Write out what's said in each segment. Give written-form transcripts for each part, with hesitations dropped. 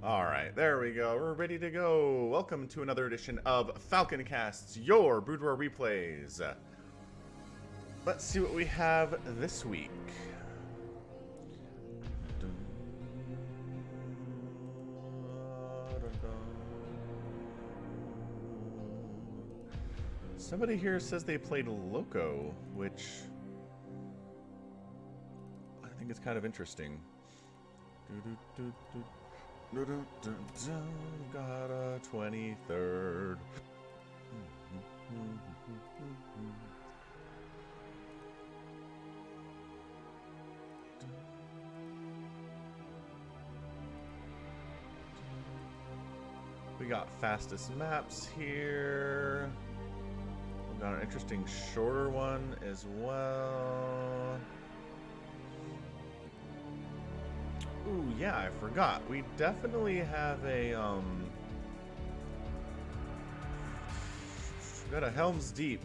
Alright, there we go. We're ready to go. Welcome to another edition of Falcon Casts, your Brood War replays. Let's see what we have this week. Somebody here says they played Loco, which I think is kind of interesting. Got a 23rd. We got fastest maps here. We got an interesting shorter one as well. Ooh, yeah, I forgot. We definitely have a, we got a Helms Deep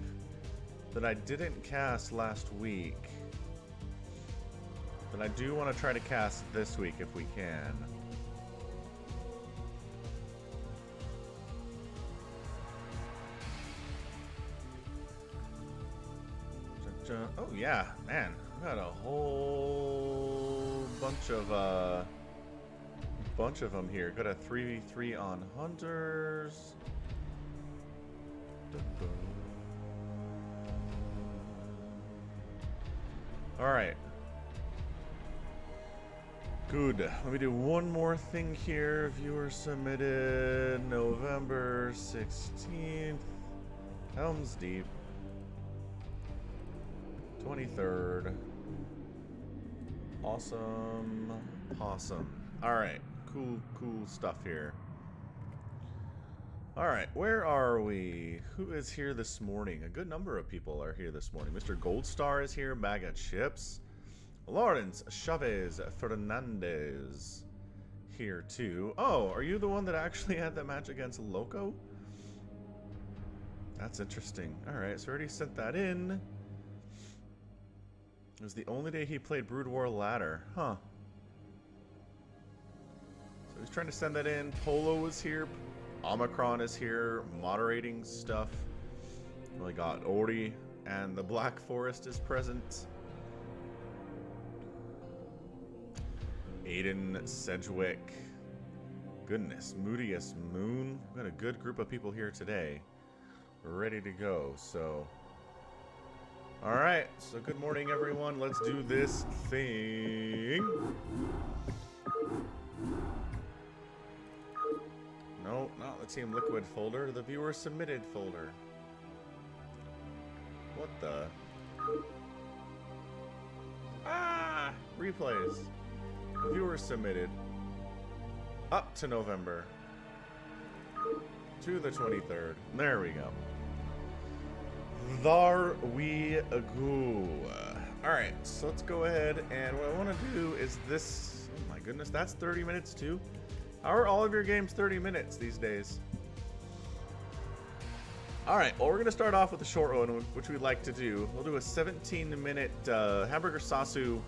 that I didn't cast last week. That I do want to try to cast this week if we can. Oh, yeah, man. We got a whole bunch of them here. Got a 3v3 on hunters. Alright. Good. Let me do one more thing here. Viewer submitted November 16th. Helms Deep. 23rd. Awesome. Awesome. Alright. Cool stuff here. Alright, where are we? Who is here this morning? A good number of people are here this morning. Mr. Goldstar is here. Bag of Chips. Lawrence Chavez Fernandez here too. Oh, are you the one that actually had that match against Loco? That's interesting. Alright, so I already sent that in. It was the only day he played Brood War Ladder. Huh. So he's trying to send that in. Polo is here. Omicron is here. Moderating stuff. We got Ori. And the Black Forest is present. Aiden Sedgwick. Goodness. Moodiest Moon. We've got a good group of people here today. We're ready to go. So... Alright, so good morning everyone. Let's do this thing. No, not the Team Liquid folder, the viewer submitted folder. What the? Ah! Replays. Viewer submitted. Up to November. To the 23rd. There we go. There we go. Alright, so let's go ahead, and what I want to do is this. Oh my goodness, that's 30 minutes too? How are all of your games 30 minutes these days? Alright, well we're going to start off with a short one, which we like to do. We'll do a 17-minute Hamburger Sasu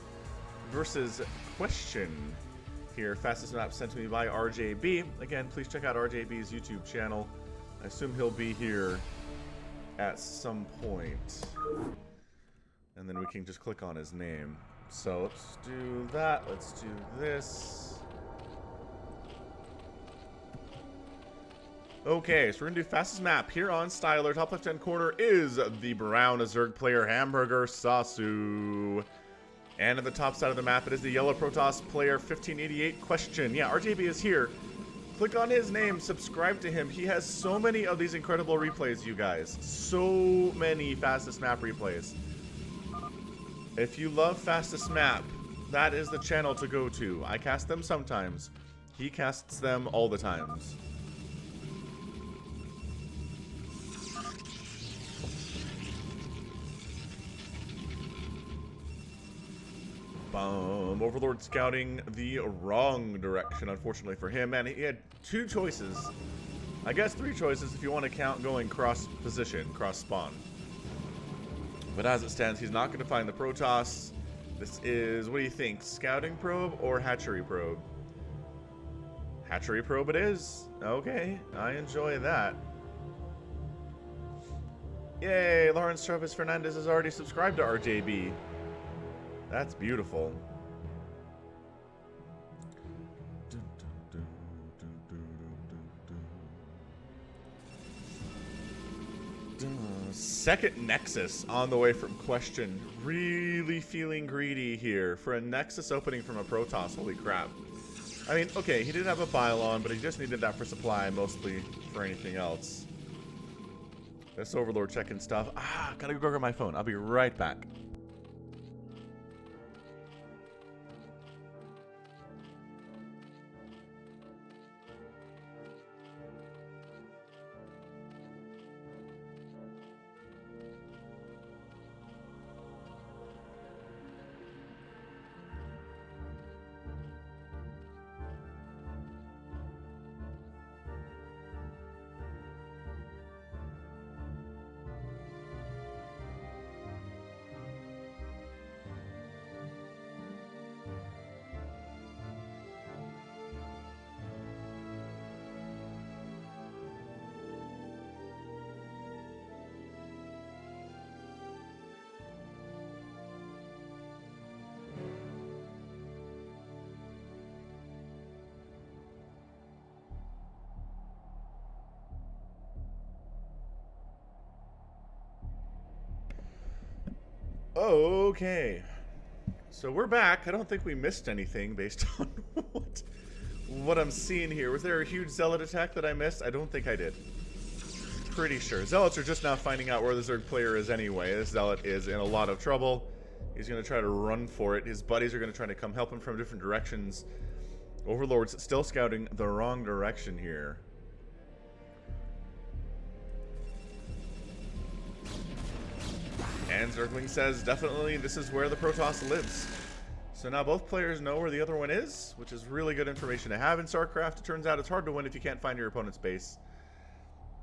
versus question here. Fastest map sent to me by RJB. Again, please check out RJB's YouTube channel. I assume he'll be here at some point, and then we can just click on his name. So let's do that. Let's do this. Okay, so we're gonna do fastest map here on Styler. Top left hand corner is the brown Zerg player Hamburger Sasu, and at the top side of the map it is the yellow Protoss player 1588 question. Yeah, RJB is here. Click on his name, subscribe to him. He has so many of these incredible replays, you guys. So many fastest map replays. If you love fastest map, that is the channel to go to. I cast them sometimes. He casts them all the times. Overlord scouting the wrong direction, unfortunately for him. And he had two choices. I guess three choices if you want to count going cross position, cross spawn. But as it stands, he's not going to find the Protoss. This is, what do you think, scouting probe or hatchery probe? Hatchery probe it is. Okay, I enjoy that. Yay, Lawrence Travis Fernandez has already subscribed to RJB. That's beautiful. Second Nexus on the way from Question. Really feeling greedy here for a Nexus opening from a Protoss. Holy crap. I mean, okay, he did have a Bylon, but he just needed that for supply, mostly for anything else. This Overlord checking stuff. Ah, gotta go grab my phone. I'll be right back. Okay, so we're back. I don't think we missed anything based on what I'm seeing here. Was there a huge Zealot attack that I missed? I don't think I did. Pretty sure. Zealots are just now finding out where the Zerg player is anyway. This Zealot is in a lot of trouble. He's going to try to run for it. His buddies are going to try to come help him from different directions. Overlord's still scouting the wrong direction here. And Zergling says, definitely this is where the Protoss lives. So now both players know where the other one is, which is really good information to have in StarCraft. It turns out it's hard to win if you can't find your opponent's base.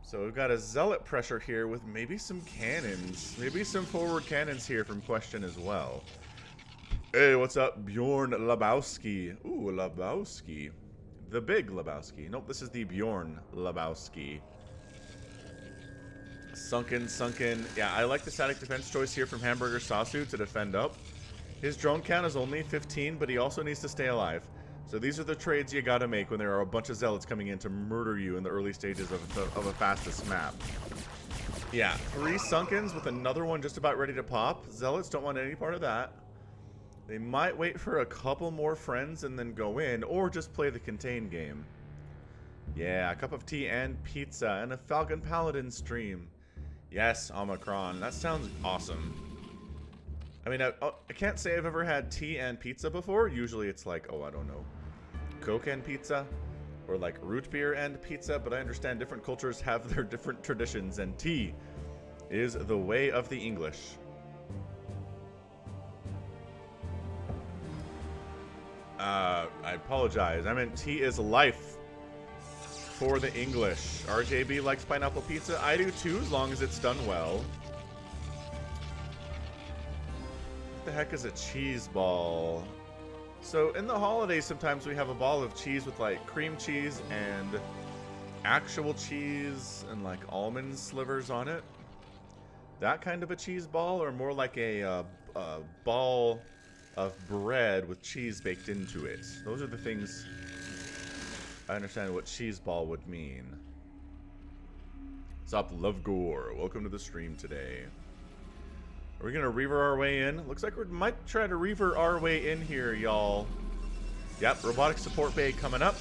So we've got a Zealot pressure here with maybe some cannons. Maybe some forward cannons here from Question as well. Hey, what's up, Bjorn Lebowski? Ooh, Lebowski. The big Lebowski. Nope, this is the Bjorn Lebowski. Sunken. Yeah, I like the static defense choice here from Hamburger Sasu to defend up. His drone count is only 15, but he also needs to stay alive. So these are the trades you gotta make when there are a bunch of Zealots coming in to murder you in the early stages of a fastest map. Yeah, 3 Sunkens with another one just about ready to pop. Zealots don't want any part of that. They might wait for a couple more friends and then go in, or just play the contain game. Yeah, a cup of tea and pizza and a Falcon Paladin stream. Yes, Omicron. That sounds awesome. I mean, I can't say I've ever had tea and pizza before. Usually it's like, oh, I don't know, Coke and pizza, or like root beer and pizza, but I understand different cultures have their different traditions, and tea is the way of the English. I apologize. I meant tea is life for the English. RJB likes pineapple pizza. I do too, as long as it's done well. What the heck is a cheese ball? So in the holidays, sometimes we have a ball of cheese with like cream cheese and actual cheese and like almond slivers on it. That kind of a cheese ball, or more like a ball of bread with cheese baked into it. Those are the things I understand what cheese ball would mean. What's up, Love Gore? Welcome to the stream today. Are we gonna reaver our way in? Looks like we might try to reaver our way in here, y'all. Yep, robotic support bay coming up.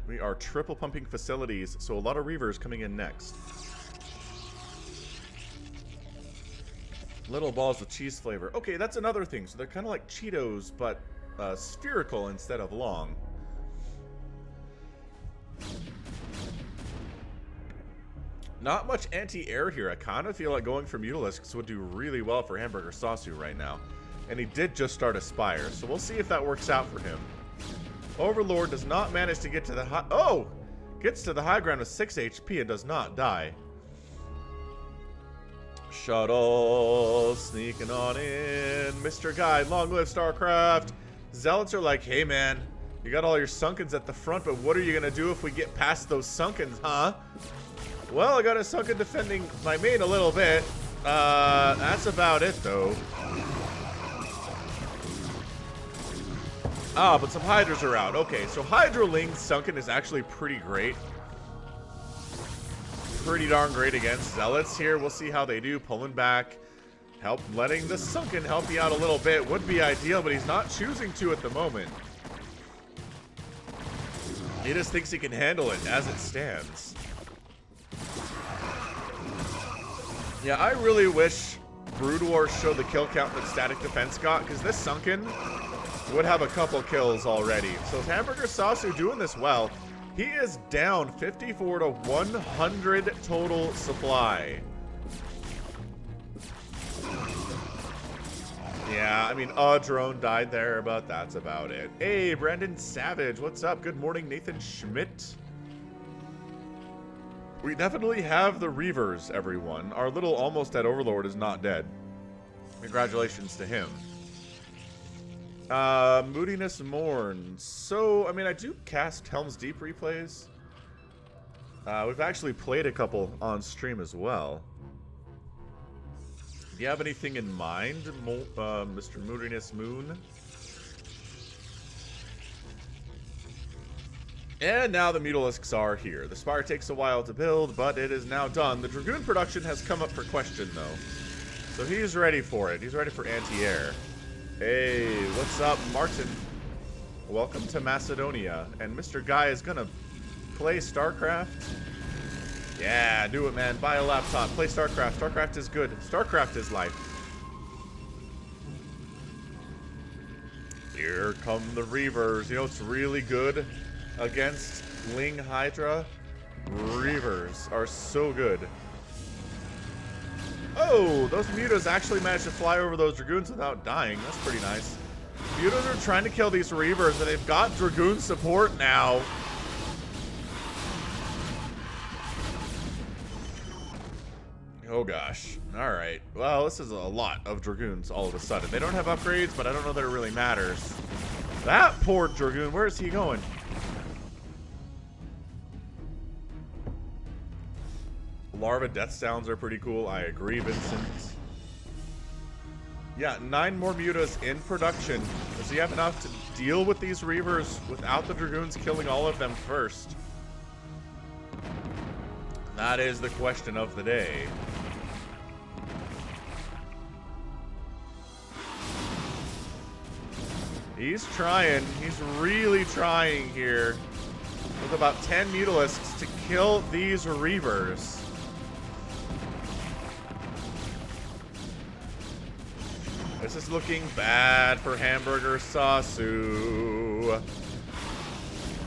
We are triple pumping facilities, so a lot of reavers coming in next. Little balls with cheese flavor. Okay, that's another thing. So they're kind of like Cheetos, but spherical instead of long. Not much anti-air here. I kind of feel like going for Mutalisks would do really well for Hamburger Sasu right now. And he did just start a Spire, so we'll see if that works out for him. Overlord does not manage to get to the high... Oh! Gets to the high ground with 6 HP and does not die. Shuttle sneaking on in. Mr. Guide, long live StarCraft. Zealots are like, hey man, you got all your Sunkens at the front, but what are you gonna do if we get past those Sunkens, huh? Well, I got a Sunken defending my main a little bit. That's about it though. Ah, but some Hydras are out. Okay, so Hydroling Sunken is actually pretty great. Pretty darn great against Zealots here. We'll see how they do. Pulling back. Letting the Sunken help you out a little bit would be ideal, but he's not choosing to at the moment. He just thinks he can handle it as it stands. Yeah, I really wish Brood Wars showed the kill count that Static Defense got, because this Sunken would have a couple kills already. So Hamburger Sasu doing this well. He is down 54 to 100 total supply. Yeah, I mean, a drone died there, but that's about it. Hey, Brandon Savage, what's up? Good morning, Nathan Schmidt. We definitely have the Reavers, everyone. Our little almost dead Overlord is not dead. Congratulations to him. Moodiness Morn. So, I mean, I do cast Helms Deep replays. We've actually played a couple on stream as well. Do you have anything in mind, Mr. Moodiness Moon? And now the Mutalisks are here. The Spire takes a while to build, but it is now done. The Dragoon production has come up for question, though. So he's ready for it. He's ready for anti-air. Hey, what's up, Martin? Welcome to Macedonia. And Mr. Guy is gonna play StarCraft. Yeah, do it, man. Buy a laptop. Play StarCraft. StarCraft is good. StarCraft is life. Here come the Reavers. You know what's really good against Ling Hydra? Reavers are so good. Oh, those Mutas actually managed to fly over those Dragoons without dying. That's pretty nice. Mutas are trying to kill these Reavers, and they've got Dragoon support now. Oh gosh. Alright. Well, this is a lot of Dragoons all of a sudden. They don't have upgrades, but I don't know that it really matters. That poor Dragoon, where is he going? Larva death sounds are pretty cool. I agree, Vincent. Yeah, 9 more Mutas in production. Does he have enough to deal with these Reavers without the Dragoons killing all of them first? That is the question of the day. He's trying. He's really trying here. With about 10 Mutalisks to kill these Reavers. This is looking bad for Hamburger Sasu.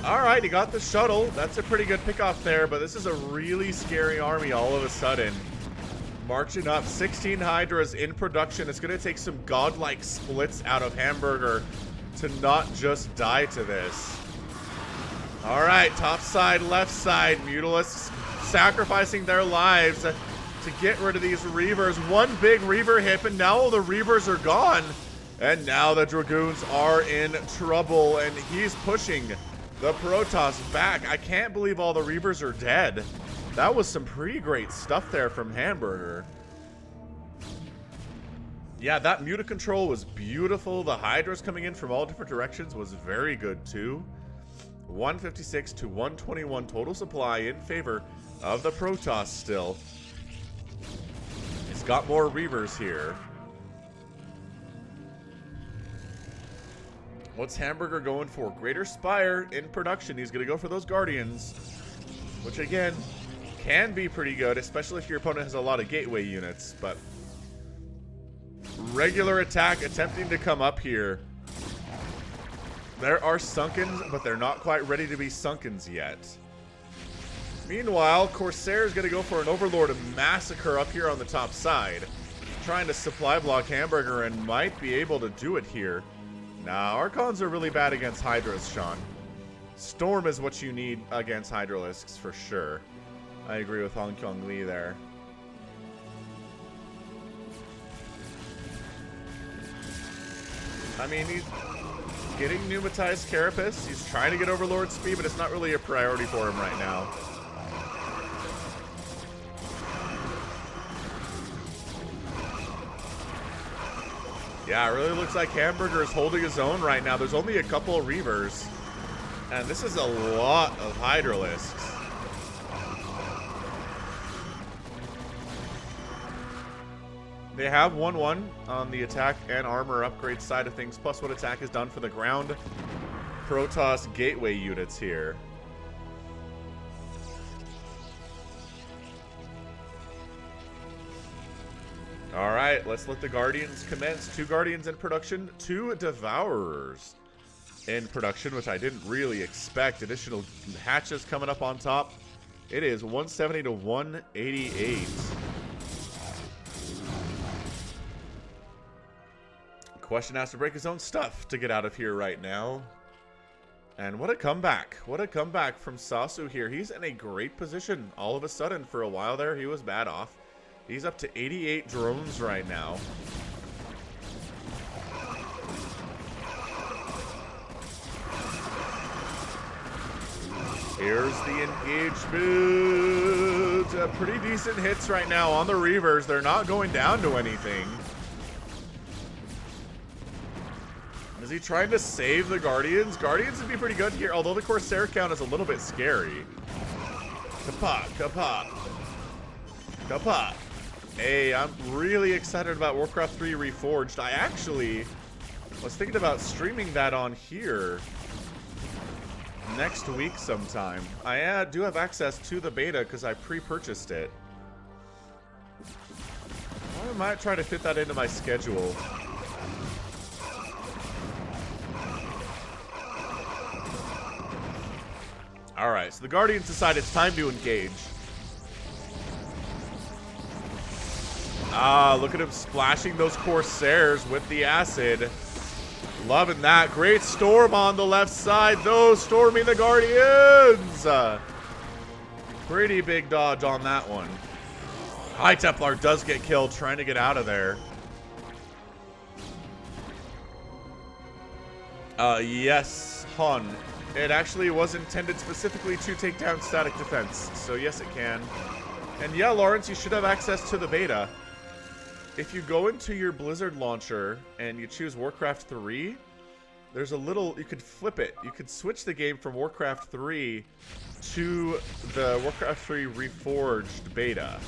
Alright, he got the shuttle. That's a pretty good pickoff there, but this is a really scary army all of a sudden. Marching up, 16 Hydras in production. It's going to take some godlike splits out of Hamburger to not just die to this. Alright, top side, left side. Mutalisks sacrificing their lives to get rid of these Reavers. One big Reaver hit, and now all the Reavers are gone. And now the Dragoons are in trouble, and he's pushing the Protoss back. I can't believe all the Reavers are dead. That was some pretty great stuff there from Hamburger. Yeah, that Muta control was beautiful. The Hydras coming in from all different directions was very good too. 156 to 121 total supply in favor of the Protoss still. He's got more Reavers here. What's Hamburger going for? Greater Spire in production. He's going to go for those Guardians, which again can be pretty good, especially if your opponent has a lot of gateway units. But regular attack attempting to come up here. There are Sunkens, but they're not quite ready to be Sunkens yet. Meanwhile, Corsair is going to go for an Overlord Massacre up here on the top side. Trying to supply block Hamburger and might be able to do it here. Nah, Archons are really bad against Hydras, Sean. Storm is what you need against Hydralisks for sure. I agree with Hong Kong Lee there. I mean, getting pneumatized Carapace. He's trying to get Overlord speed, but it's not really a priority for him right now. Yeah, it really looks like Hamburger is holding his own right now. There's only a couple of Reavers. And this is a lot of Hydralisks. They have 1-1 on the attack and armor upgrade side of things, plus what attack is done for the ground Protoss gateway units here. Alright, let's let the Guardians commence. 2 Guardians in production, 2 Devourers in production, which I didn't really expect. Additional hatches coming up on top. It is 170 to 188. Question has to break his own stuff to get out of here right now. And what a comeback. What a comeback from Sasu here. He's in a great position. All of a sudden, for a while there, he was bad off. He's up to 88 drones right now. Here's the engagement. Pretty decent hits right now on the Reavers. They're not going down to anything. Is he trying to save the Guardians? Guardians would be pretty good here, although the Corsair count is a little bit scary. Kapot, kapot, kapot. Hey, I'm really excited about Warcraft 3 Reforged. I actually was thinking about streaming that on here next week sometime. I do have access to the beta because I pre-purchased it. I might try to fit that into my schedule. Alright, so the Guardians decide it's time to engage. Ah, look at him splashing those Corsairs with the acid. Loving that. Great storm on the left side, though, storming the Guardians. Pretty big dodge on that one. High Templar does get killed trying to get out of there. Yes, Hun. It actually was intended specifically to take down static defense, so yes it can. And yeah, Lawrence, you should have access to the beta. If you go into your Blizzard launcher and you choose Warcraft 3, there's a little, you could flip it. You could switch the game from Warcraft 3 to the Warcraft 3 Reforged beta.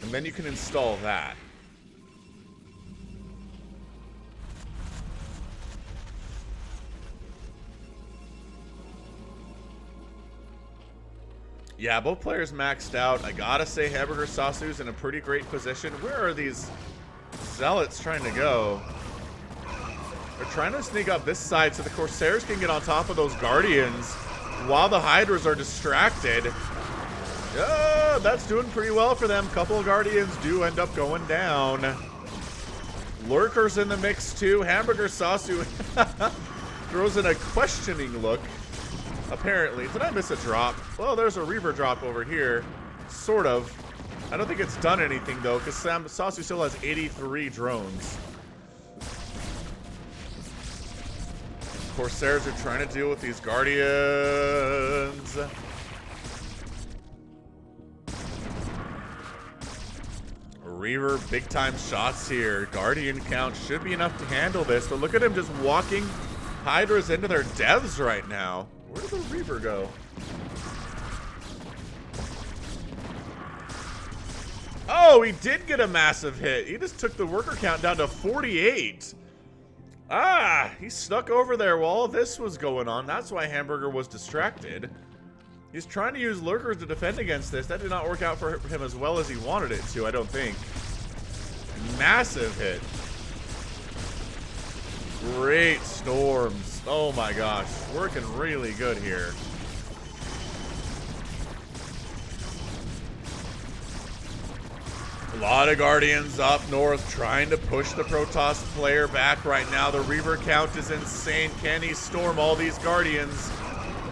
And then you can install that. Yeah, both players maxed out. I gotta say Hamburger Sasu's in a pretty great position. Where are these Zealots trying to go? They're trying to sneak up this side so the Corsairs can get on top of those Guardians while the Hydras are distracted. Yeah, that's doing pretty well for them. Couple of Guardians do end up going down. Lurkers in the mix too. Hamburger Sasu throws in a questioning look. Apparently. Did I miss a drop? Well, there's a Reaver drop over here. Sort of. I don't think it's done anything, though, because Sasu still has 83 drones. Corsairs are trying to deal with these Guardians. Reaver, big-time shots here. Guardian count should be enough to handle this, but look at him just walking Hydras into their deaths right now. Where did the Reaver go? Oh, he did get a massive hit. He just took the worker count down to 48. Ah, he snuck over there while all this was going on. That's why Hamburger was distracted. He's trying to use lurkers to defend against this. That did not work out for him as well as he wanted it to, I don't think. Massive hit. Great storms. Oh my gosh, working really good here. A lot of Guardians up north trying to push the Protoss player back right now. The Reaver count is insane. Can he storm all these Guardians?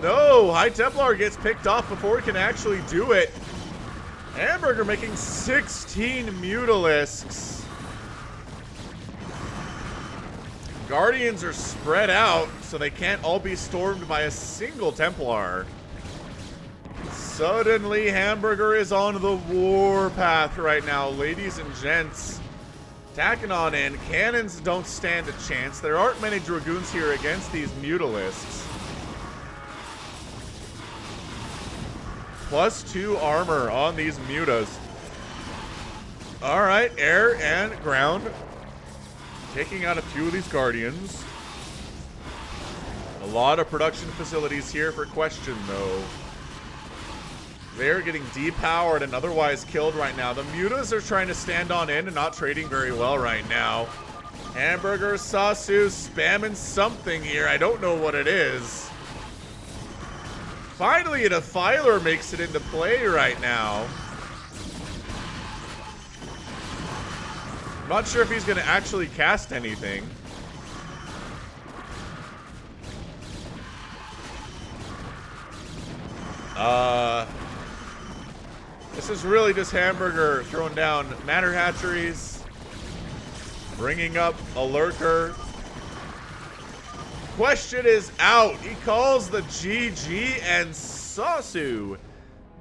No, High Templar gets picked off before he can actually do it. Hamburger making 16 Mutalisks. Guardians are spread out, so they can't all be stormed by a single Templar. Suddenly, Hamburger is on the warpath right now, ladies and gents. Tacking on in. Cannons don't stand a chance. There aren't many Dragoons here against these Mutalisks. +2 armor on these Mutas. Alright, air and ground. Taking out a few of these Guardians. A lot of production facilities here for Question, though. They're getting depowered and otherwise killed right now. The Mutas are trying to stand on in and not trading very well right now. Hamburger Sasu spamming something here. I don't know what it is. Finally, a Defiler makes it into play right now. Not sure if he's going to actually cast anything. This is really just Hamburger throwing down Matter Hatcheries, bringing up a Lurker. Question is out. He calls the GG, and Sasu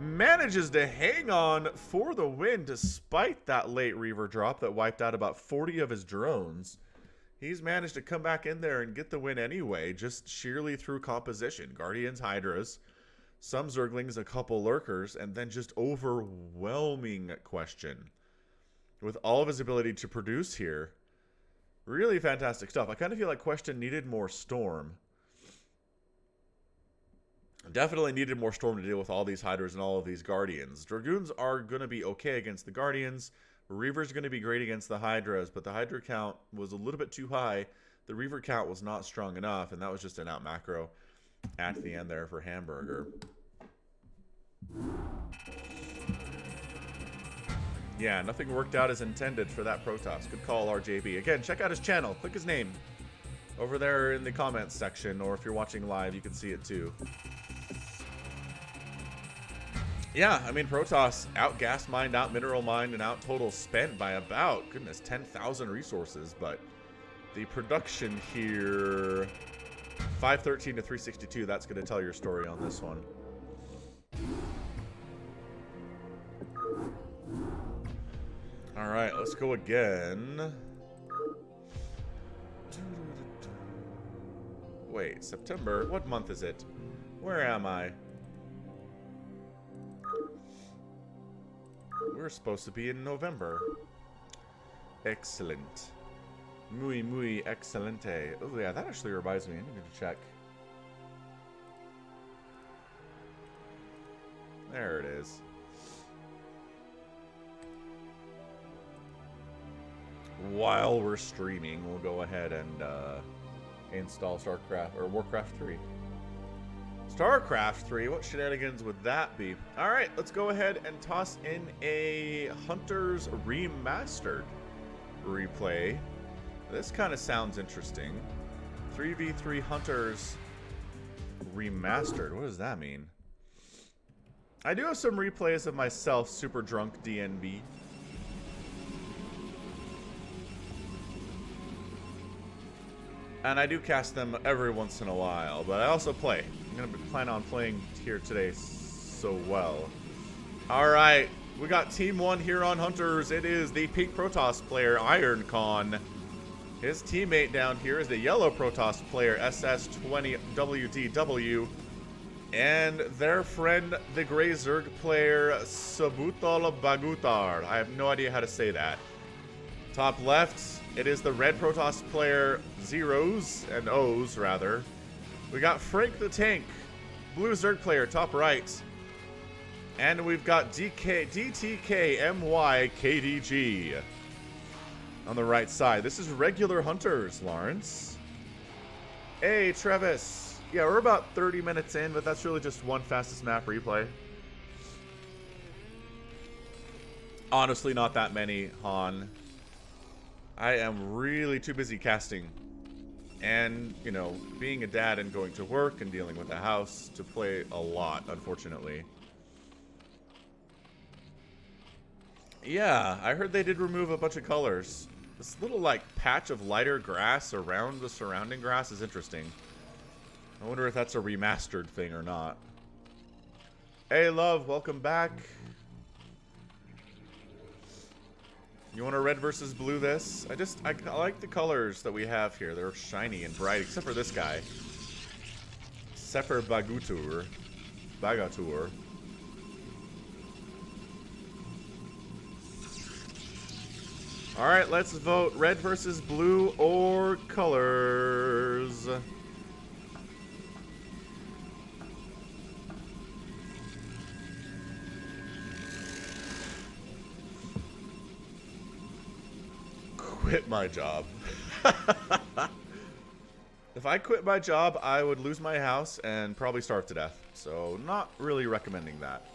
manages to hang on for the win despite that late Reaver drop that wiped out about 40 of his drones. He's managed to come back in there and get the win anyway, just sheerly through composition. Guardians, Hydras, some Zerglings, a couple Lurkers, and then just overwhelming Question. With all of his ability to produce here. Really fantastic stuff. I kind of feel like Question needed more Storm. Definitely needed more Storm to deal with all these Hydras and all of these Guardians. Dragoons are going to be okay against the Guardians. Reaver's going to be great against the Hydras, but the Hydra count was a little bit too high. The Reaver count was not strong enough, and that was just an out macro at the end there for Hamburger. Yeah, nothing worked out as intended for that Protoss. Good call, RJB. Again, check out his channel. Click his name over there in the comments section, or if you're watching live, you can see it too. Yeah, I mean, Protoss out gas mined, out mineral mined, and out total spent by about, goodness, 10,000 resources. But the production here, 513 to 362, that's going to tell your story on this one. All right, let's go again. Wait, September? What month is it? Where am I? We're supposed to be in November. Excellent. Muy, muy excelente. Oh, yeah, that actually reminds me. I need to check. There it is. While we're streaming, we'll go ahead and install StarCraft or Warcraft 3. StarCraft 3, what shenanigans would that be? Alright, let's go ahead and toss in a Hunters Remastered replay. This kind of sounds interesting. 3v3 Hunters Remastered. What does that mean? I do have some replays of myself, super drunk DNB. And I do cast them every once in a while, but I also play. I'm going to plan on playing here today so well. Alright, we got Team 1 here on Hunters. It is the pink Protoss player, IronCon. His teammate down here is the yellow Protoss player, SS20WDW. And their friend, the gray Zerg player, Sabutal Bagutar. I have no idea how to say that. Top left, it is the red Protoss player, Zeros, and O's, rather. We got Frank the Tank, blue Zerg player, top right. And we've got DTKMYKDG on the right side. This is regular Hunters, Lawrence. Hey, Travis. Yeah, we're about 30 minutes in, but that's really just one fastest map replay. Honestly, not that many, Han. I am really too busy casting. And, you know, being a dad and going to work and dealing with the house to play a lot, unfortunately. Yeah, I heard they did remove a bunch of colors. This little, like, patch of lighter grass around the surrounding grass is interesting. I wonder if that's a remastered thing or not. Hey, love, welcome back. You want a red versus blue this? I like the colors that we have here. They're shiny and bright, except for this guy. Sefer Bagatur. Alright, let's vote red versus blue or colors. Quit my job. If I quit my job, I would lose my house and probably starve to death. So, not really recommending that.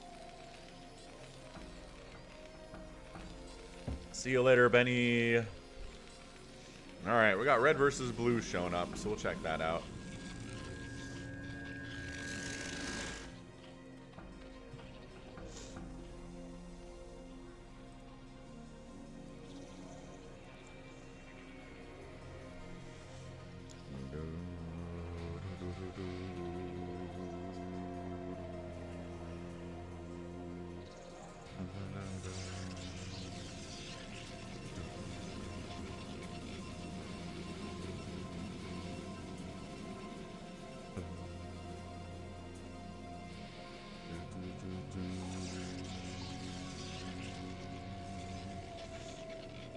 See you later, Benny. Alright, we got red versus blue showing up, so we'll check that out.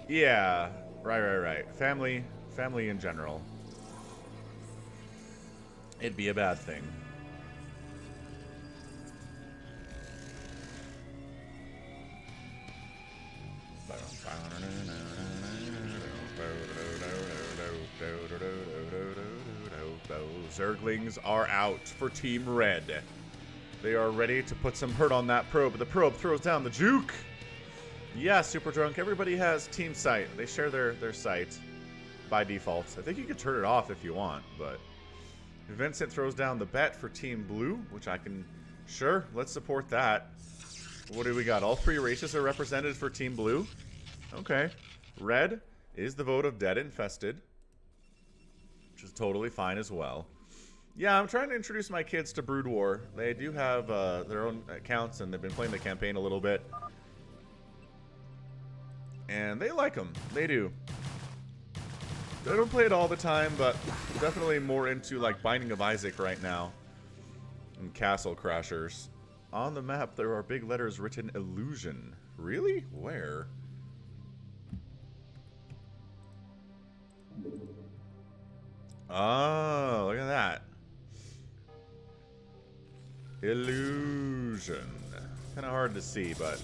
Yeah, right. Family in general. It'd be a bad thing. Zerglings are out for Team Red. They are ready to put some hurt on that probe. The probe throws down the juke. Yeah, Super Drunk. Everybody has team sight. They share their sight by default. I think you can turn it off if you want, but Vincent throws down the bet for Team Blue, which I can... Sure, let's support that. What do we got? All three races are represented for Team Blue? Okay. Red is the vote of Dead Infested, which is totally fine as well. Yeah, I'm trying to introduce my kids to Brood War. They do have their own accounts, and they've been playing the campaign a little bit. And they like them. They do. They don't play it all the time, but definitely more into, like, Binding of Isaac right now. And Castle Crashers. On the map, there are big letters written Illusion. Really? Where? Oh, look at that. Illusion. Kind of hard to see, but...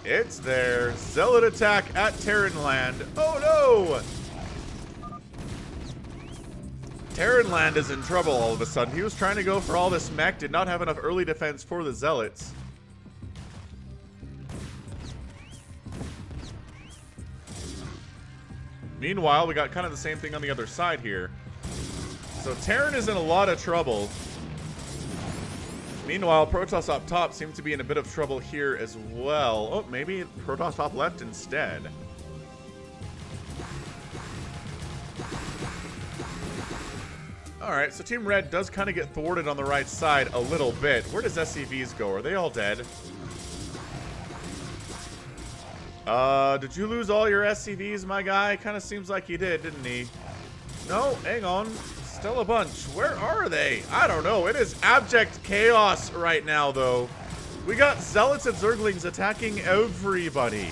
It's there. Zealot attack at Terranland. Oh no! Terranland is in trouble all of a sudden. He was trying to go for all this mech, did not have enough early defense for the Zealots. Meanwhile, we got kind of the same thing on the other side here. So Terran is in a lot of trouble. Meanwhile, Protoss up top seems to be in a bit of trouble here as well. Oh, maybe Protoss top left instead. Alright, so Team Red does kind of get thwarted on the right side a little bit. Where does SCVs go? Are they all dead? Did you lose all your SCVs, my guy? Kind of seems like he did, didn't he? No, hang on. Still a bunch. Where are they? I don't know. It is abject chaos right now, though. We got Zealots and Zerglings attacking everybody.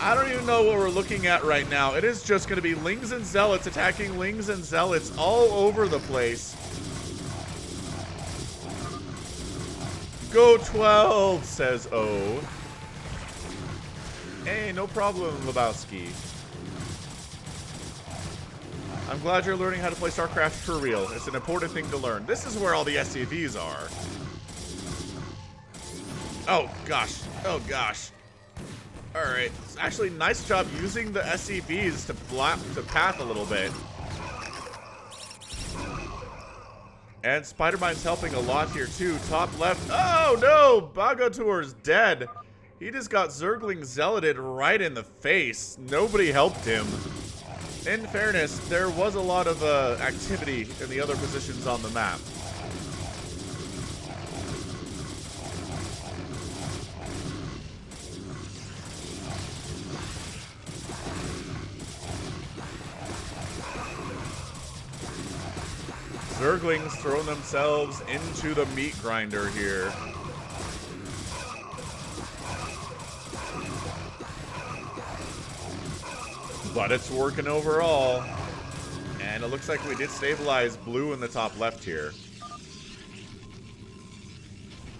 I don't even know what we're looking at right now. It is just going to be Lings and Zealots attacking Lings and Zealots all over the place. Go 12, says O. Hey, no problem, Lebowski. I'm glad you're learning how to play StarCraft for real. It's an important thing to learn. This is where all the SCVs are. Oh, gosh. Oh, gosh. Alright. Actually, nice job using the SCVs to path a little bit. And Spider-Mine's helping a lot here, too. Top left. Oh, no! Bagatur's dead. He just got Zergling zealoted right in the face. Nobody helped him. In fairness, there was a lot of activity in the other positions on the map. Zerglings throwing themselves into the meat grinder here. But it's working overall. And it looks like we did stabilize blue in the top left here.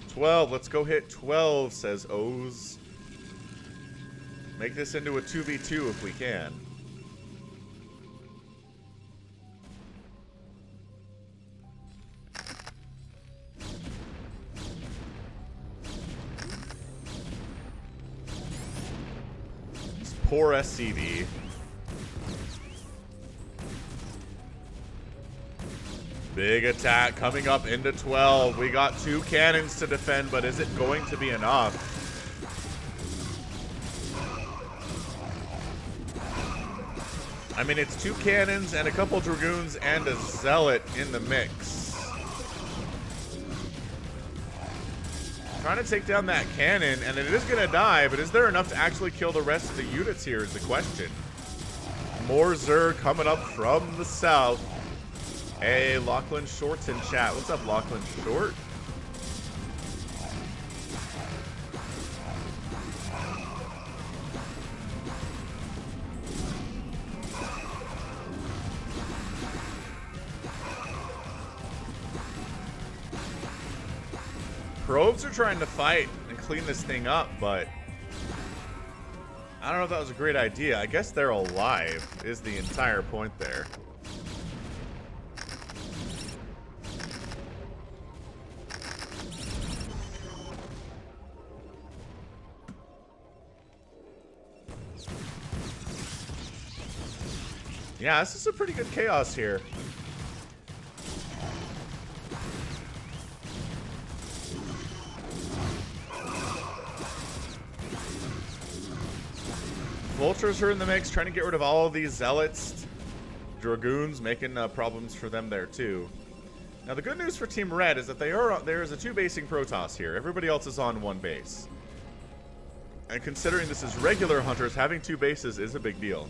12, let's go hit 12, says Oz. Make this into a 2v2 if we can. Poor SCV. Big attack coming up into 12. We got 2 cannons to defend, but is it going to be enough? I mean, it's 2 cannons and a couple dragoons and a zealot in the mix. Trying to take down that cannon, and it is going to die, but is there enough to actually kill the rest of the units here is the question. More Zerg coming up from the south. Hey, Lachlan Short's in chat. What's up, Lachlan Short? Probes are trying to fight and clean this thing up, but I don't know if that was a great idea. I guess they're alive is the entire point there. Yeah, this is a pretty good chaos here. Vultures are in the mix, trying to get rid of all of these zealots. Dragoons making problems for them there too. Now the good news for Team Red is that there is a 2-basing Protoss here. Everybody else is on 1 base. And considering this is regular hunters, having 2 bases is a big deal.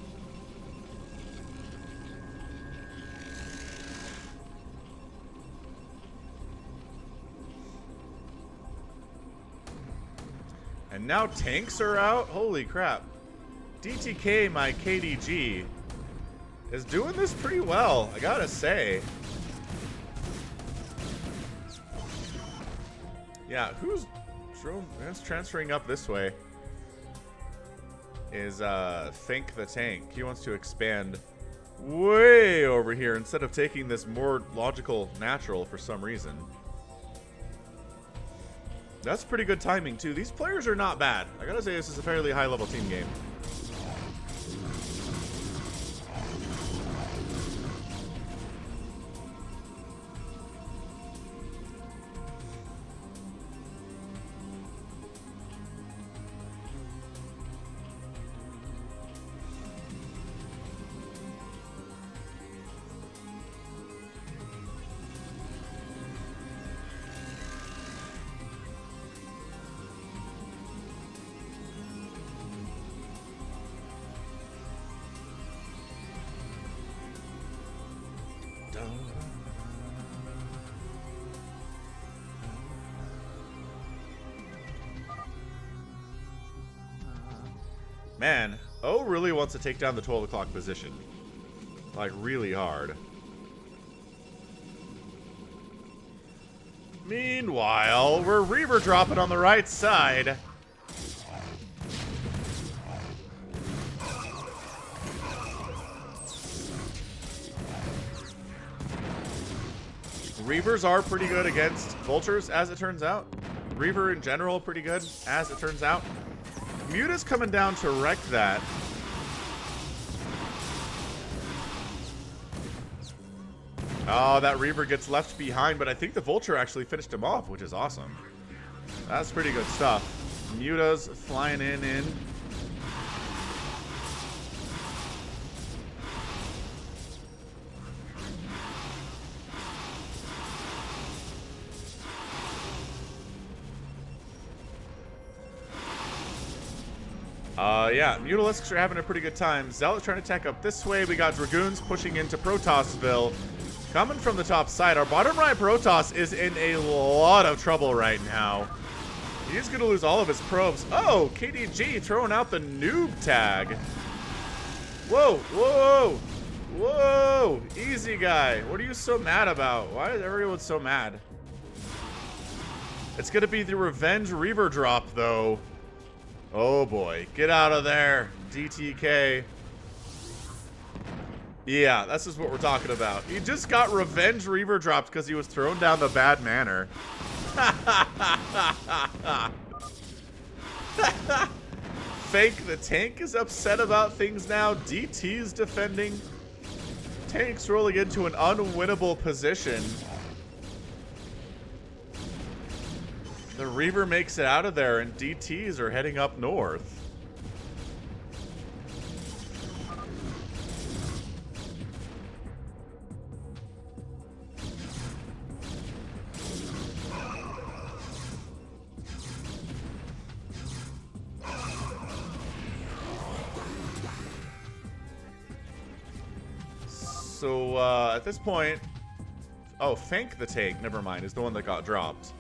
And now tanks are out? Holy crap. DTK, my KDG, is doing this pretty well, I gotta say. Yeah, who's transferring up this way? Is Fink the Tank. He wants to expand way over here instead of taking this more logical natural for some reason. That's pretty good timing too. These players are not bad. I gotta say this is a fairly high level team game. Man, O really wants to take down the 12 o'clock position. Like, really hard. Meanwhile, we're Reaver dropping on the right side. Reavers are pretty good against Vultures, as it turns out. Reaver in general, pretty good, as it turns out. Muta's coming down to wreck that. Oh, that Reaver gets left behind, but I think the Vulture actually finished him off, which is awesome. That's pretty good stuff. Muta's flying in. Yeah, Mutalisks are having a pretty good time. Zealot's trying to attack up this way. We got Dragoons pushing into Protosville. Coming from the top side, our bottom right Protoss is in a lot of trouble right now. He's going to lose all of his probes. Oh, KDG throwing out the noob tag. Whoa, whoa, whoa. Easy guy. What are you so mad about? Why is everyone so mad? It's going to be the Revenge Reaver drop, though. Oh boy, get out of there, DTK. Yeah, this is what we're talking about. He just got Revenge Reaver dropped because he was thrown down the bad manner. Fake the tank is upset about things now. DT's defending. Tank's rolling into an unwinnable position. The Reaver makes it out of there, and DTs are heading up north. So, at this point... Oh, Fank the tank, never mind, is the one that got dropped.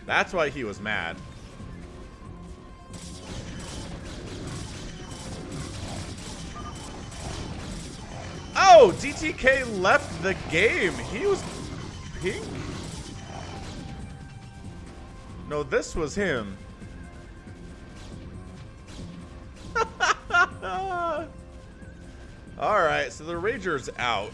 That's why he was mad. Oh, DTK left the game. He was pink. No, this was him. All right, so the Rager's out.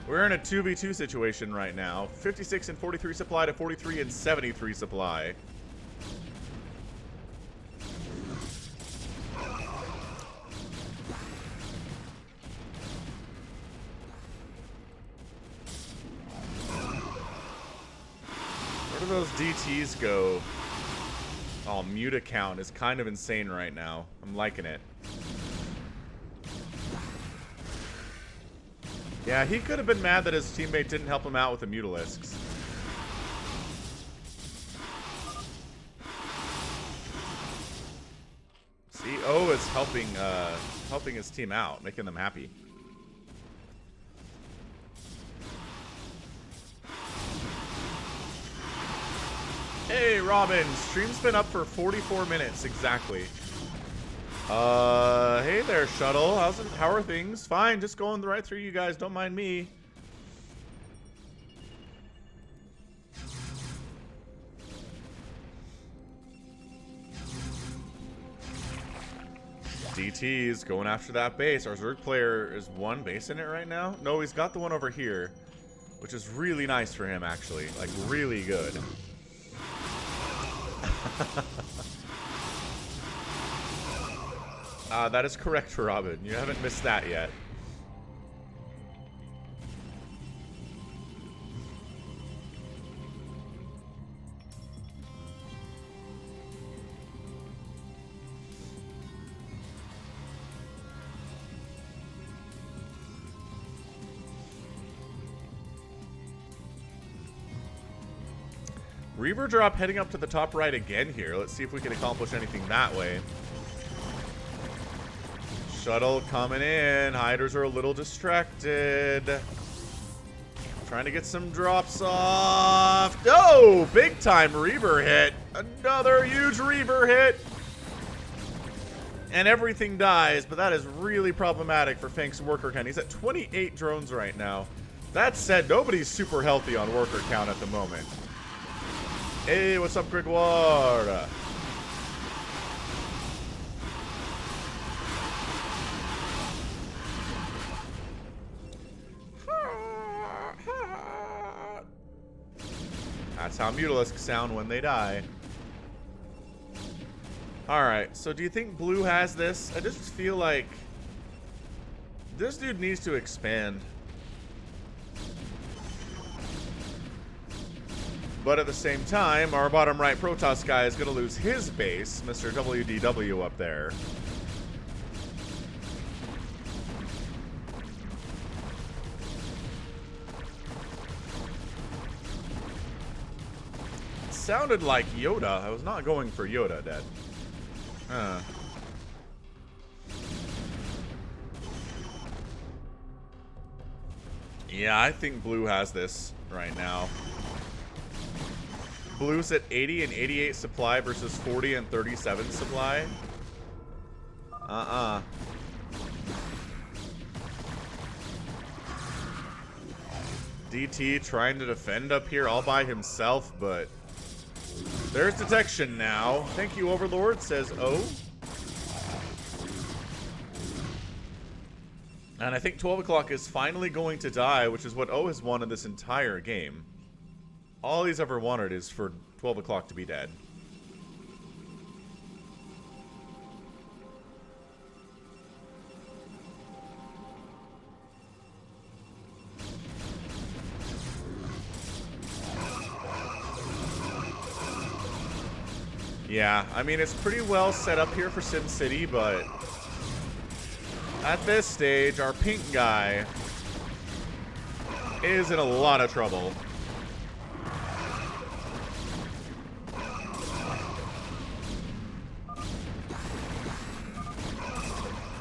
We're in a 2v2 situation right now. 56 and 43 supply to 43 and 73 supply. Where do those DTs go? Oh, Muta count is kind of insane right now. I'm liking it. Yeah, he could have been mad that his teammate didn't help him out with the Mutalisks. See, O is helping his team out, making them happy. Hey, Robin, stream's been up for 44 minutes exactly. Hey there, Shuttle. How are things? Fine, just going right through you guys. Don't mind me. DT's going after that base. Our Zerg player is one base in it right now. No, he's got the one over here, which is really nice for him, actually. Like, really good. That is correct, Robin. You haven't missed that yet. Reaver drop heading up to the top right again here. Let's see if we can accomplish anything that way. Shuttle coming in. Hiders are a little distracted. Trying to get some drops off. Oh, big time Reaver hit. Another huge Reaver hit. And everything dies, but that is really problematic for Fank's worker count. He's at 28 drones right now. That said, nobody's super healthy on worker count at the moment. Hey, what's up, Gregoire? That's how Mutalisks sound when they die. Alright, so do you think Blue has this? I just feel like this dude needs to expand. But at the same time, our bottom right Protoss guy is going to lose his base, Mr. WDW up there. It sounded like Yoda. I was not going for Yoda, Dad. Yeah, I think blue has this right now. Blue's at 80 and 88 supply versus 40 and 37 supply. DT trying to defend up here all by himself, but there's detection now. Thank you, Overlord, says O. And I think 12 o'clock is finally going to die, which is what O has wanted this entire game. All he's ever wanted is for 12 o'clock to be dead. Yeah, I mean, it's pretty well set up here for SimCity, but at this stage, our pink guy is in a lot of trouble.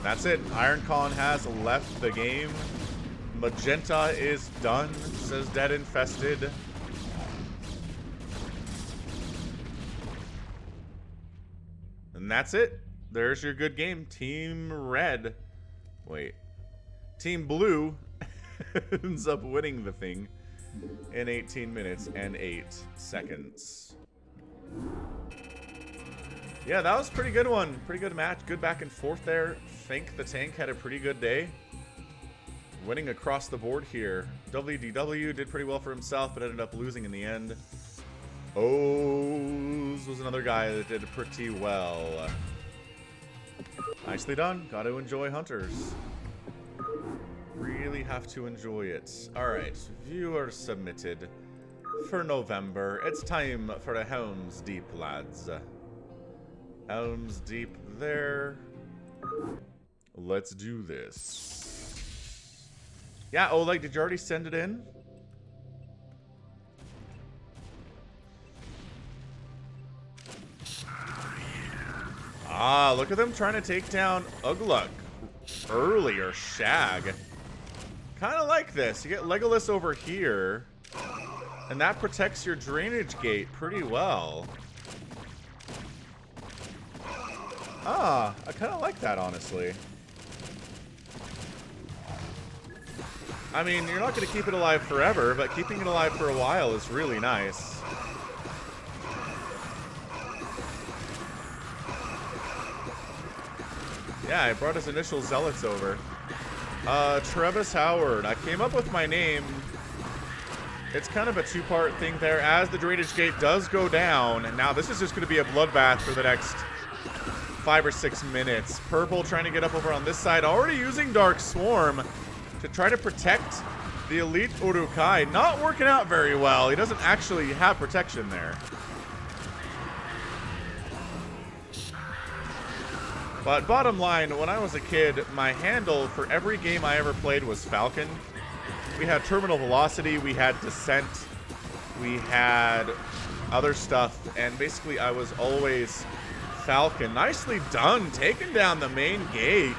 That's it. Iron Con has left the game. Magenta is done, says Dead Infested. And that's it. There's your good game. Team Red. Wait. Team Blue ends up winning the thing in 18 minutes and 8 seconds. Yeah, that was a pretty good one. Pretty good match. Good back and forth there. Think the tank had a pretty good day. Winning across the board here. WDW did pretty well for himself, but ended up losing in the end. O's was another guy that did pretty well. Nicely done. Got to enjoy Hunters. Really have to enjoy it. Alright, viewer submitted for November. It's time for a Helms Deep, lads. Helms Deep there. Let's do this. Yeah, Oleg, did you already send it in? Ah, look at them trying to take down Ugluk early, or Shag. Kind of like this. You get Legolas over here, and that protects your drainage gate pretty well. Ah, I kind of like that, honestly. I mean, you're not going to keep it alive forever, but keeping it alive for a while is really nice. Yeah, I brought his initial zealots over. Travis Howard. I came up with my name. It's kind of a two-part thing there. As the drainage gate does go down, and now this is just going to be a bloodbath for the next 5 or 6 minutes. Purple trying to get up over on this side. Already using Dark Swarm to try to protect the elite Urukai. Not working out very well. He doesn't actually have protection there. But bottom line, when I was a kid, my handle for every game I ever played was Falcon. We had Terminal Velocity, we had Descent, we had other stuff, and basically I was always Falcon. Nicely done, taking down the main gate.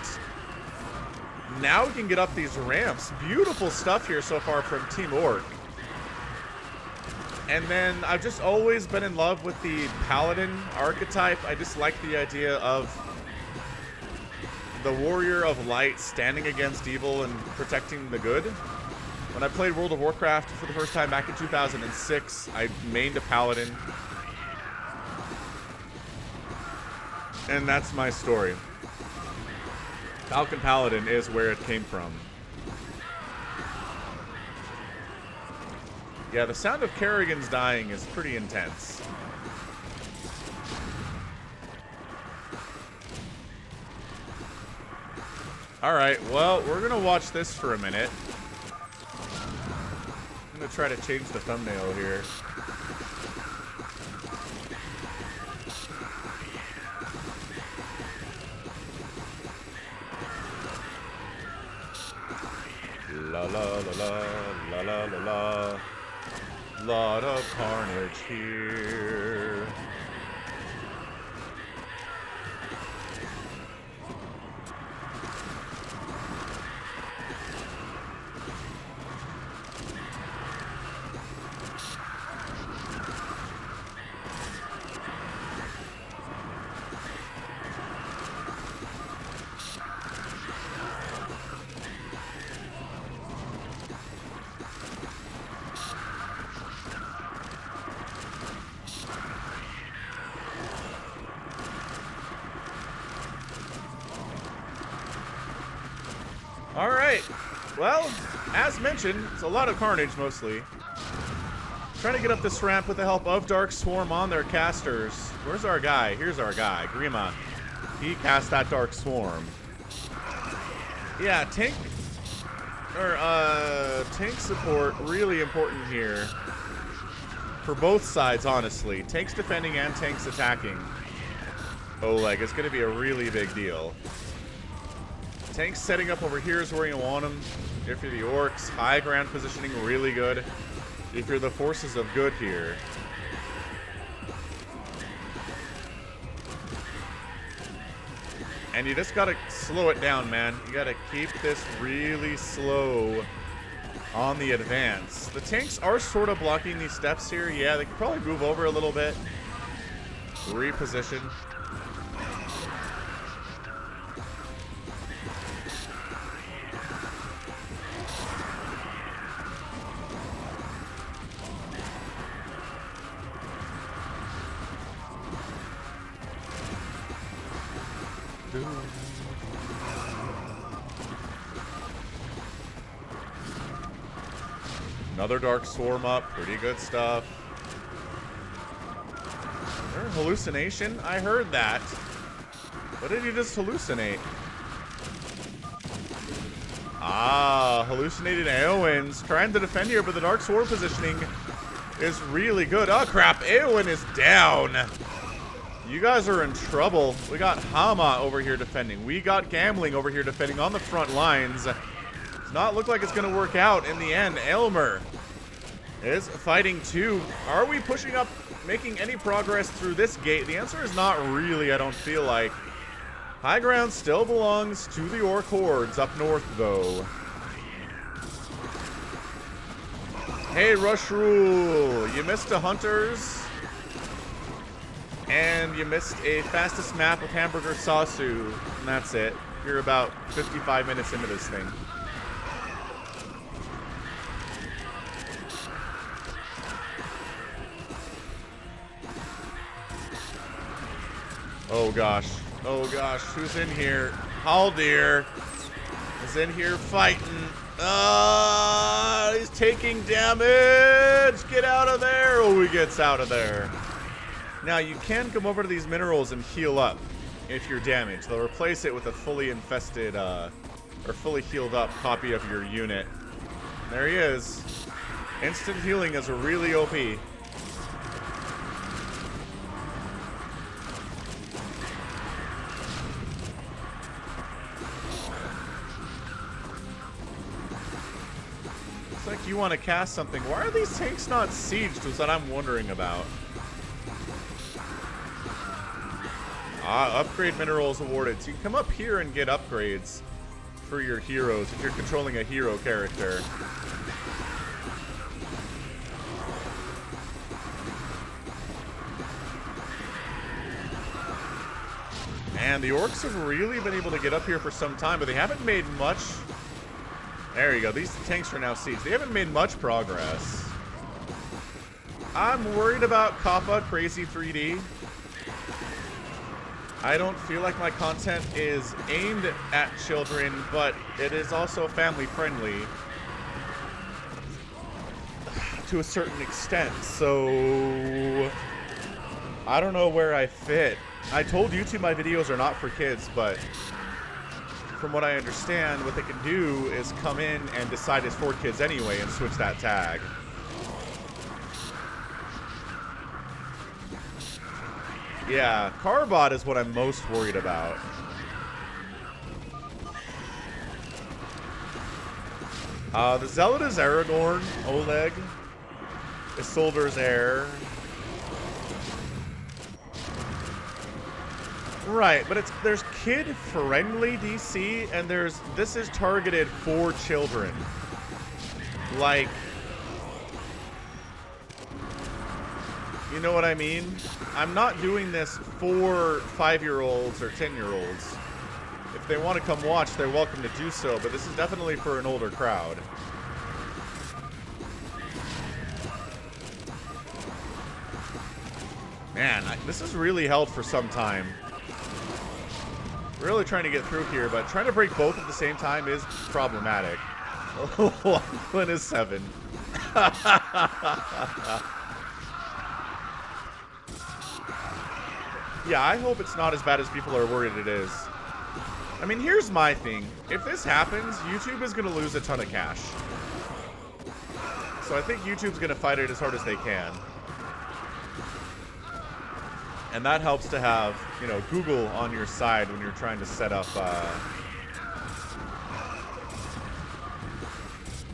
Now we can get up these ramps. Beautiful stuff here so far from Team Orc. And then I've just always been in love with the Paladin archetype. I just like the idea of the Warrior of Light standing against evil and protecting the good. When I played World of Warcraft for the first time back in 2006, I mained a Paladin. And that's my story. Falcon Paladin is where it came from. Yeah, the sound of Kerrigan's dying is pretty intense. Alright, well, we're gonna watch this for a minute. I'm gonna try to change the thumbnail here. La la la la la la la la. Lot of carnage here. Alright, well, as mentioned, it's a lot of carnage mostly. Trying to get up this ramp with the help of Dark Swarm on their casters. Where's our guy? Here's our guy, Grima. He cast that Dark Swarm. Yeah, tank support, really important here. For both sides, honestly. Tanks defending and tanks attacking. Oleg, it's going to be a really big deal. Tanks setting up over here is where you want them. If you're the orcs, high ground positioning, really good. If you're the forces of good here. And you just gotta slow it down, man. You gotta keep this really slow on the advance. The tanks are sort of blocking these steps here. Yeah, they could probably move over a little bit. Reposition. Another Dark Swarm up. Pretty good stuff. Is there a hallucination? I heard that. What did you just hallucinate? Ah, hallucinated Eowyn's trying to defend here, but the Dark Swarm positioning is really good. Oh, crap. Eowyn is down. You guys are in trouble. We got Hama over here defending. We got Gambling over here defending on the front lines. Does not look like it's going to work out in the end. Elmer is fighting too. Are we pushing up, making any progress through this gate? The answer is not really, I don't feel like. High ground still belongs to the Orc hordes up north, though. Hey, Rush Rule. You missed a Hunters. And you missed a fastest map with Hamburger Sasu. And that's it. You're about 55 minutes into this thing. Oh gosh. Oh gosh. Who's in here? Haldir is in here fighting. He's taking damage. Get out of there. Oh, he gets out of there. Now, you can come over to these minerals and heal up if you're damaged. They'll replace it with a fully infested, or fully healed up copy of your unit. There he is. Instant healing is really OP. Looks like you want to cast something. Why are these tanks not sieged is what I'm wondering about. Upgrade minerals awarded. So you can come up here and get upgrades for your heroes if you're controlling a hero character. And the orcs have really been able to get up here for some time, but they haven't made much. There you go. These tanks are now sieged. They haven't made much progress. I'm worried about Kappa Crazy 3D. I don't feel like my content is aimed at children, but it is also family friendly to a certain extent, so I don't know where I fit. I told YouTube my videos are not for kids, but from what I understand, what they can do is come in and decide it's for kids anyway and switch that tag. Yeah, Carbot is what I'm most worried about. The Zealot is Aragorn. Oleg. Isolder's heir. Right, but there's kid-friendly DC, and this is targeted for children. Like, you know what I mean? I'm not doing this for 5-year-olds or 10-year-olds. If they want to come watch, they're welcome to do so, but this is definitely for an older crowd. Man, this is really held for some time. Really trying to get through here, but trying to break both at the same time is problematic. Lachlan is 7. Yeah, I hope it's not as bad as people are worried it is. I mean, here's my thing. If this happens, YouTube is going to lose a ton of cash. So I think YouTube's going to fight it as hard as they can. And that helps to have, you know, Google on your side when you're trying to set up,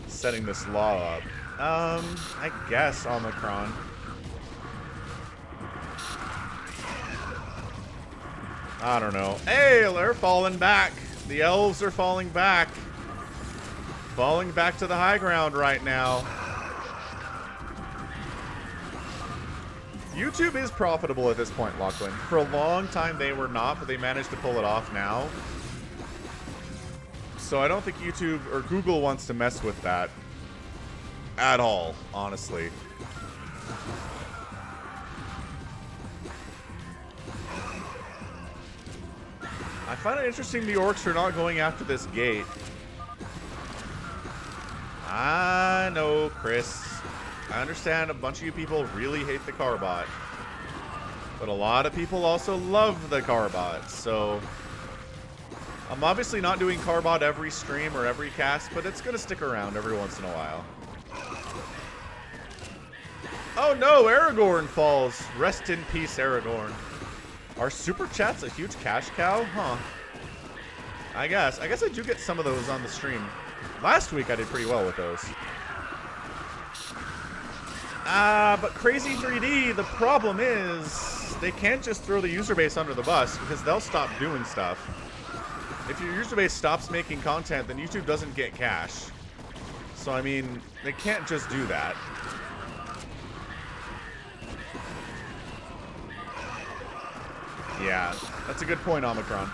setting this law up. I guess Omicron. I don't know. Hey, they're falling back. The elves are falling back. Falling back to the high ground right now. YouTube is profitable at this point, Lachlan. For a long time they were not, but they managed to pull it off now. So I don't think YouTube or Google wants to mess with that at all, honestly. I find it interesting the orcs are not going after this gate. I know, Chris. I understand a bunch of you people really hate the Carbot. But a lot of people also love the Carbot, so... I'm obviously not doing Carbot every stream or every cast, but it's going to stick around every once in a while. Oh no, Aragorn falls. Rest in peace, Aragorn. Are super chats a huge cash cow? Huh. I guess I do get some of those on the stream. Last week I did pretty well with those. But Crazy 3D, the problem is they can't just throw the user base under the bus because they'll stop doing stuff. If your user base stops making content, then YouTube doesn't get cash. So, I mean, they can't just do that. Yeah, that's a good point, Omicron.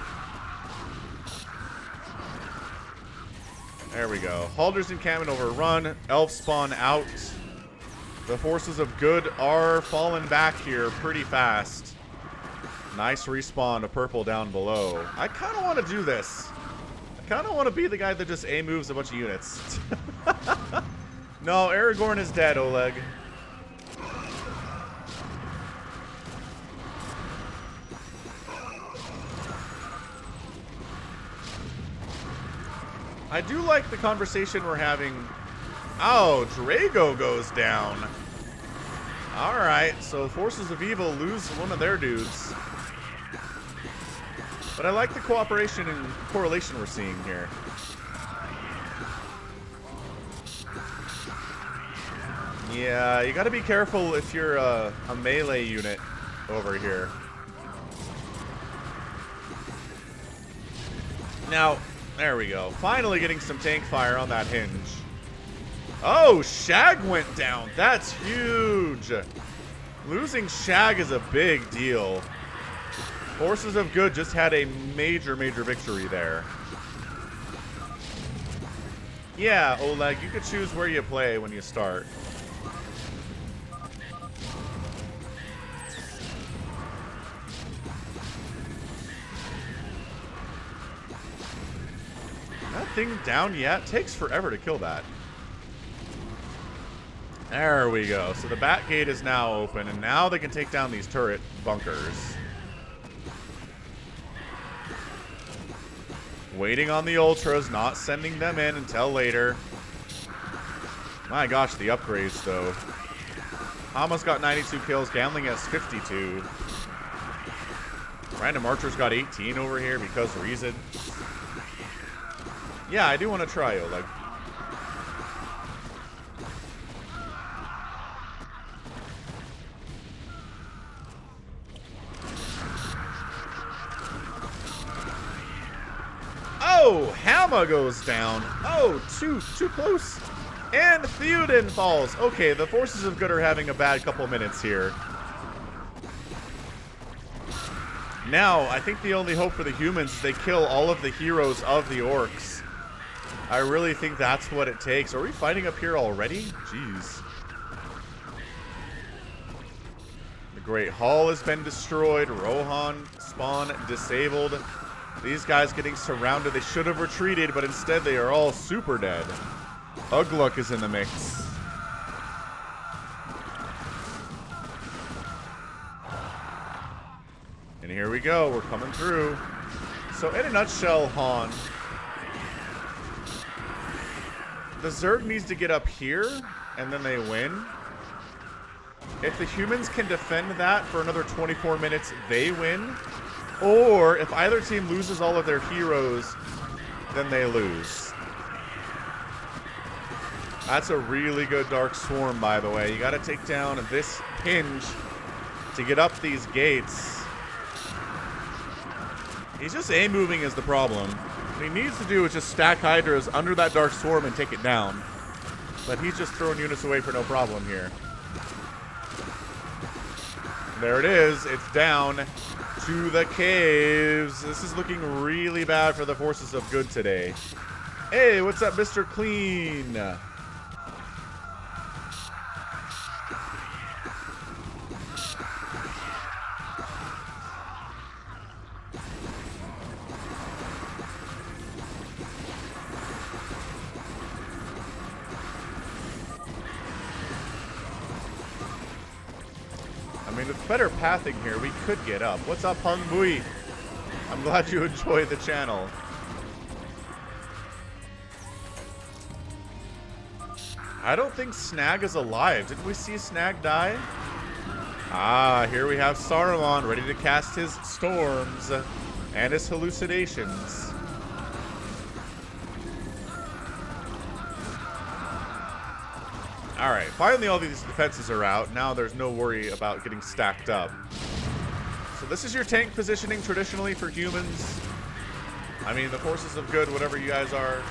There we go. Halder's encampment overrun. Elf spawn out. The forces of good are falling back here pretty fast. Nice respawn of purple down below. I kind of want to do this. I kind of want to be the guy that just A moves a bunch of units. No, Aragorn is dead, Oleg. I do like the conversation we're having. Oh, Drago goes down. Alright, so Forces of Evil lose one of their dudes. But I like the cooperation and correlation we're seeing here. Yeah, you gotta be careful if you're a melee unit over here. Now, there we go. Finally getting some tank fire on that hinge. Oh, Shag went down. That's huge. Losing Shag is a big deal. Forces of Good just had a major, major victory there. Yeah, Oleg, you could choose where you play when you start. That thing down yet? Takes forever to kill that. There we go. So the bat gate is now open, and now they can take down these turret bunkers. Waiting on the ultras, not sending them in until later. My gosh, the upgrades, though. Hama's got 92 kills. Gamling has 52. Random Archer's got 18 over here because reason. Yeah, I do want to try, Oleg. Oh, Hammer goes down. Oh, too close. And Theoden falls. Okay, the forces of good are having a bad couple minutes here. Now, I think the only hope for the humans is they kill all of the heroes of the orcs. I really think that's what it takes. Are we fighting up here already? Jeez. The Great Hall has been destroyed. Rohan spawn disabled. These guys getting surrounded. They should have retreated, but instead they are all super dead. Ugluk is in the mix. And here we go. We're coming through. So in a nutshell, Han, the Zerg needs to get up here, and then they win. If the humans can defend that for another 24 minutes, they win. Or if either team loses all of their heroes, then they lose. That's a really good Dark Swarm, by the way. You got to take down this hinge to get up these gates. He's just A-moving is the problem. What he needs to do is just stack Hydras under that Dark Swarm and take it down. But he's just throwing units away for no problem here. There it is. It's down to the caves. This is looking really bad for the forces of good today. Hey, what's up, Mr. Clean? I mean, with better pathing here, we could get up. What's up, Hung Bui? I'm glad you enjoy the channel. I don't think Snag is alive. Didn't we see Snag die? Ah, here we have Saruman ready to cast his storms and his hallucinations. Alright, finally all these defenses are out. Now there's no worry about getting stacked up. So this is your tank positioning traditionally for humans. I mean, the forces of good, whatever you guys are.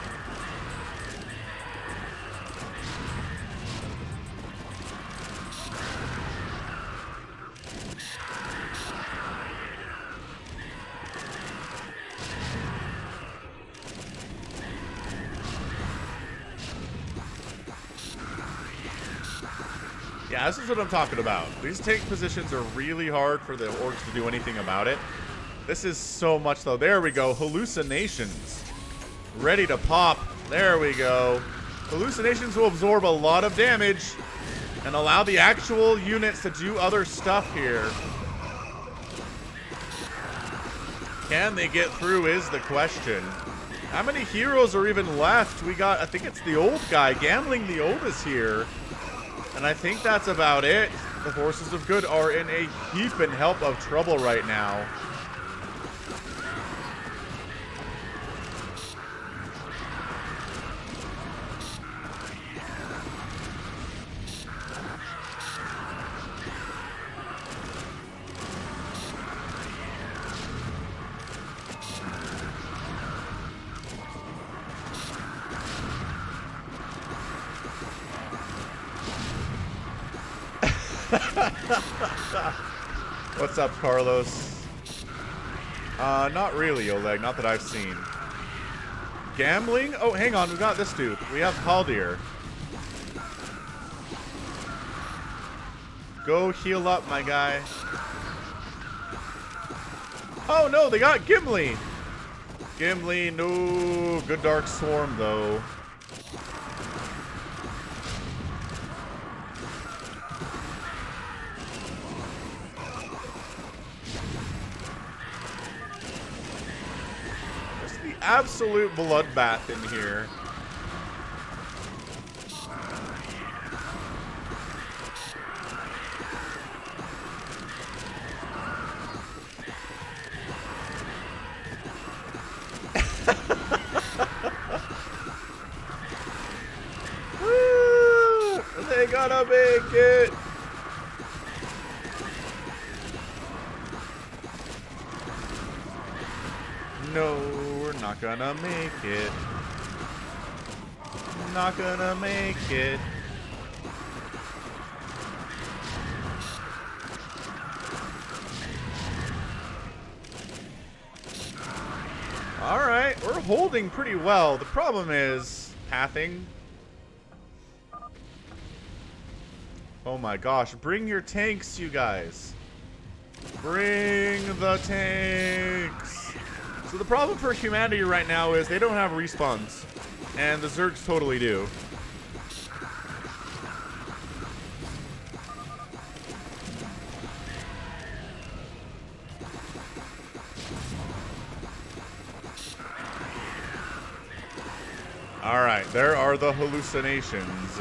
Yeah, this is what I'm talking about. These tank positions are really hard for the orcs to do anything about it. This is so much, though. There we go. Hallucinations. Ready to pop. There we go. Hallucinations will absorb a lot of damage and allow the actual units to do other stuff here. Can they get through is the question. How many heroes are even left? We got, I think it's the old guy. Gambling the Old is here. And I think that's about it. The forces of good are in a heap and help of trouble right now. What's up, Carlos? Not really, Oleg. Not that I've seen. Gambling? Oh, hang on. We got this dude. We have Haldir. Go heal up, my guy. Oh, no. They got Gimli. Gimli, no. Good Dark Swarm, though. Absolute bloodbath in here. Woo! They gotta make it. No, we're Not gonna make it. Not gonna make it. Alright, we're holding pretty well. The problem is pathing. Oh my gosh, bring your tanks, you guys. Bring the tanks. So the problem for humanity right now is they don't have respawns. And the Zergs totally do. Alright, there are the hallucinations.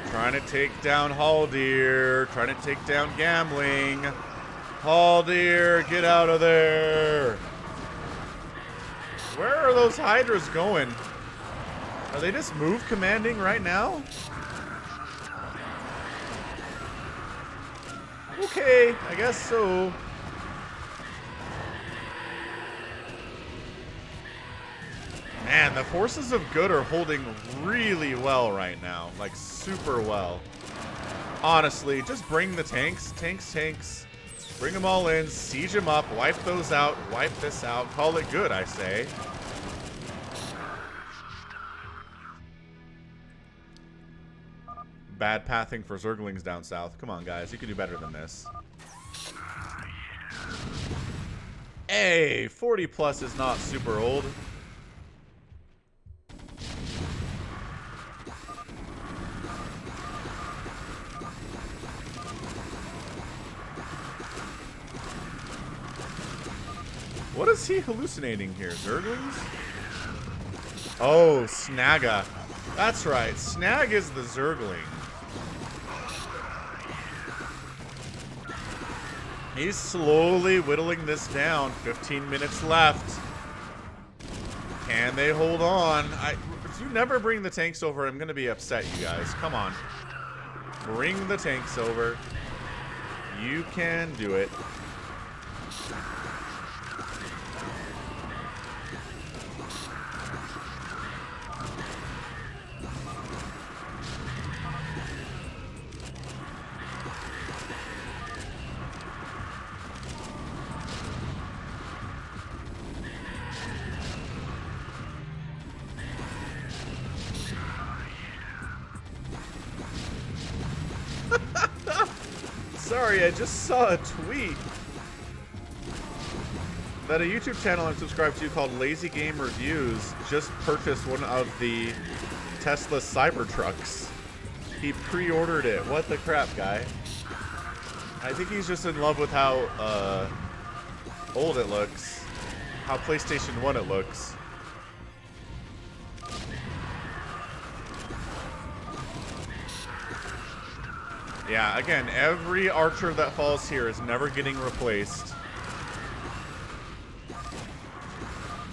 Trying to take down Haldir. Trying to take down Gambling. Haldir, get out of there. Where are those Hydras going? Are they just move commanding right now? Okay, I guess so. Man, the forces of good are holding really well right now. Like, super well. Honestly, just bring the tanks. Tanks. Bring them all in. Siege them up. Wipe those out. Wipe this out. Call it good, I say. Bad pathing for Zerglings down south. Come on, guys. You can do better than this. Hey, 40 plus is not super old. What is he hallucinating here? Zerglings? Oh, Snagga. That's right. Snag is the Zergling. He's slowly whittling this down. 15 minutes left. Can they hold on? If you never bring the tanks over, I'm going to be upset, you guys. Come on. Bring the tanks over. You can do it. Sorry, I just saw a tweet that a YouTube channel I'm subscribed to called Lazy Game Reviews just purchased one of the Tesla Cybertrucks. He pre-ordered it. What the crap, guy? I think he's just in love with how old it looks, how PlayStation 1 it looks. Yeah, again, every archer that falls here is never getting replaced.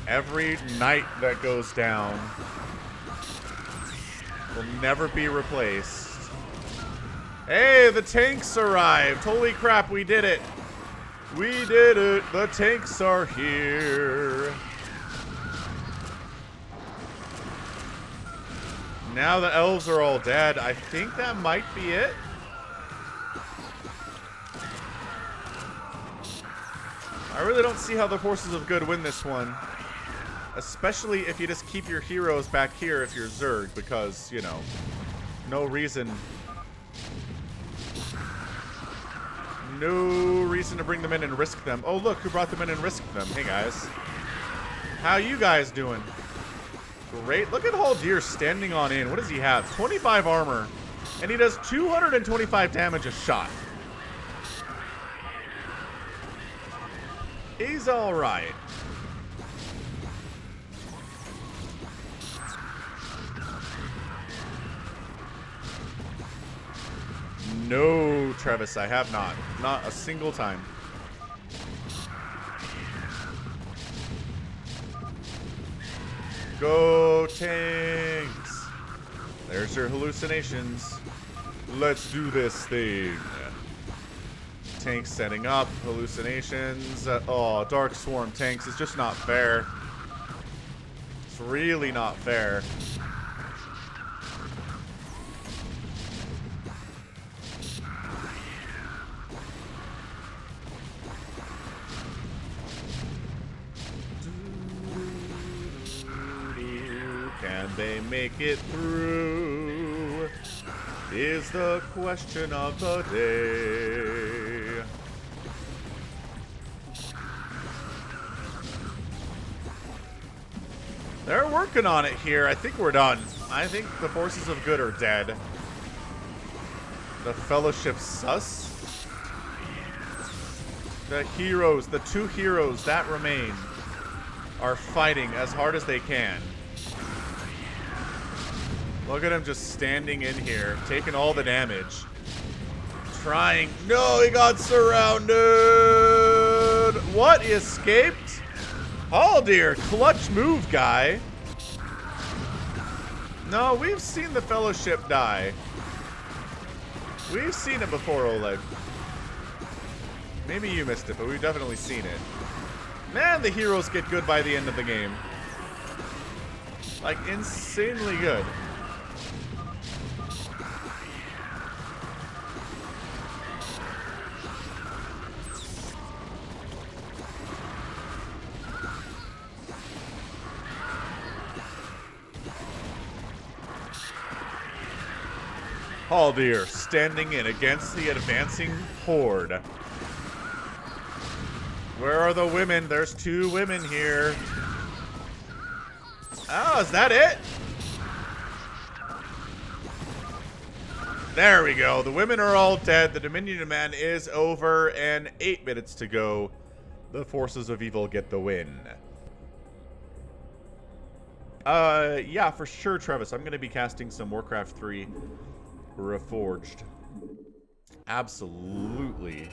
Every knight that goes down will never be replaced. Hey, the tanks arrived! Holy crap, we did it! We did it! The tanks are here! Now the elves are all dead. I think that might be it. I really don't see how the forces of good win this one. Especially if you just keep your heroes back here if you're Zerg, because, you know, no reason to bring them in and risk them. Oh, look, who brought them in and risked them. Hey, guys. How you guys doing? Great. Look at Haldir standing on in. What does he have? 25 armor. And he does 225 damage a shot. He's alright. No, Travis, I have not. Not a single time. Go tanks! There's your hallucinations. Let's do this thing. tanks setting up. Hallucinations. Oh, Dark Swarm tanks is just not fair. It's really not fair. Can they make it through? Is the question of the day. They're working on it here. I think we're done. I think the forces of good are dead. The Fellowship sus. The heroes, the two heroes that remain, are fighting as hard as they can. Look at him just standing in here, taking all the damage. Trying. No, he got surrounded. What? He escaped? Oh dear, clutch move, guy. No, we've seen the Fellowship die. We've seen it before, Oleg. Maybe you missed it, but we've definitely seen it. Man, the heroes get good by the end of the game. Like, insanely good. Haldir standing in against the advancing horde. Where are the women? There's two women here. Oh, is that it? There we go. The women are all dead. The Dominion Demand is over, and 8 minutes to go. The forces of evil get the win. Yeah, for sure, Travis. I'm going to be casting some Warcraft 3 Reforged. Absolutely.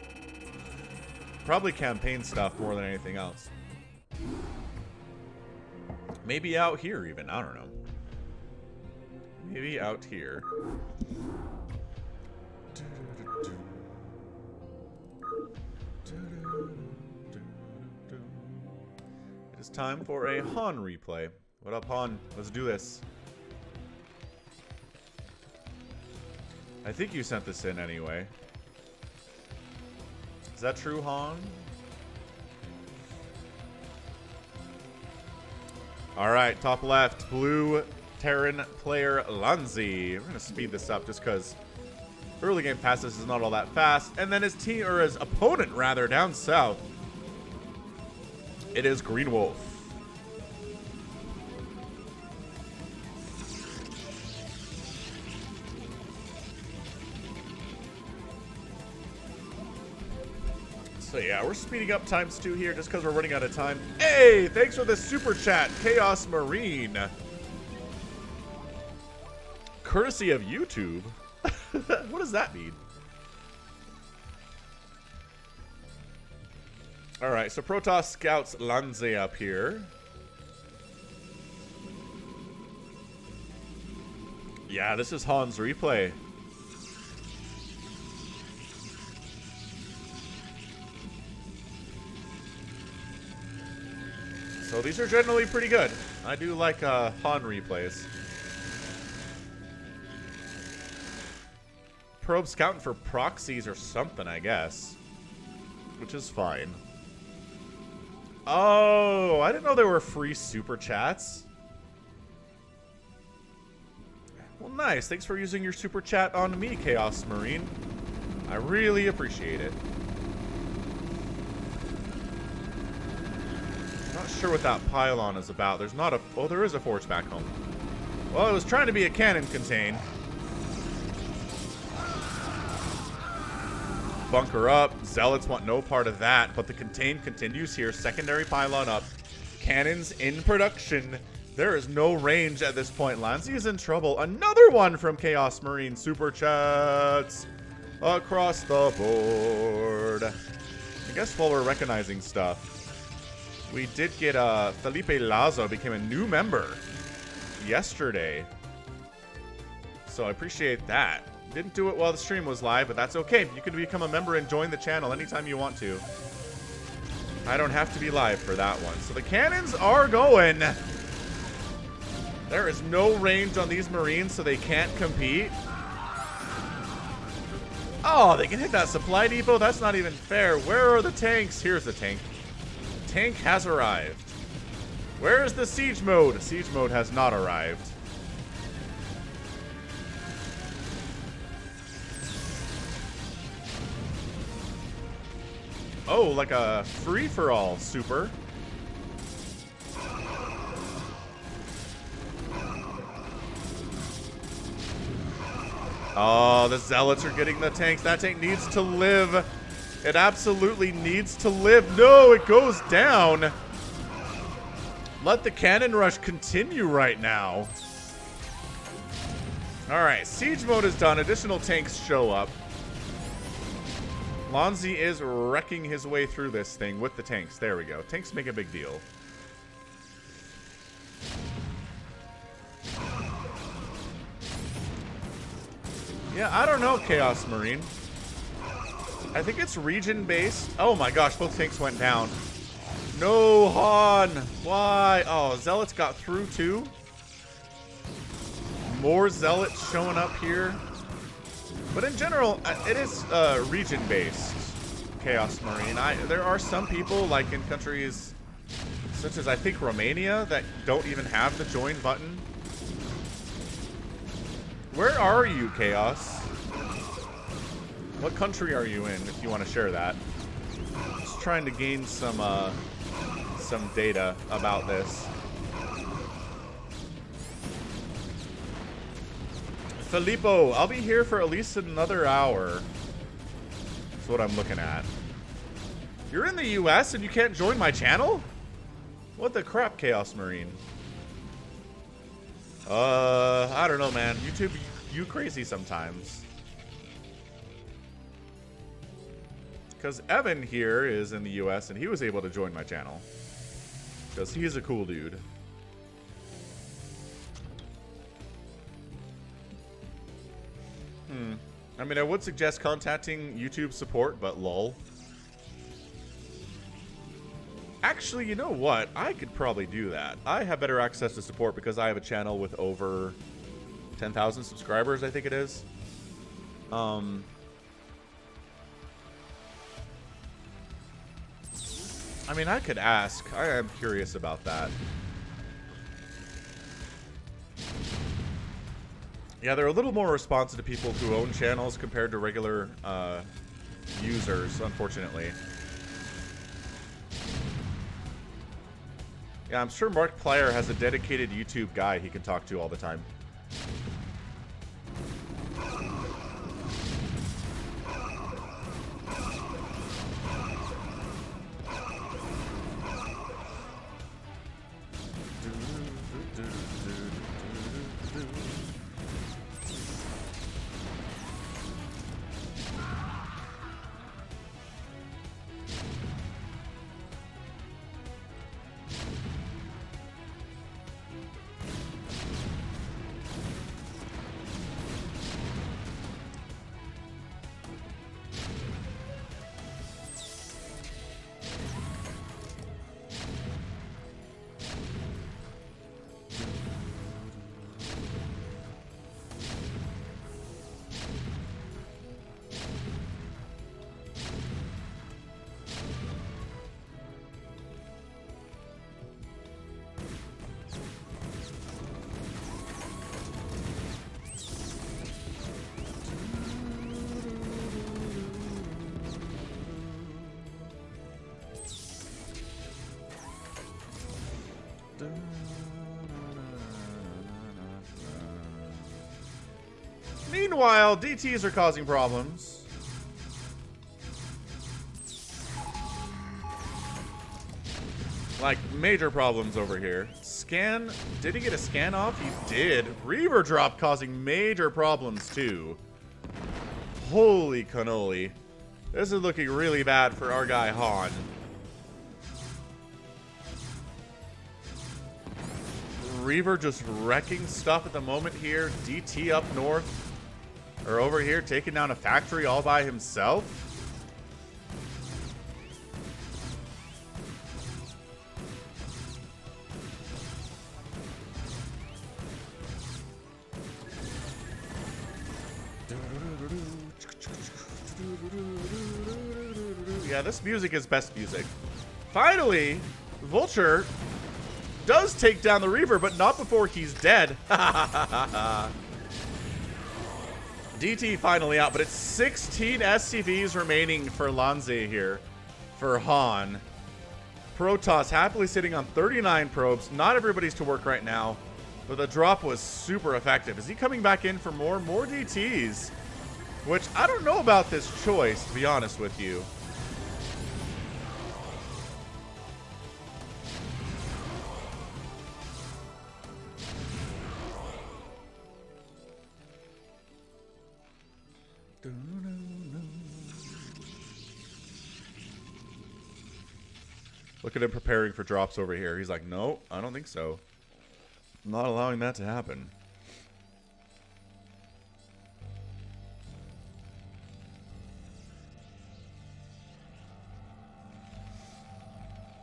Probably campaign stuff more than anything else. Maybe out here even. I don't know. Maybe out here. It is time for a Han replay. What up, Han? Let's do this. I think you sent this in anyway. Is that true, Han? Alright, top left, blue Terran player Lanzi. We're gonna speed this up just because early game passes is not all that fast. And then his team, or his opponent rather, down south. It is Green Wolf. So yeah, we're speeding up ×2 here just because we're running out of time. Hey, thanks for the super chat, Chaos Marine. Courtesy of YouTube. What does that mean? Alright, so Protoss scouts Lanze up here. Yeah, this is Han's replay. So these are generally pretty good. I do like Han replays. Probe scouting for proxies or something, I guess. Which is fine. Oh, I didn't know there were free super chats. Well, nice. Thanks for using your super chat on me, Chaos Marine. I really appreciate it. Not sure what that pylon is about. There's not a... Oh, there is a forge back home. Well, it was trying to be a cannon contain. Bunker up. Zealots want no part of that, but the contain continues here. Secondary pylon up. Cannons in production. There is no range at this point. Lanzi is in trouble. Another one from Chaos Marine. Super chats across the board. I guess while we're recognizing stuff, we did get Felipe Lazo became a new member yesterday. So I appreciate that. Didn't do it while the stream was live, but that's okay. You can become a member and join the channel anytime you want to. I don't have to be live for that one. So the cannons are going. There is no range on these Marines, so they can't compete. Oh, they can hit that supply depot? That's not even fair. Where are the tanks? Here's the tank. Tank has arrived. Where is the siege mode? Siege mode has not arrived. Oh, like a free-for-all, super. Oh, the zealots are getting the tanks. That tank needs to live. It absolutely needs to live. No, it goes down. Let the cannon rush continue right now. All right, siege mode is done. Additional tanks show up. Lonzi is wrecking his way through this thing with the tanks. There we go. Tanks make a big deal. Yeah, I don't know, Chaos Marine. I think it's region-based. Oh my gosh, both tanks went down. No, Han! Why? Oh, Zealots got through too? More Zealots showing up here. But in general, it is region-based, Chaos Marine. There are some people, like in countries such as, I think, Romania, that don't even have the join button. Where are you, Chaos? What country are you in, if you want to share that? Just trying to gain some data about this. Filippo, I'll be here for at least another hour. That's what I'm looking at. You're in the US and you can't join my channel? What the crap, Chaos Marine? I don't know, man. YouTube, you crazy sometimes. Because Evan here is in the US and he was able to join my channel. Because he's a cool dude. I mean, I would suggest contacting YouTube support, but lol. Actually, you know what? I could probably do that. I have better access to support because I have a channel with over 10,000 subscribers, I think it is. I mean, I could ask. I am curious about that. Yeah, they're a little more responsive to people who own channels compared to regular users, unfortunately. Yeah, I'm sure Markiplier has a dedicated YouTube guy he can talk to all the time. Meanwhile, DTs are causing problems. Like, major problems over here. Scan, did he get a scan off? He did. Reaver drop causing major problems too. Holy cannoli. This is looking really bad for our guy Han. Reaver just wrecking stuff at the moment here. DT up north. Or over here taking down a factory all by himself. Yeah, this music is best music. Finally, Vulture does take down the Reaver, but not before he's dead. DT finally out, but it's 16 SCVs remaining for Lanze here for Han. Protoss happily sitting on 39 probes. Not everybody's to work right now, but the drop was super effective. Is he coming back in for more DTs? Which, I don't know about this choice, to be honest with you. Look at him preparing for drops over here. He's like, no, I don't think so. I'm not allowing that to happen.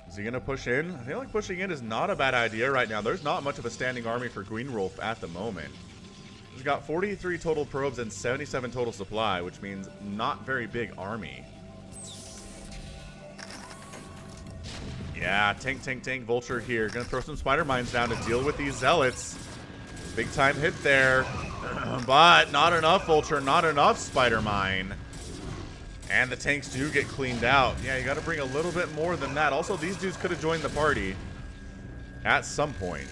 Is he going to push in? I feel like pushing in is not a bad idea right now. There's not much of a standing army for Greenwolf at the moment. He's got 43 total probes and 77 total supply, which means not very big army. Yeah, tank. Vulture here. Gonna throw some spider mines down to deal with these zealots. Big time hit there. But not enough Vulture, not enough spider mine. And the tanks do get cleaned out. Yeah, you gotta bring a little bit more than that. Also, these dudes could have joined the party at some point.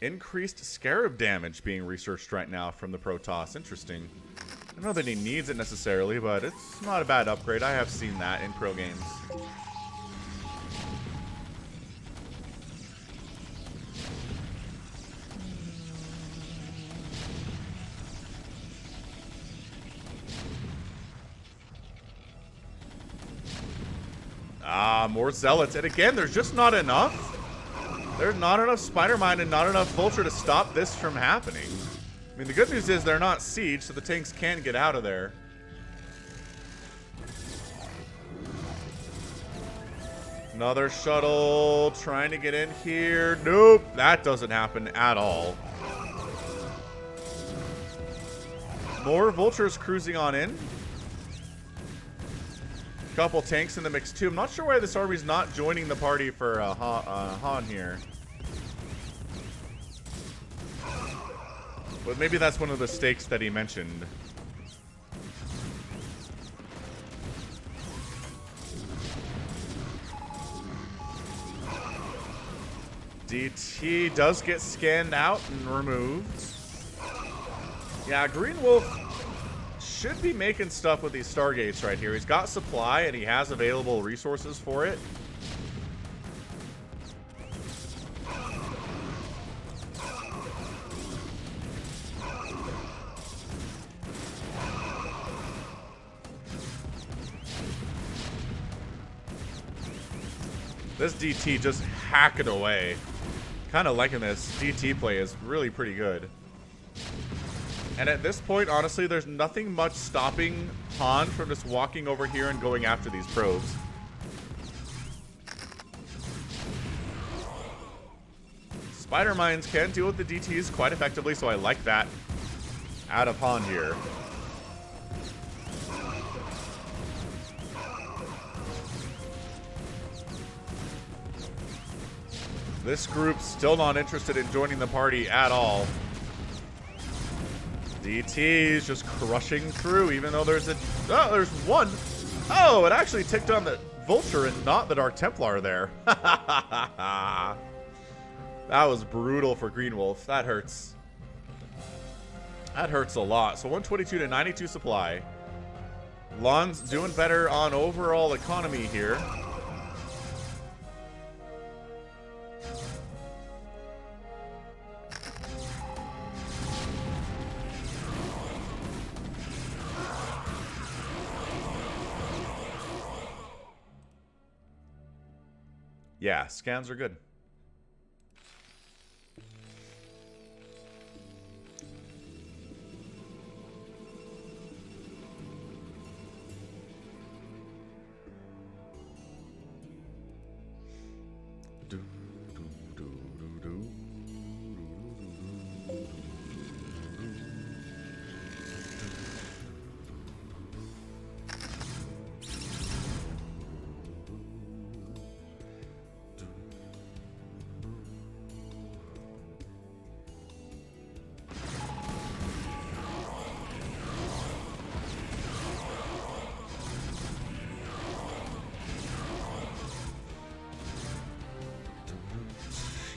Increased scarab damage being researched right now from the Protoss. Interesting. I don't know that he needs it necessarily, but it's not a bad upgrade. I have seen that in pro games. Ah, more zealots. And again, there's just not enough. There's not enough spider mine and not enough Vulture to stop this from happening. I mean, the good news is they're not siege, so the tanks can get out of there. Another shuttle trying to get in here. Nope, that doesn't happen at all. More Vultures cruising on in. Couple tanks in the mix too. I'm not sure why this army's not joining the party for Han here. But maybe that's one of the stakes that he mentioned. DT does get scanned out and removed. Yeah, Greenwolf should be making stuff with these Stargates right here. He's got supply and he has available resources for it. This DT just hack it away. Kind of liking this. DT play is really pretty good. And at this point, honestly, there's nothing much stopping Han from just walking over here and going after these probes. Spider mines can deal with the DTs quite effectively, so I like that out of Han here. This group's still not interested in joining the party at all. DT's just crushing through, even though there's there's one. Oh, it actually ticked on the Vulture and not the Dark Templar there. That was brutal for Greenwolf. That hurts. That hurts a lot. So 122 to 92 supply. Lon's doing better on overall economy here. Yeah, scans are good.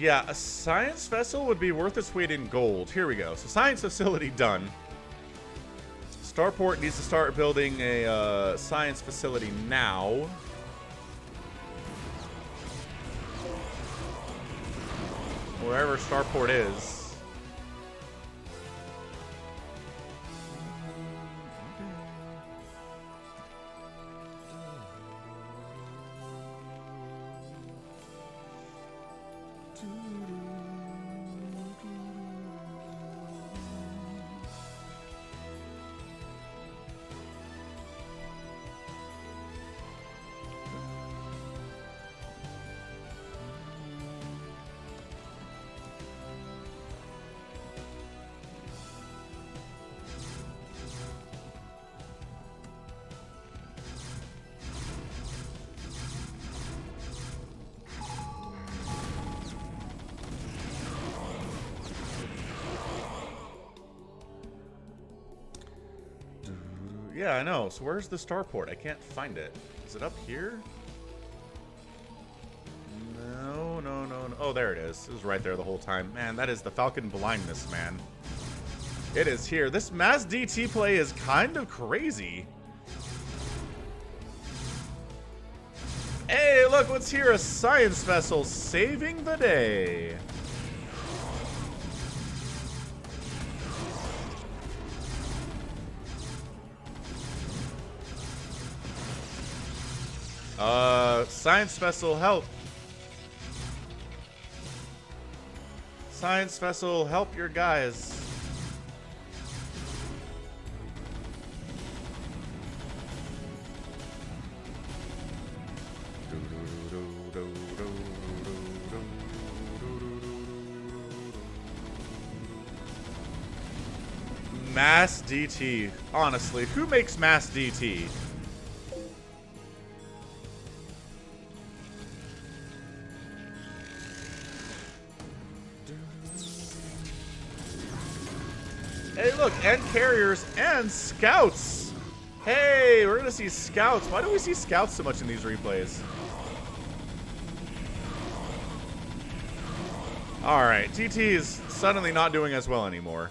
Yeah, a science vessel would be worth its weight in gold. Here we go. So science facility done. Starport needs to start building a science facility now. Wherever Starport is. Yeah, I know. So where's the starport? I can't find it. Is it up here? No, no, no, no. Oh, there it is. It was right there the whole time. Man, that is the Falcon blindness, man. It is here. This mass DT play is kind of crazy. Hey, look what's here. A science vessel saving the day. Science vessel, help. Science vessel, help your guys. Mass DT. Honestly, who makes mass DT? Hey, look, and carriers and scouts. Hey, we're gonna see scouts. Why do we see scouts so much in these replays? All right, TT is suddenly not doing as well anymore.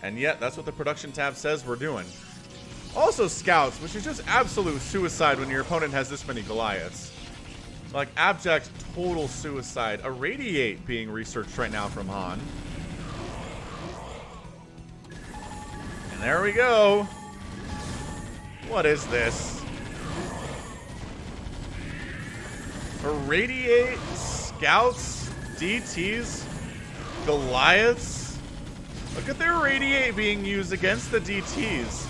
And yet, that's what the production tab says we're doing. Also scouts, which is just absolute suicide when your opponent has this many Goliaths. Like, abject, total suicide. A Radiate being researched right now from Han. And there we go. What is this? A Radiate, scouts, DTs, Goliaths. Look at their Radiate being used against the DTs.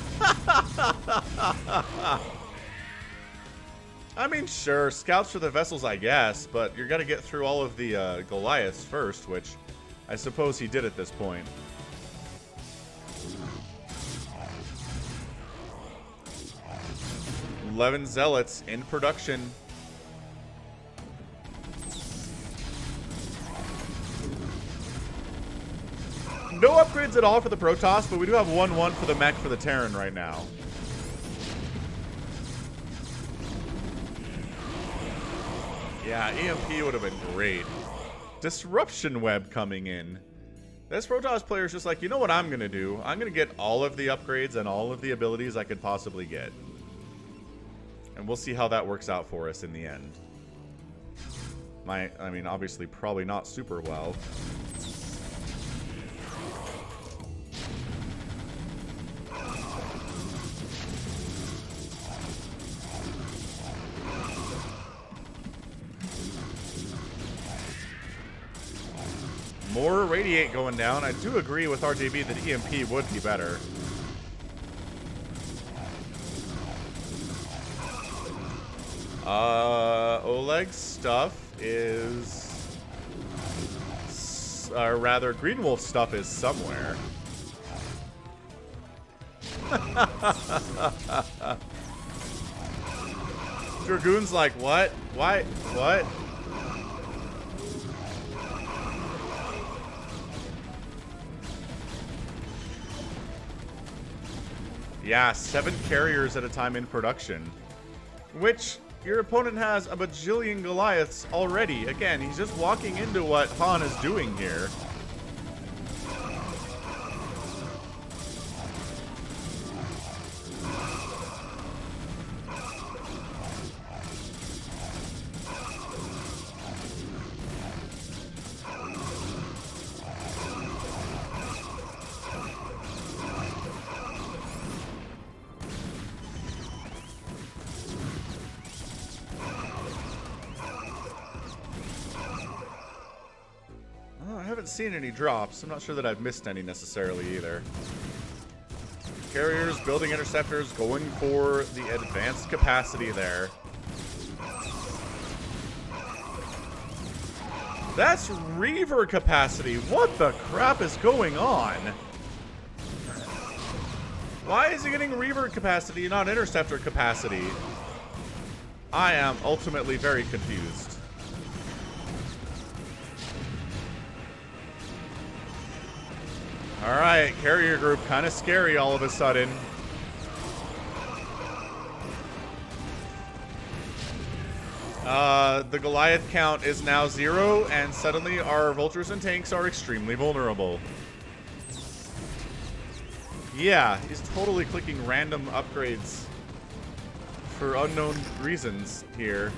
I mean, sure, scouts for the vessels, I guess, but you're gonna get through all of the Goliaths first, which I suppose he did at this point. $11 Zealots in production. No upgrades at all for the Protoss, but we do have 1-1 for the mech for the Terran right now. Yeah, EMP would have been great. Disruption Web coming in. This Protoss player is just like, you know what I'm going to do? I'm going to get all of the upgrades and all of the abilities I could possibly get. And we'll see how that works out for us in the end. I mean, obviously, probably not super well. More Radiate going down. I do agree with RJB that EMP would be better. Oleg's stuff is... or rather, Green Wolf's stuff is somewhere. Dragoon's like, what? Why? What? Yeah, 7 carriers at a time in production. Which, your opponent has a bajillion Goliaths already. Again, he's just walking into what Han is doing here. I haven't seen any drops. I'm not sure that I've missed any necessarily either. Carriers, building interceptors, going for the advanced capacity there. That's Reaver capacity. What the crap is going on? Why is he getting Reaver capacity, not interceptor capacity? I am ultimately very confused. Alright, carrier group, kind of scary all of a sudden. The Goliath count is now 0, and suddenly our vultures and tanks are extremely vulnerable. Yeah, he's totally clicking random upgrades for unknown reasons here.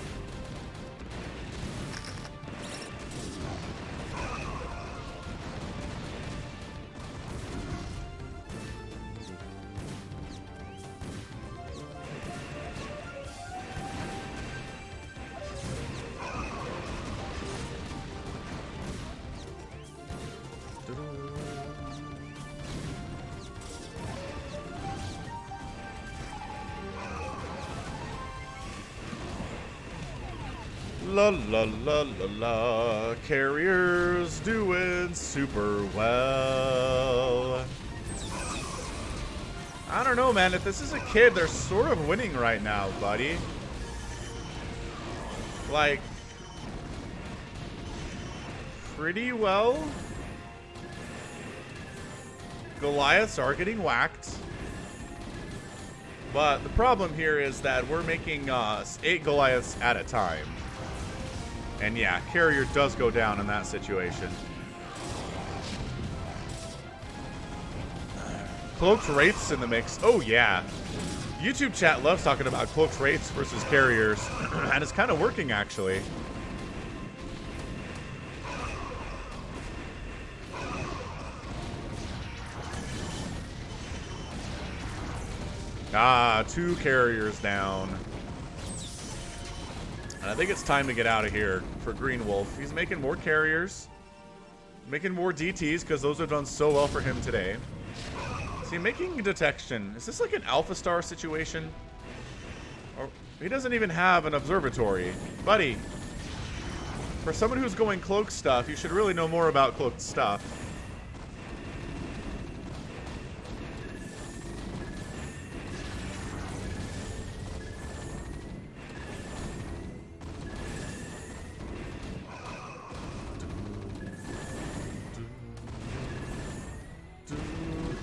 La la la la la, carriers doing super well. I don't know, man. If this is a kid, they're sort of winning right now, buddy. Like, pretty well. Goliaths are getting whacked. But the problem here is that we're making 8 Goliaths at a time. And yeah, carrier does go down in that situation. Cloaked Wraiths in the mix. Oh yeah. YouTube chat loves talking about Cloaked Wraiths versus carriers. And it's kind of working, actually. Ah, 2 carriers down. And I think it's time to get out of here for Green Wolf. He's making more carriers. Making more DTs because those have done so well for him today. Is he making detection? Is this like an Alpha Star situation? Or he doesn't even have an observatory. Buddy, for someone who's going cloak stuff, you should really know more about cloaked stuff.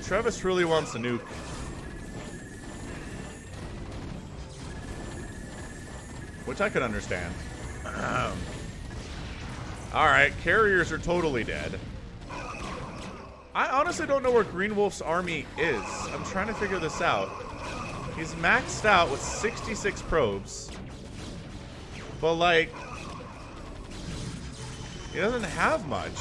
Travis really wants a nuke. Which I could understand. Alright, carriers are totally dead. I honestly don't know where Green Wolf's army is. I'm trying to figure this out. He's maxed out with 66 probes. But like, he doesn't have much.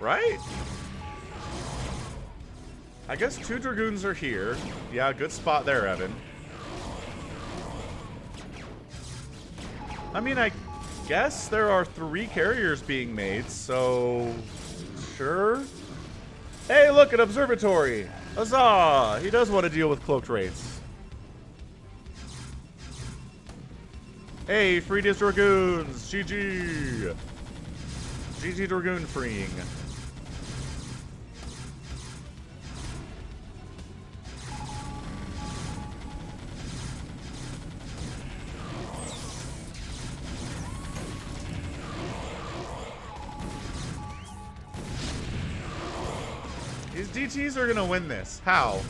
Right? I guess 2 Dragoons are here. Yeah, good spot there, Evan. I mean, I guess there are 3 carriers being made, so sure. Hey, look, an observatory. Huzzah! He does want to deal with cloaked wraiths. Hey, freed his Dragoons. GG. GG Dragoon freeing. DTs are gonna win this. How?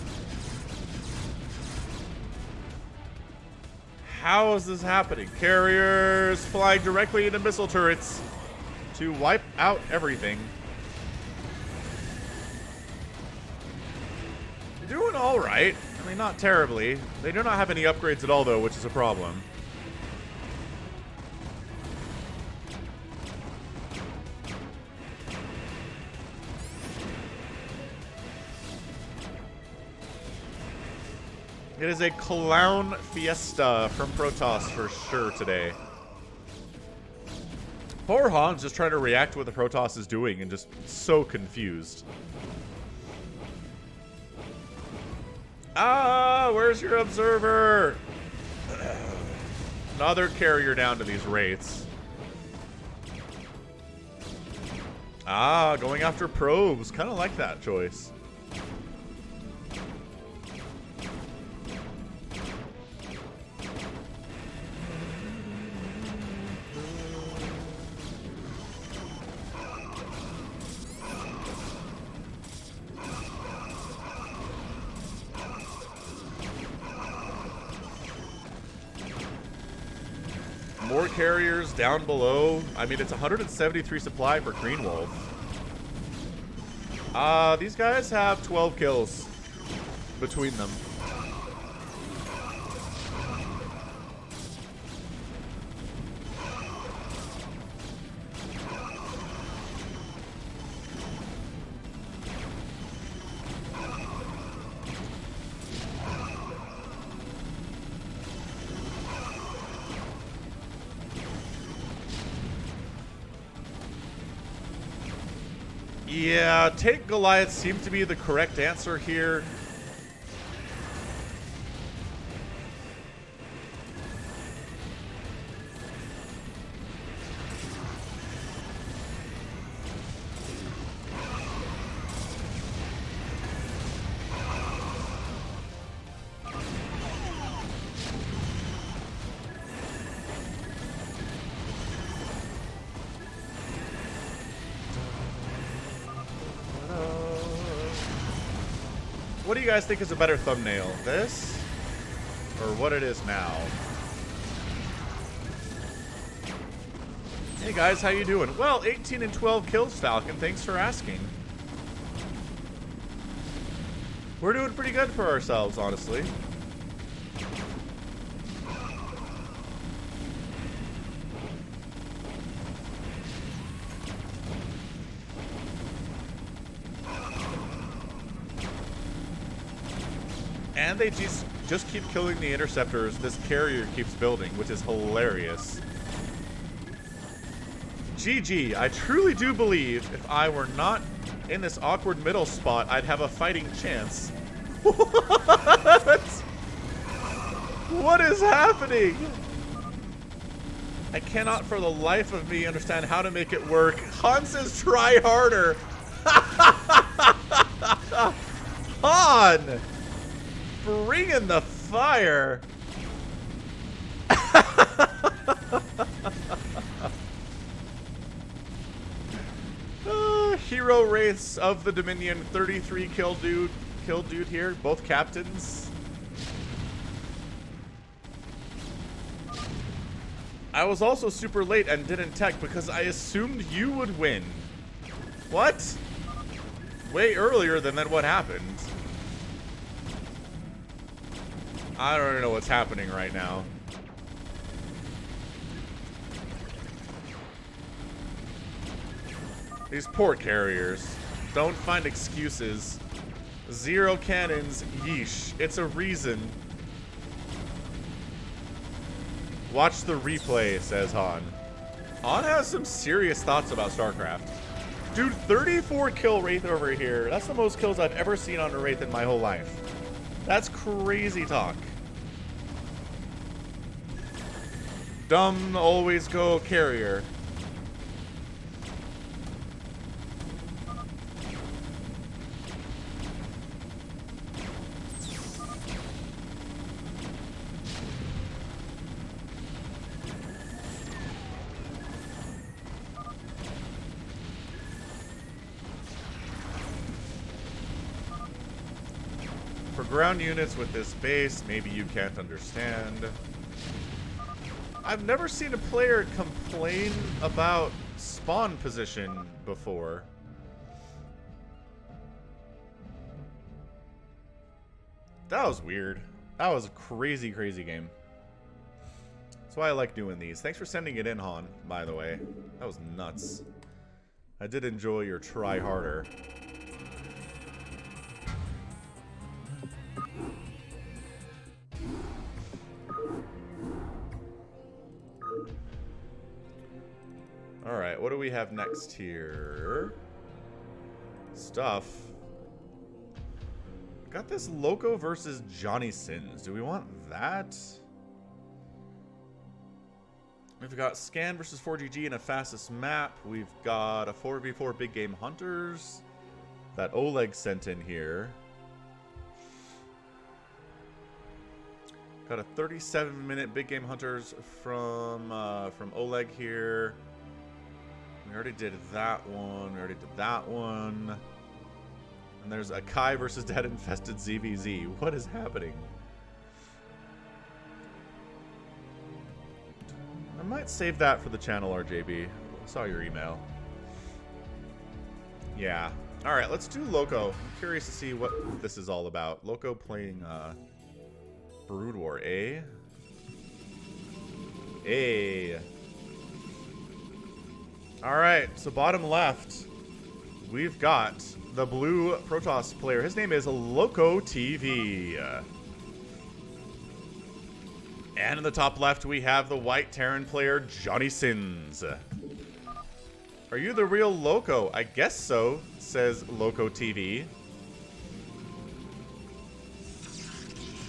How is this happening? Carriers flying directly into missile turrets to wipe out everything. Doing all right. I mean, not terribly. They do not have any upgrades at all, though, which is a problem. It is a clown fiesta from Protoss for sure today. Poor Han's just trying to react to what the Protoss is doing and just so confused. Ah, where's your observer? Another carrier down to these wraiths. Ah, going after probes. Kind of like that choice. More carriers down below. I mean, it's 173 supply for Green Wolf. These guys have 12 kills between them. Yeah, take Goliath seems to be the correct answer here. What do you guys think is a better thumbnail? This? Or what it is now? Hey guys, how you doing? Well, 18 and 12 kills, Falcon. Thanks for asking. We're doing pretty good for ourselves, honestly. And they just keep killing the interceptors. This carrier keeps building, which is hilarious. GG, I truly do believe if I were not in this awkward middle spot, I'd have a fighting chance. What? What is happening? I cannot for the life of me understand how to make it work. Han says try harder. Han! Bring in the fire. Hero Wraiths of the Dominion, 33 kill dude here, both captains. I was also super late and didn't tech because I assumed you would win. What? Way earlier than what happened. I don't know what's happening right now. These poor carriers. Don't find excuses. 0 cannons, yeesh. It's a reason. Watch the replay, says Han. Han has some serious thoughts about StarCraft. Dude, 34 kill Wraith over here. That's the most kills I've ever seen on a Wraith in my whole life. That's crazy talk. Dumb, always go carrier. For ground units with this base, maybe you can't understand. I've never seen a player complain about spawn position before. That was weird. That was a crazy, crazy game. That's why I like doing these. Thanks for sending it in, Han, by the way. That was nuts. I did enjoy your try harder. Alright, what do we have next here? Stuff. Got this Loco versus Johnny Sins. Do we want that? We've got Scan versus 4GG in a fastest map. We've got a 4v4 Big Game Hunters that Oleg sent in here. Got a 37-minute Big Game Hunters from Oleg here. We already did that one. We already did that one. And there's a Kai versus Dead Infested ZVZ. What is happening? I might save that for the channel, RJB. Saw your email. Yeah. Alright, let's do Loco. I'm curious to see what this is all about. Loco playing Brood War, eh? Eh. Alright, so bottom left, we've got the blue Protoss player. His name is Loco TV. And in the top left, we have the white Terran player, Johnny Sins. Are you the real Loco? I guess so, says Loco TV.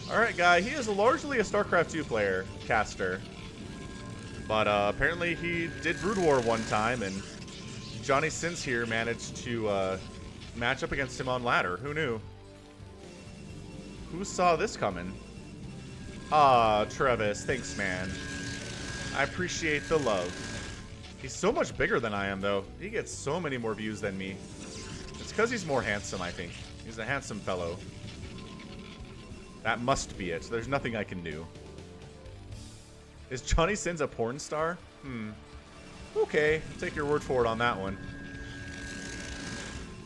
Alright, guy, he is largely a StarCraft 2 player, caster. But apparently he did Brood War one time, and Johnny Sins here managed to match up against him on ladder. Who knew? Who saw this coming? Ah, Travis, thanks, man. I appreciate the love. He's so much bigger than I am, though. He gets so many more views than me. It's because he's more handsome, I think. He's a handsome fellow. That must be it. There's nothing I can do. Is Johnny Sins a porn star? Okay, I'll take your word for it on that one.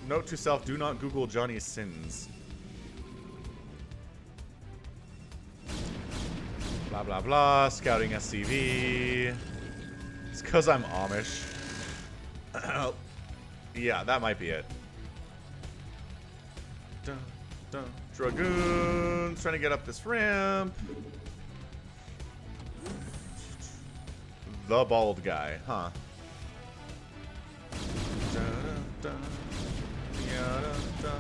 Note to self, do not Google Johnny Sins. Blah, blah, blah. Scouting SCV. It's because I'm Amish. Yeah, that might be it. Dun, dun. Dragoons trying to get up this ramp. The bald guy, huh? Dun, dun, dun, dun.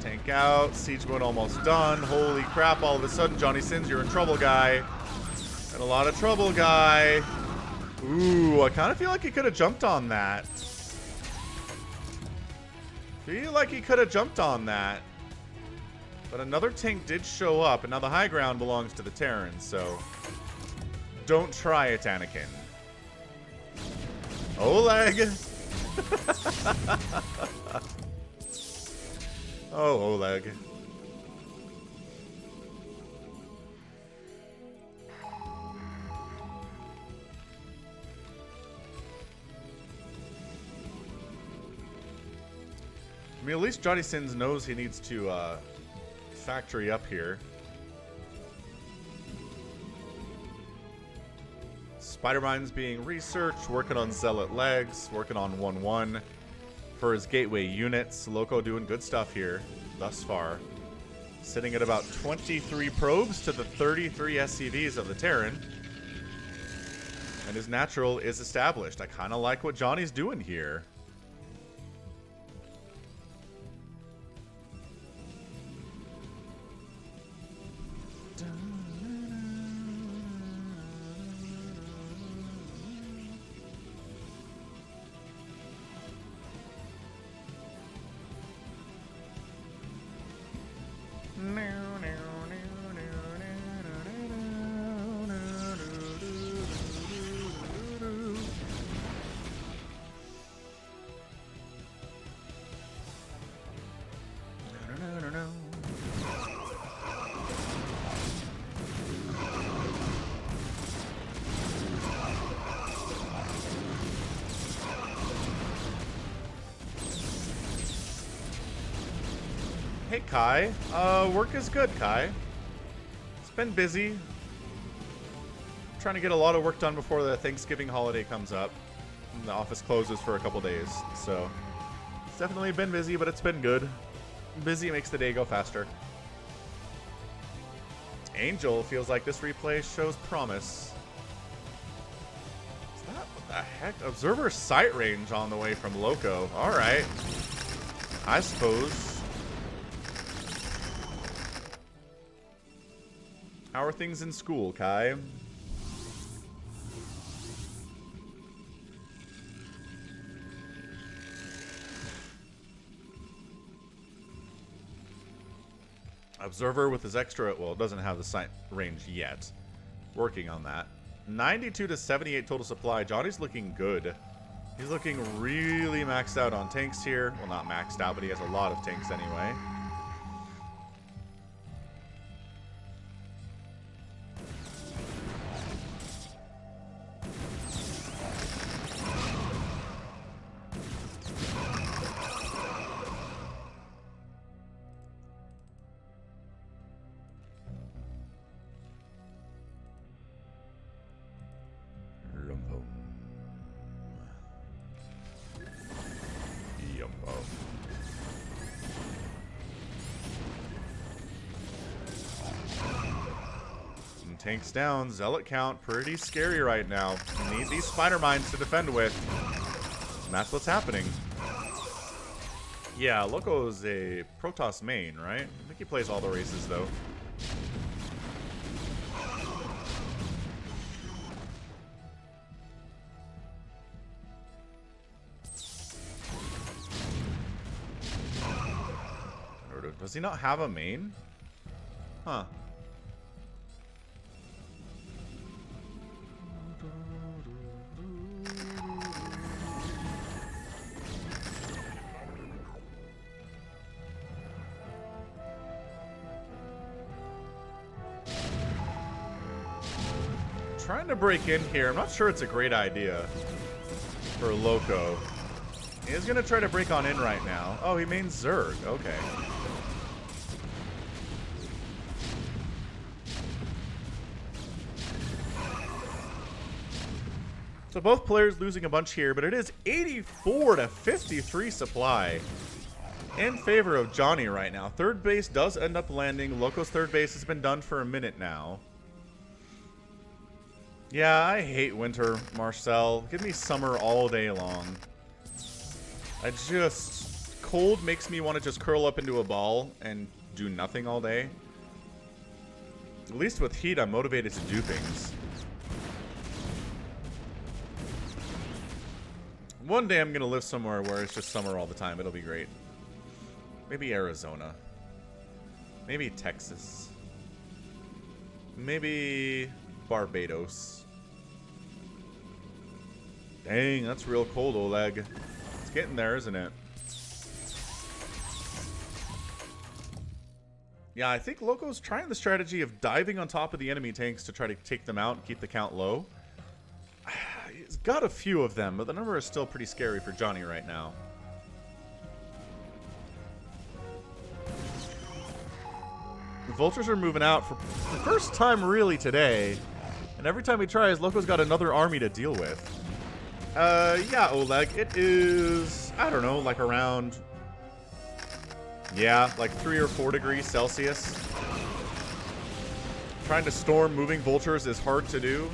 Tank out. Siege mode almost done. Holy crap, all of a sudden, Johnny Sins, you're in trouble, guy. In a lot of trouble, guy. Ooh, I kind of feel like he could have jumped on that. Feel like he could have jumped on that. But another tank did show up, and now the high ground belongs to the Terrans, so... Don't try it, Anakin. Oleg! Oh, Oleg. I mean, at least Johnny Sins knows he needs to factory up here. Spider-Mine's being researched, working on Zealot legs, working on 1-1 for his gateway units. Loco doing good stuff here thus far. Sitting at about 23 probes to the 33 SCVs of the Terran. And his natural is established. I kind of like what Johnny's doing here. Hey, Kai. Work is good, Kai. It's been busy. Trying to get a lot of work done before the Thanksgiving holiday comes up. And the office closes for a couple days, so it's definitely been busy, but it's been good. Busy makes the day go faster. Angel feels like this replay shows promise. Is that what the heck? Observer sight range on the way from Loco. Alright. I suppose. How are things in school, Kai? Observer with his extra, well, it doesn't have the sight range yet. Working on that. 92 to 78 total supply. Johnny's looking good. He's looking really maxed out on tanks here. Well, not maxed out, but he has a lot of tanks anyway. Tanks down. Zealot count pretty scary right now. Need these spider mines to defend with. And that's what's happening. Yeah, Loco's a Protoss main, right? I think he plays all the races, though. Does he not have a main? Huh. Trying to break in here. I'm not sure it's a great idea for Loco. He is going to try to break on in right now. Oh, he mains Zerg. Okay. So both players losing a bunch here, but it is 84 to 53 supply in favor of Johnny right now. Third base does end up landing. Loco's third base has been done for a minute now. Yeah, I hate winter, Marcel. Give me summer all day long. Cold makes me want to just curl up into a ball and do nothing all day. At least with heat, I'm motivated to do things. One day I'm going to live somewhere where it's just summer all the time. It'll be great. Maybe Arizona. Maybe Texas. Maybe Barbados. Dang, that's real cold, Oleg. It's getting there, isn't it? Yeah, I think Loco's trying the strategy of diving on top of the enemy tanks to try to take them out and keep the count low. He's got a few of them, but the number is still pretty scary for Johnny right now. The vultures are moving out for the first time really today. And every time he tries, Loco's got another army to deal with. Yeah, Oleg, it is, I don't know, like around, yeah, like 3 or 4 degrees Celsius. Trying to storm moving vultures is hard to do.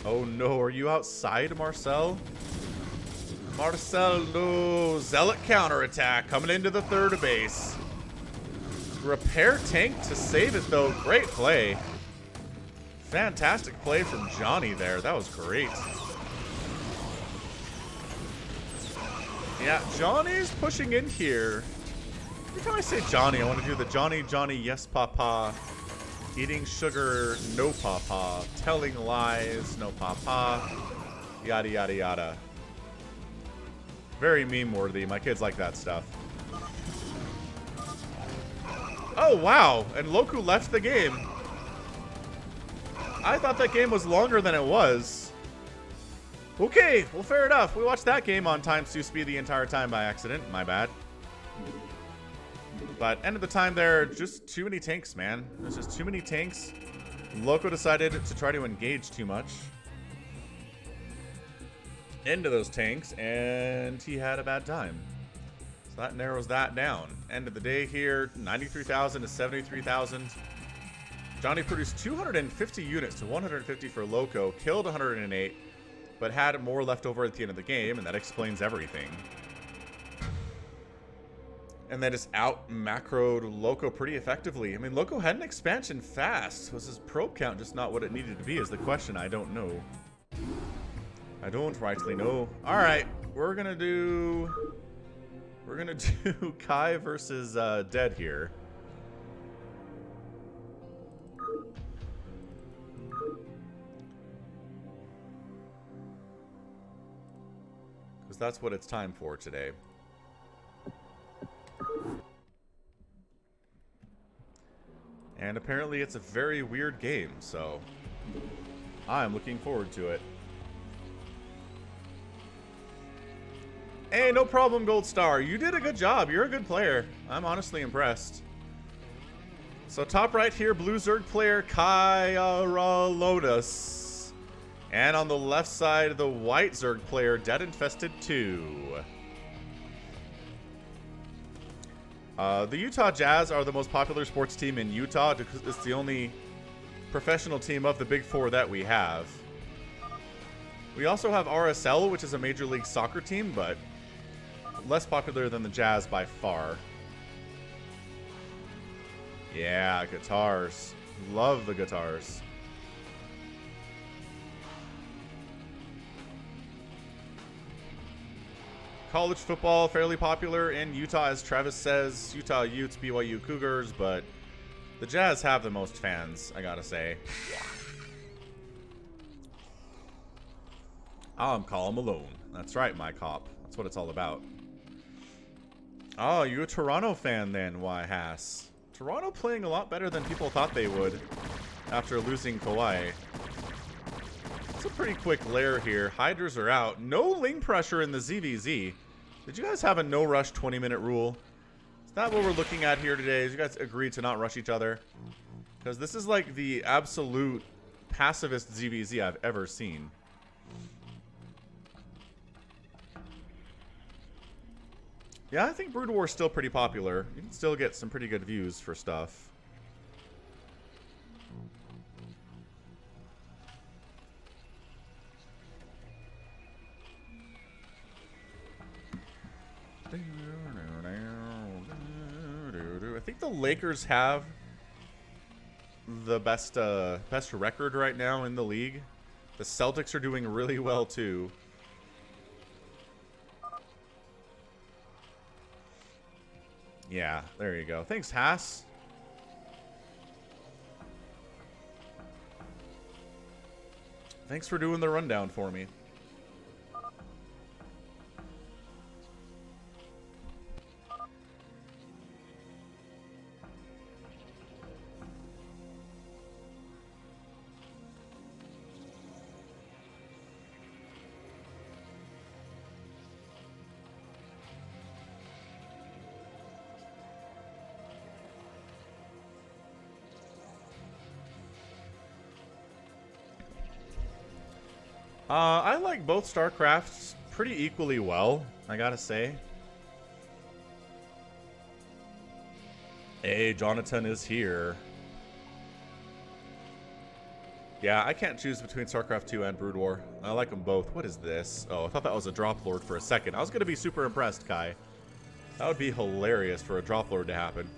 Oh no, are you outside, Marcel? Marcel, no. Zealot counterattack coming into the third base. Repair tank to save it, though. Great play. Fantastic play from Johnny there. That was great. Yeah, Johnny's pushing in here. Every time I say Johnny, I want to do the Johnny, Johnny, yes, papa. Eating sugar, no papa. Telling lies, no papa. Yada, yada, yada. Very meme-worthy. My kids like that stuff. Oh, wow. And Loco left the game. I thought that game was longer than it was. Okay, well, fair enough. We watched that game on times 2 speed the entire time by accident. My bad. But end of the time there, just too many tanks, man. There's just too many tanks. Loco decided to try to engage too much into those tanks, and he had a bad time. So that narrows that down. End of the day here, 93,000 to 73,000. Johnny produced 250 units to 150 for Loco, killed 108, but had more left over at the end of the game, and that explains everything. And that just out-macroed Loco pretty effectively. I mean, Loco had an expansion fast. Was his probe count just not what it needed to be is the question. I don't know. I don't rightly know. Alright, we're gonna do Kai versus Dead here. Because that's what it's time for today. And apparently it's a very weird game, so I'm looking forward to it. Hey, no problem, Gold Star. You did a good job. You're a good player. I'm honestly impressed. So top right here, blue Zerg player Kyaralotus. And on the left side, the white Zerg player Dead Infested 2. The Utah Jazz are the most popular sports team in Utah because it's the only professional team of the Big Four that we have. We also have RSL, which is a Major League Soccer team, but less popular than the Jazz by far. Yeah, guitars. Love the guitars. College football, fairly popular in Utah, as Travis says. Utah Utes, BYU Cougars, but the Jazz have the most fans, I gotta say. I'm Colin Malone. That's right, my cop. That's what it's all about. Oh, you a Toronto fan then, why, Haas? Toronto playing a lot better than people thought they would after losing Kawhi. It's a pretty quick lair here. Hydras are out. No ling pressure in the ZVZ. Did you guys have a no rush 20-minute rule? Is that what we're looking at here today? Is you guys agree to not rush each other? Because this is like the absolute pacifist ZVZ I've ever seen. Yeah, I think Brood War is still pretty popular. You can still get some pretty good views for stuff. I think the Lakers have the best record right now in the league. The Celtics are doing really well too. Yeah, there you go. Thanks, Haas. Thanks for doing the rundown for me. I like both StarCrafts pretty equally well, I gotta say. Hey, Jonathan is here. Yeah, I can't choose between StarCraft 2 and Brood War. I like them both. What is this? Oh, I thought that was a Drop Lord for a second. I was gonna be super impressed, Kai. That would be hilarious for a Drop Lord to happen.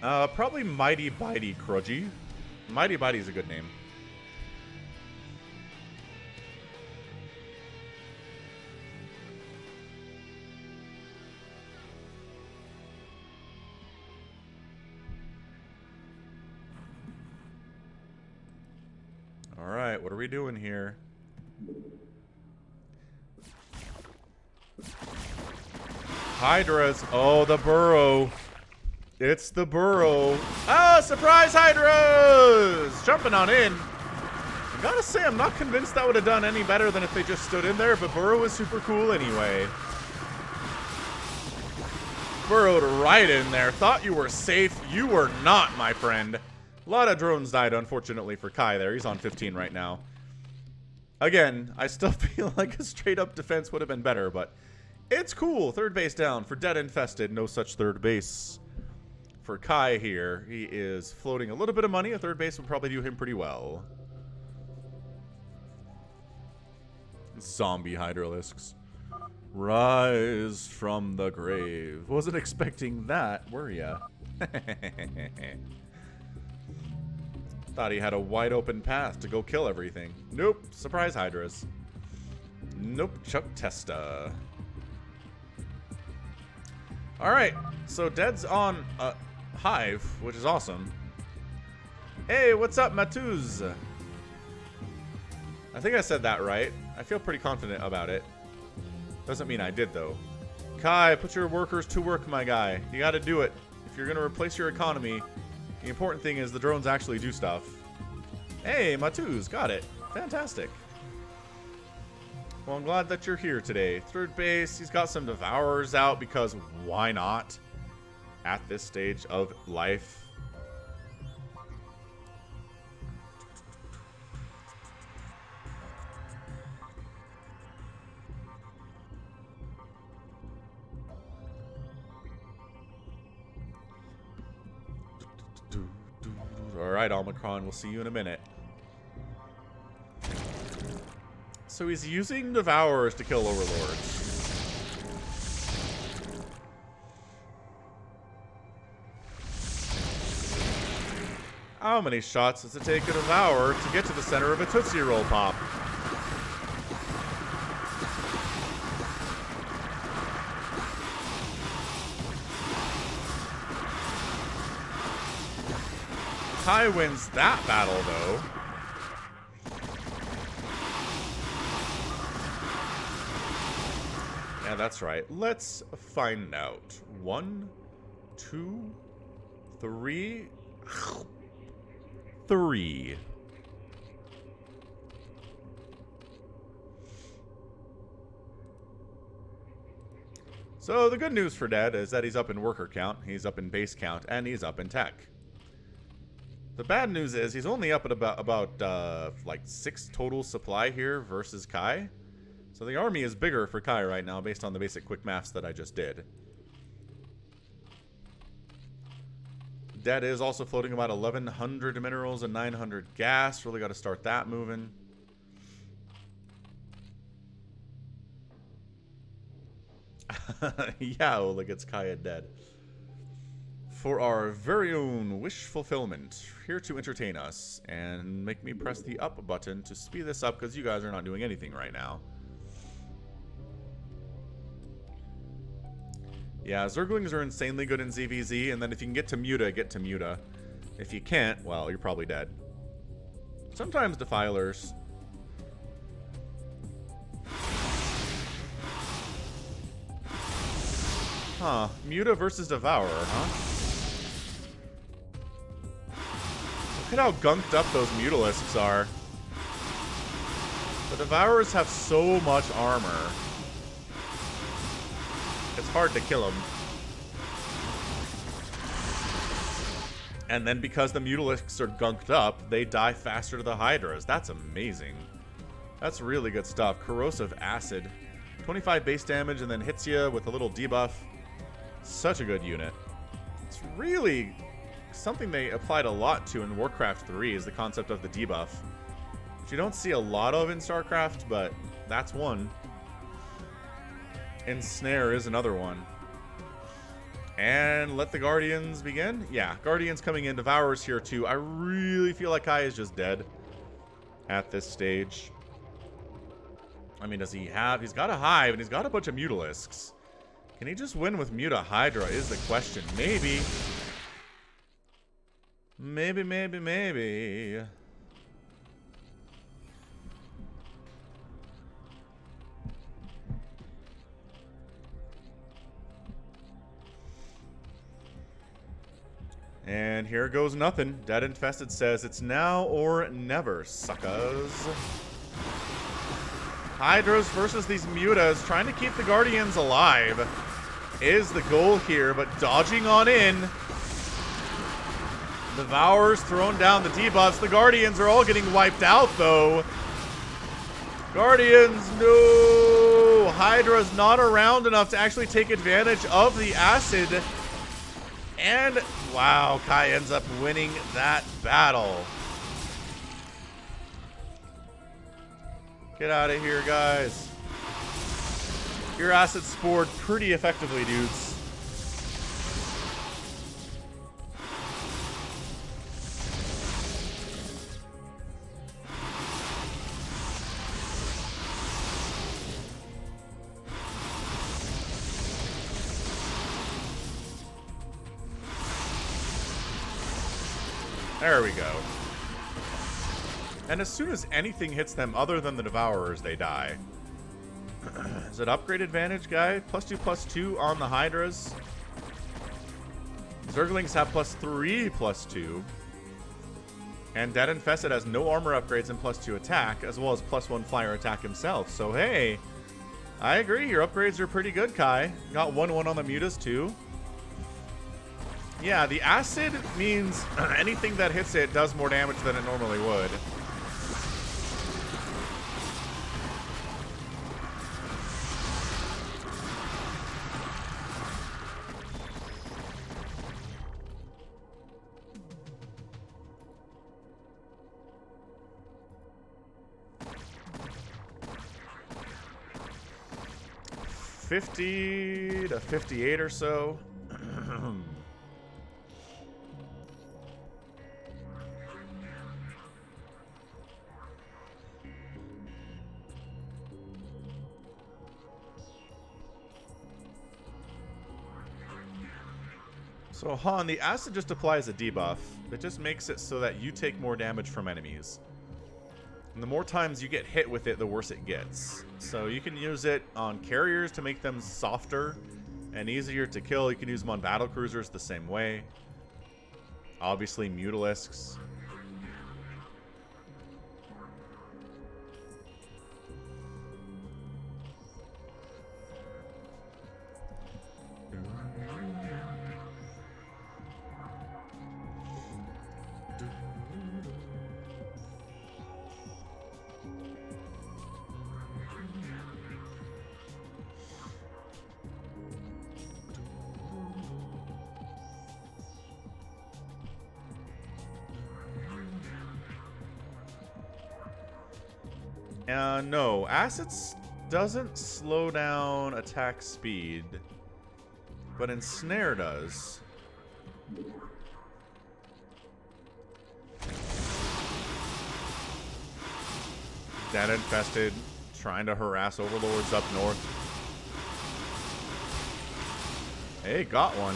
Probably Mighty Bitey Crudgy. Mighty Bitey is a good name. Alright, what are we doing here? Hydras. Oh, the burrow. It's the burrow. Ah, surprise Hydras! Jumping on in. I gotta say, I'm not convinced that would have done any better than if they just stood in there, but burrow is super cool anyway. Burrowed right in there. Thought you were safe. You were not, my friend. A lot of drones died, unfortunately, for Kai there. He's on 15 right now. Again, I still feel like a straight-up defense would have been better, but it's cool. Third base down for Dead Infested. No such third base for Kai here. He is floating a little bit of money. A third base would probably do him pretty well. Zombie Hydralisks. Rise from the grave. Wasn't expecting that, were ya? Thought he had a wide open path to go kill everything. Nope. Surprise Hydras. Nope. Chuck Testa. Alright. So Dead's on Hive, which is awesome. Hey, what's up, Matuz? I think I said that right. I feel pretty confident about it. Doesn't mean I did, though. Kai, put your workers to work, my guy. You gotta do it. If you're gonna replace your economy, the important thing is the drones actually do stuff. Hey, Matuz, got it. Fantastic. Well, I'm glad that you're here today. Third base, he's got some Devourers out because why not? At this stage of life. Alright, Omicron, we'll see you in a minute. So he's using Devourers to kill Overlords. How many shots does it take a Devourer to get to the center of a Tootsie Roll Pop? Kai wins that battle, though. Yeah, that's right. Let's find out. 1, 2, 3. 3. So the good news for Dead is that he's up in worker count, he's up in base count, and he's up in tech. The bad news is he's only up at about like 6 total supply here versus Kai. So the army is bigger for Kai right now based on the basic quick maths that I just did. Dead is also floating about 1,100 minerals and 900 gas. Really got to start that moving. Yeah, look, it's Kai and Dead. For our very own wish fulfillment, here to entertain us and make me press the up button to speed this up because you guys are not doing anything right now. Yeah, Zerglings are insanely good in ZVZ, and then if you can get to Muta, get to Muta. If you can't, well, you're probably dead. Sometimes Defilers. Huh, Muta versus Devourer, huh? Look at how gunked up those Mutalisks are. The Devourers have so much armor. It's hard to kill them. And then because the Mutalisks are gunked up, they die faster to the Hydras. That's amazing. That's really good stuff. Corrosive Acid. 25 base damage and then hits you with a little debuff. Such a good unit. It's really something they applied a lot to in Warcraft 3 is the concept of the debuff. Which you don't see a lot of in StarCraft, but that's one. Ensnare is another one. And let the Guardians begin. Yeah, Guardians coming in. Devourers here too. I really feel like Kai is just dead at this stage. I mean, does he have... He's got a Hive and he's got a bunch of Mutalisks. Can he just win with Muta Hydra is the question. Maybe. Maybe. And here goes nothing. Dead Infested says it's now or never, suckers. Hydras versus these Mutas, trying to keep the Guardians alive is the goal here, but dodging on in. Devourers throwing down the debuffs. The Guardians are all getting wiped out, though. Guardians, no! Hydra's not around enough to actually take advantage of the acid. And, wow, Kai ends up winning that battle. Get out of here, guys. Your acid spored pretty effectively, dudes. There we go. And as soon as anything hits them other than the Devourers, they die. Is it upgrade advantage, guy? +2/+2 on the Hydras. Zerglings have +3/+2. And Dead Infested has no armor upgrades and +2 attack, as well as +1 flyer attack himself. So hey, I agree, your upgrades are pretty good, Kai. Got 1/1 on the Mutas too. Yeah, the acid means anything that hits it does more damage than it normally would. $50 to $58 or so. So Han, the acid just applies a debuff. It just makes it so that you take more damage from enemies. And the more times you get hit with it, the worse it gets. So you can use it on carriers to make them softer and easier to kill. You can use them on battle cruisers the same way. Obviously, Mutalisks. No, acid doesn't slow down attack speed, but ensnare does. Dead Infested, trying to harass overlords up north. Hey, got one.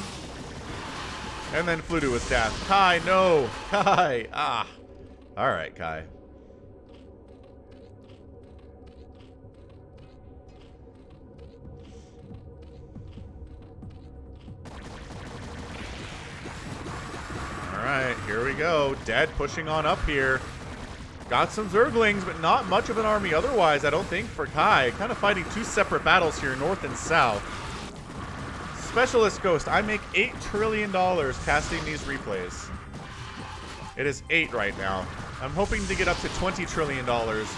And then flew to his death. Kai, no! Kai! Ah! Alright, Kai. Alright, here we go. Dead pushing on up here. Got some Zerglings, but not much of an army otherwise, I don't think, for Kai. Kind of fighting two separate battles here, north and south. Specialist Ghost, I make $8 trillion casting these replays. It is 8 right now. I'm hoping to get up to $20 trillion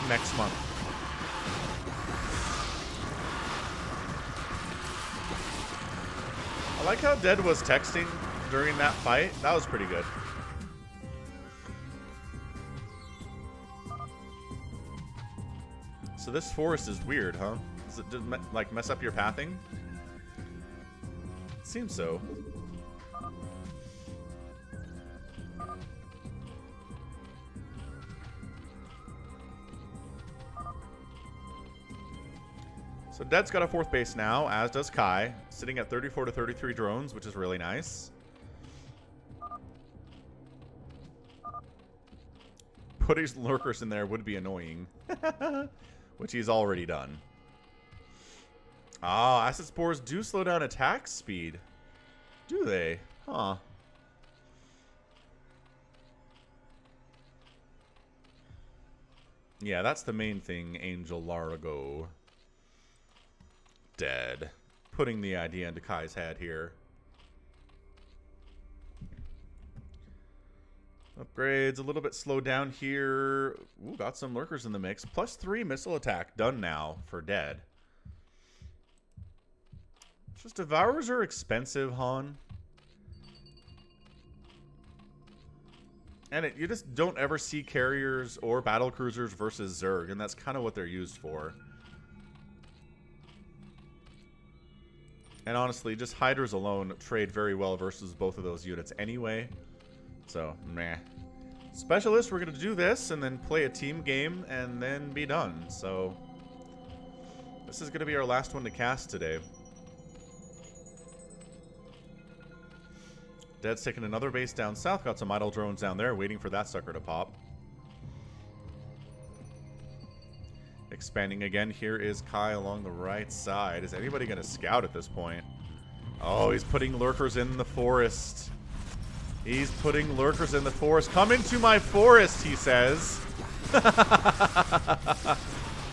next month. I like how Dead was texting during that fight. That was pretty good. So this forest is weird, huh? Does it like mess up your pathing? Seems so. So Dead's got a 4th base now, as does Kai, sitting at 34 to 33 drones, which is really nice. Putting lurkers in there would be annoying, which he's already done. Ah, acid spores do slow down attack speed. Do they? Huh. Yeah, that's the main thing, Angel Largo. Dead. Putting the idea into Kai's head here. Upgrades a little bit slowed down here. Ooh, got some lurkers in the mix. +3 missile attack done now for Dead. Just Devourers are expensive, Han. And you just don't ever see carriers or battle cruisers versus Zerg, and that's kind of what they're used for. And honestly, just Hydras alone trade very well versus both of those units anyway. So, meh. Specialists, we're going to do this and then play a team game and then be done. So, this is going to be our last one to cast today. Dead's taking another base down south. Got some idle drones down there waiting for that sucker to pop. Expanding again, here is Kai along the right side. Is anybody going to scout at this point? Oh, he's putting lurkers in the forest. He's putting lurkers in the forest. Come into my forest, he says.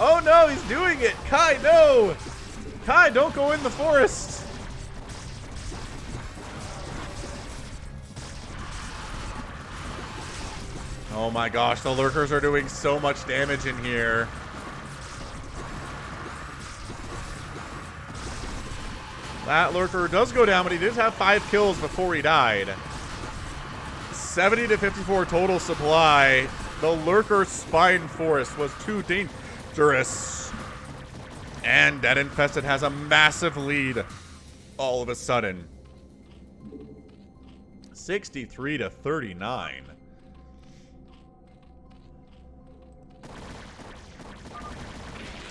Oh no, he's doing it. Kai, no. Kai, don't go in the forest. Oh my gosh, the lurkers are doing so much damage in here. That lurker does go down, but he did have 5 kills before he died. 70 to 54 total supply. The lurker spine forest was too dangerous. And Dead Infested has a massive lead all of a sudden. 63 to 39.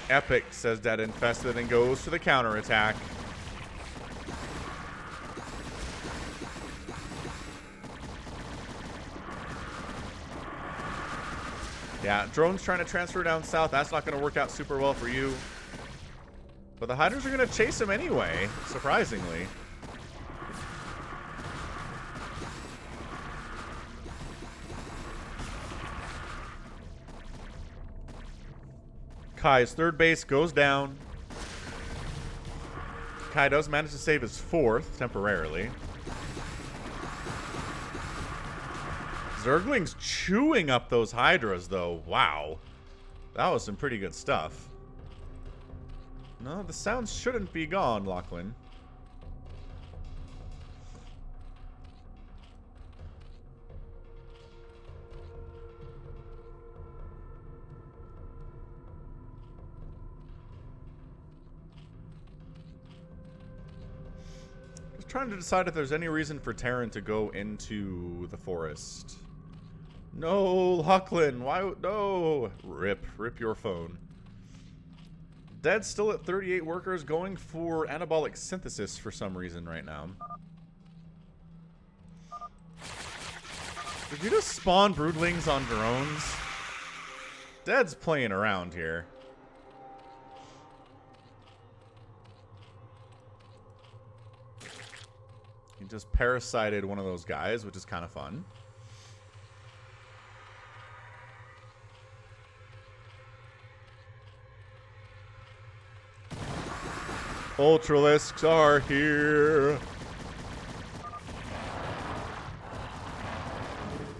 Epic, says Dead Infested, and goes to the counterattack. Yeah, drones trying to transfer down south. That's not going to work out super well for you. But the Hydras are going to chase him anyway, surprisingly. Kai's 3rd base goes down. Kai does manage to save his 4th temporarily. Zergling's chewing up those Hydras, though. Wow. That was some pretty good stuff. No, the sounds shouldn't be gone, Lachlan. Just trying to decide if there's any reason for Terran to go into the forest. No, Lachlan, why? No. Rip your phone. Dead's still at 38 workers, going for anabolic synthesis for some reason right now. Did you just spawn broodlings on drones? Dead's playing around here. He just parasited one of those guys, which is kind of fun. Ultralisks are here.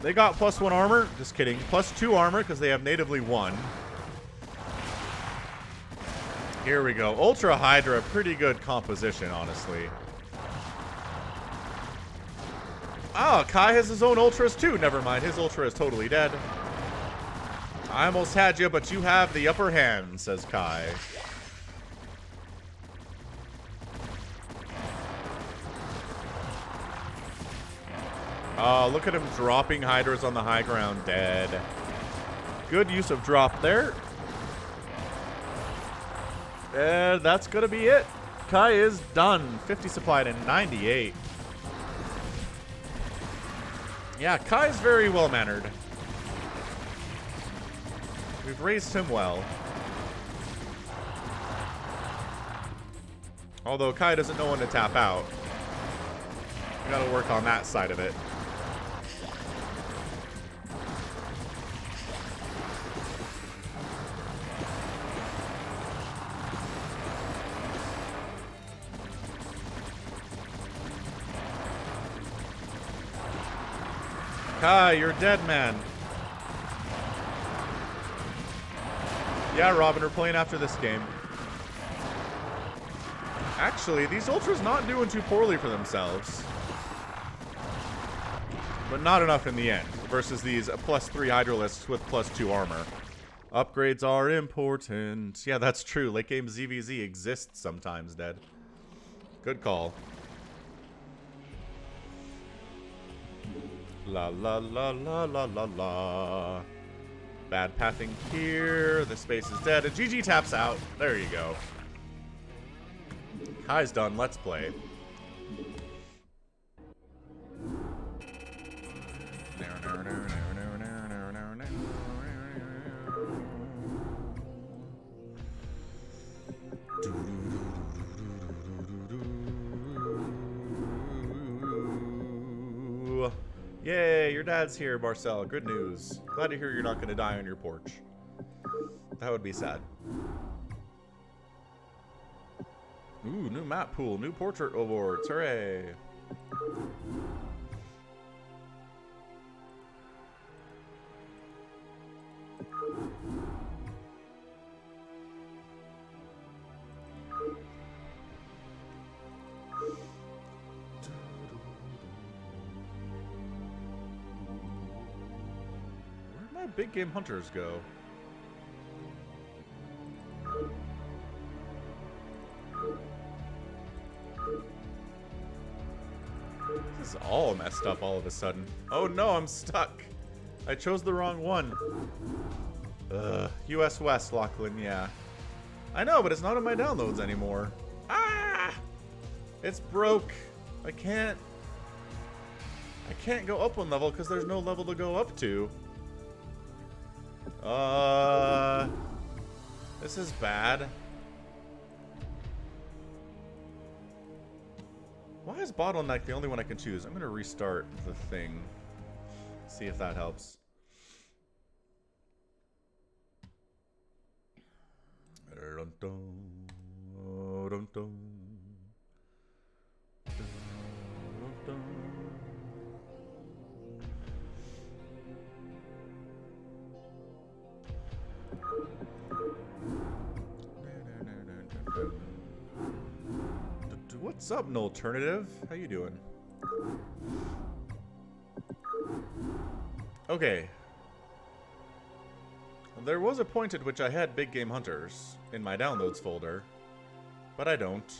They got +1 armor. Just kidding. +2 armor because they have natively 1. Here we go. Ultra Hydra, pretty good composition, honestly. Oh, Kai has his own ultras too. Never mind. His ultra is totally dead. I almost had you, but you have the upper hand, says Kai. Oh, look at him dropping Hydras on the high ground. Dead. Good use of drop there. And that's going to be it. Kai is done. 50 supplied and 98. Yeah, Kai is very well-mannered. We've raised him well. Although Kai doesn't know when to tap out. We gotta work on that side of it. Kai, you're dead, man. Yeah, Robin, we're playing after this game. Actually, these Ultras not doing too poorly for themselves. But not enough in the end, versus these +3 Hydralisks with +2 armor. Upgrades are important. Yeah, that's true. Late game ZVZ exists sometimes, Dead. Good call. La la la la la la la. Bad pathing here. The space is dead. And GG taps out. There you go. Kai's done. Let's play. Yay, your dad's here, Marcel. Good news. Glad to hear you're not going to die on your porch. That would be sad. Ooh, new map pool, new portrait awards. Hooray. Where'd my big game hunters go? This is all messed up all of a sudden. Oh no, I'm stuck. I chose the wrong one. US West, Lachlan, yeah. I know, but it's not in my downloads anymore. Ah! It's broke. I can't go up one level because there's no level to go up to. This is bad. Why is bottleneck the only one I can choose? I'm gonna restart the thing. See if that helps. What's up, no alternative? How you doing? Okay. There was a point at which I had big game hunters in my downloads folder, but I don't.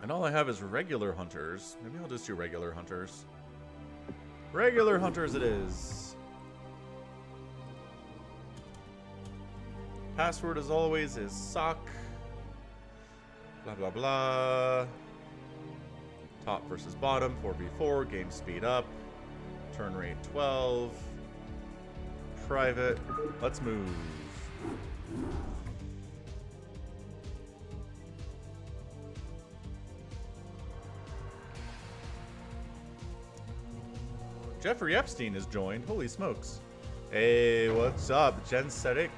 And all I have is regular hunters. Maybe I'll just do regular hunters. Regular hunters it is. Password as always is sock. Blah, blah, blah. Top versus bottom, 4v4, game speed up. Turn rate 12. Private. Let's move. Jeffrey Epstein has joined. Holy smokes. Hey, what's up, Jen Sedek?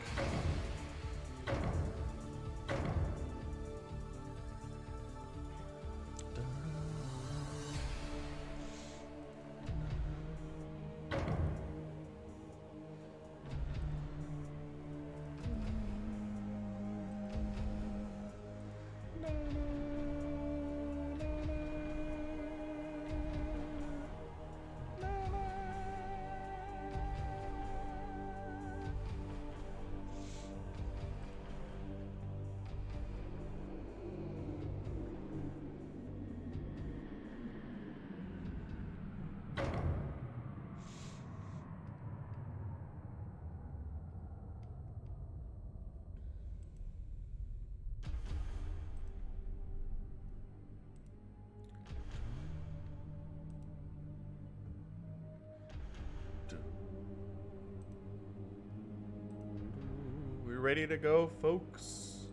ready to go, folks?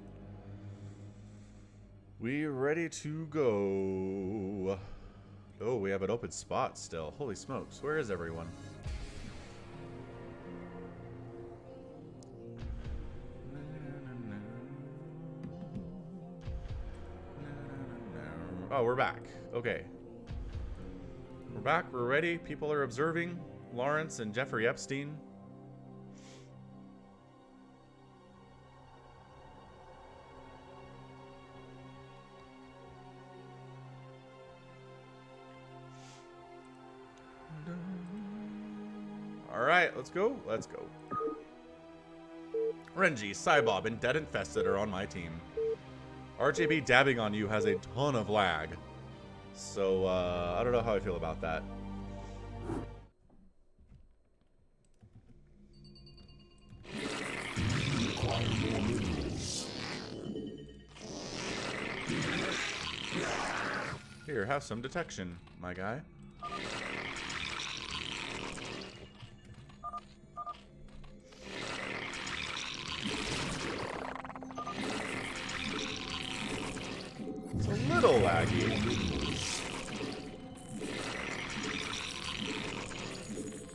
We ready to go. Oh, we have an open spot still. Holy smokes, where is everyone? Oh, we're back. Okay. We're back, we're ready. People are observing. Lawrence and Jeffrey Epstein. Alright, let's go. Let's go. Renji, Cybob, and Dead Infested are on my team. RJB dabbing on you has a ton of lag. So, I don't know how I feel about that. Here, have some detection, my guy. It's a little laggy.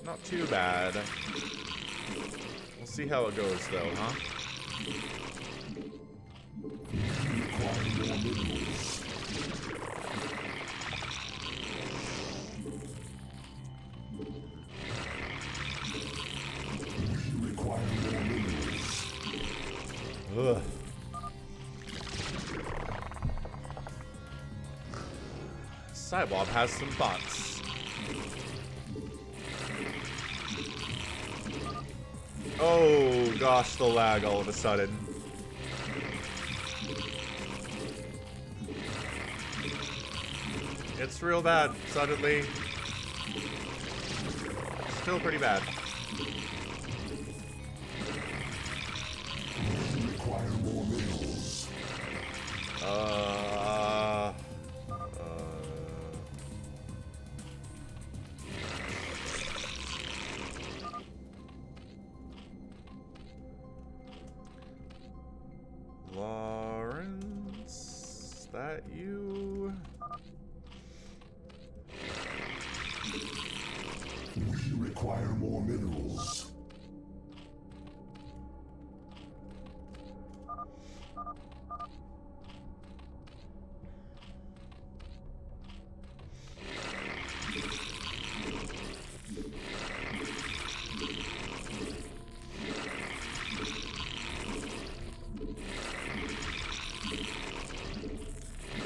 Not too bad. We'll see how it goes, though, huh? Ugh. Cybob has some thoughts. Oh gosh, the lag all of a sudden. It's real bad, suddenly. Still pretty bad. Lawrence, that you? We require more minerals.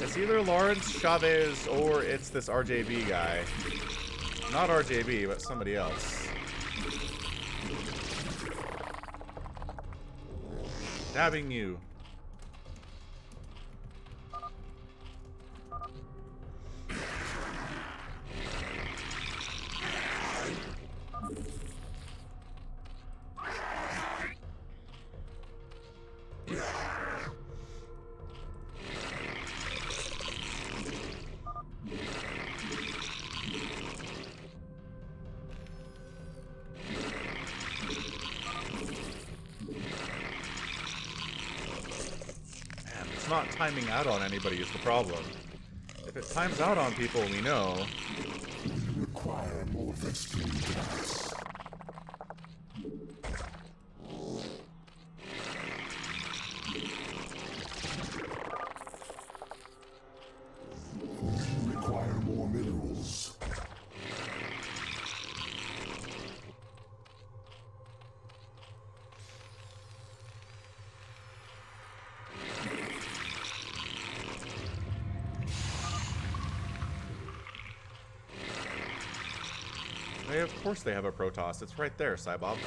It's either Lawrence, Chavez, or it's this RJB guy. Not RJB, but somebody else. Dabbing you. It's not timing out on anybody is the problem. If it times out on people, we know. We require more extreme gas. We require more minerals. Of course they have a Protoss. It's right there, Cybob.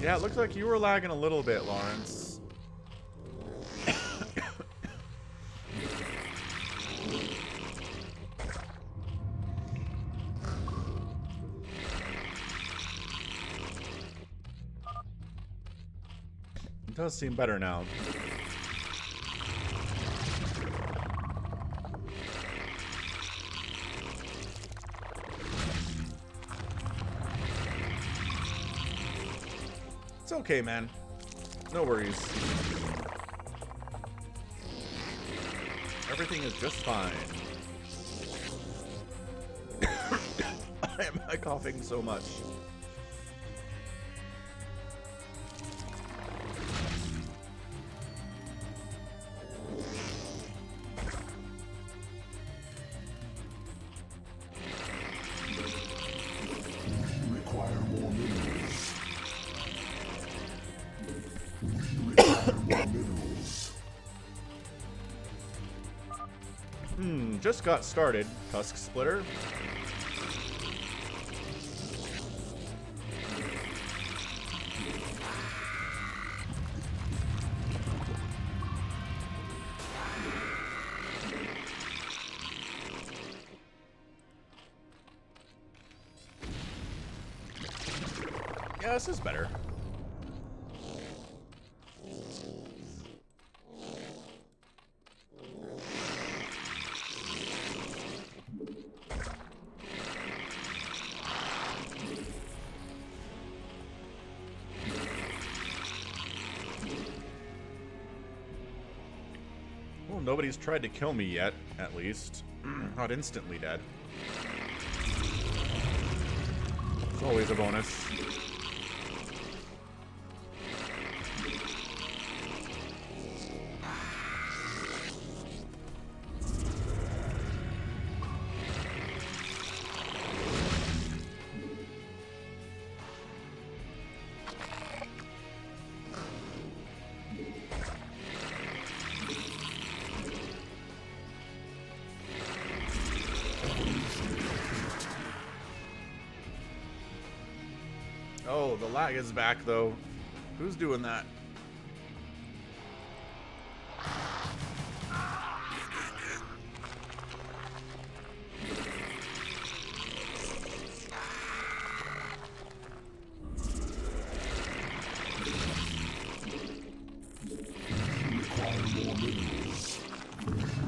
Yeah, it looks like you were lagging a little bit, Lawrence. It does seem better now. It's okay, man. No worries. Everything is just fine. Why am I coughing so much? Require more minerals. Require more minerals. Just got started. Tusk Splitter. Yeah, this is better. Well, nobody's tried to kill me yet, at least. Not instantly dead. It's always a bonus. Oh, the lag is back, though. Who's doing that?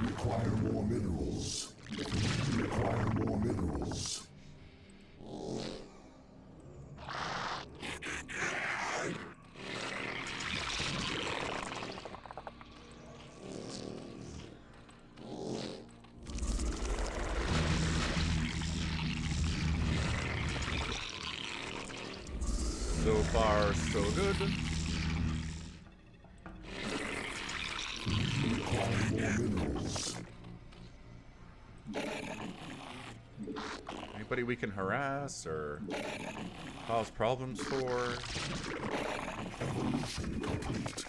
Require more minerals. Require more minerals. So far, so good. Require more minerals. Anybody we can harass or cause problems for? Evolution complete.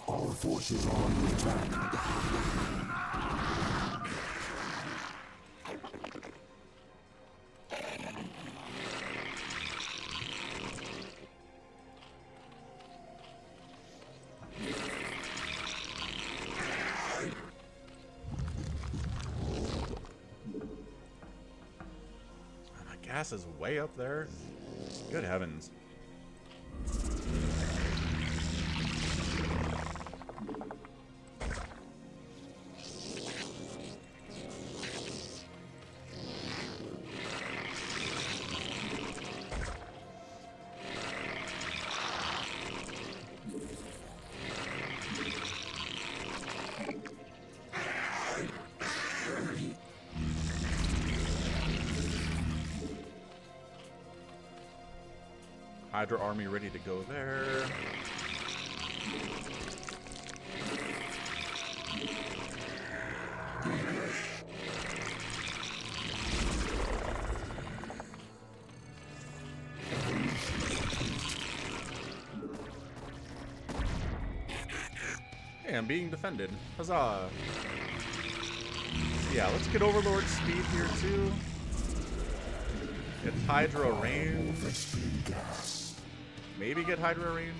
Our forces are under attack. My gas is way up there. Good heavens. Hydra army ready to go there. Hey, I'm being defended. Huzzah! Yeah, let's get Overlord speed here too. Get Hydra range. Maybe get Hydra range.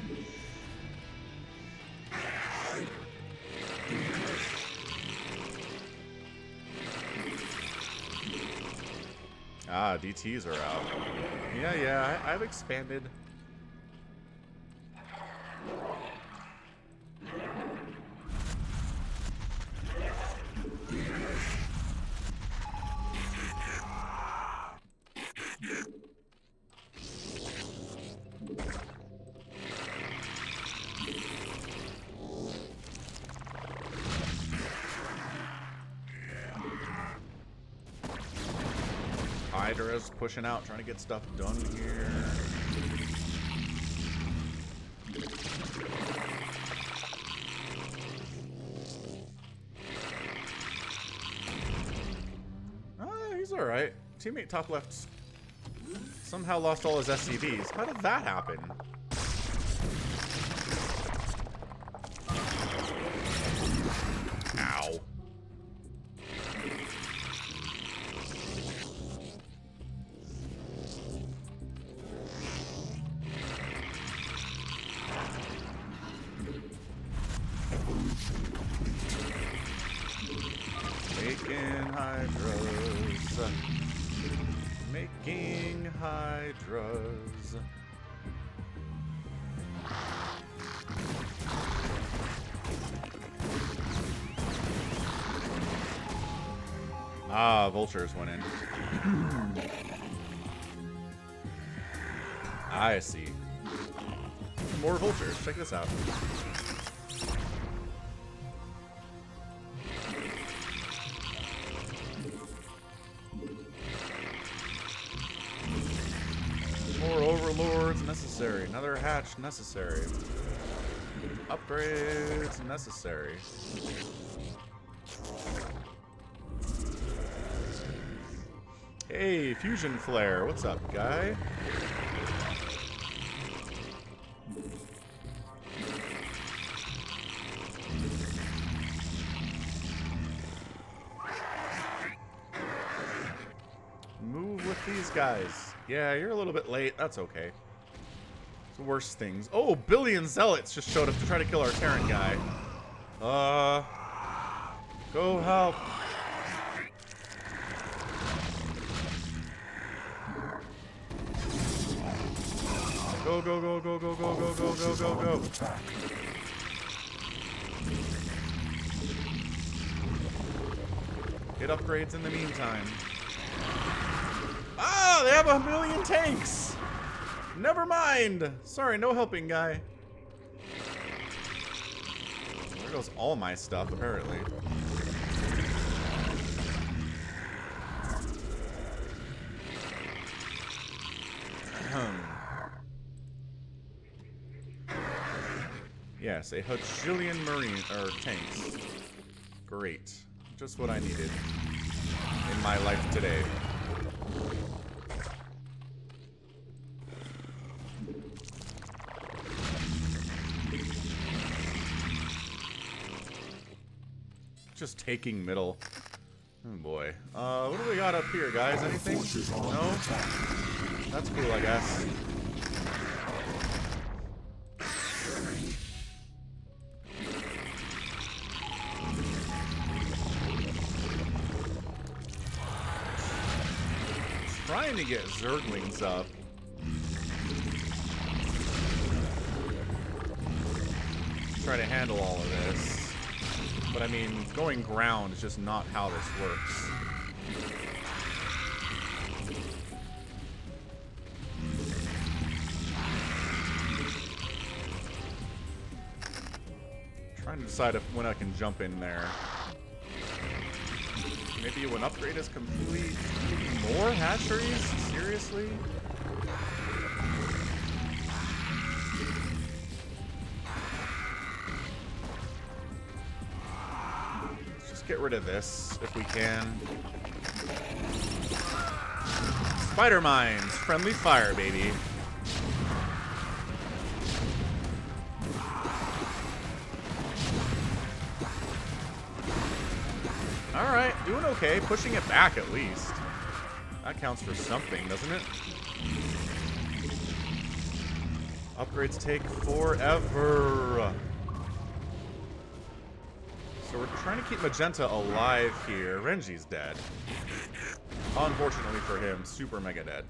Ah, DTs are out. Yeah, I've expanded. Just pushing out, trying to get stuff done here. He's alright. Teammate top left somehow lost all his SCVs. How did that happen? Ow. Making hydras. Making hydras. Ah, vultures went in. I see. More vultures. Check this out. More overlords necessary. Another hatch necessary. Upgrades necessary. Hey, Fusion Flare. What's up, guy? Move with these guys. Yeah, you're a little bit late. That's okay. It's the worst things. Oh, Billion Zealots just showed up to try to kill our Terran guy. Go help. Go, go, go, go, go, go, go, go, go, go, go. Get upgrades in the meantime. Ah, they have 1,000,000 tanks! Never mind! Sorry, no helping, guy. There goes all my stuff, apparently. Yes, a hajillion marine tanks. Great. Just what I needed in my life today. Just taking middle. Oh boy. What do we got up here, guys? Anything? No? That's cool, I guess. Trying to get Zerglings up. Try to handle all of this. But I mean, going ground is just not how this works. Trying to decide when I can jump in there. Maybe when upgrade is complete. More hatcheries? Seriously? Let's just get rid of this if we can. Spider mines, friendly fire, baby. Alright, doing okay. Pushing it back at least. That counts for something, doesn't it? Upgrades take forever. So we're trying to keep Magenta alive here. Renji's dead. Unfortunately for him, super mega dead.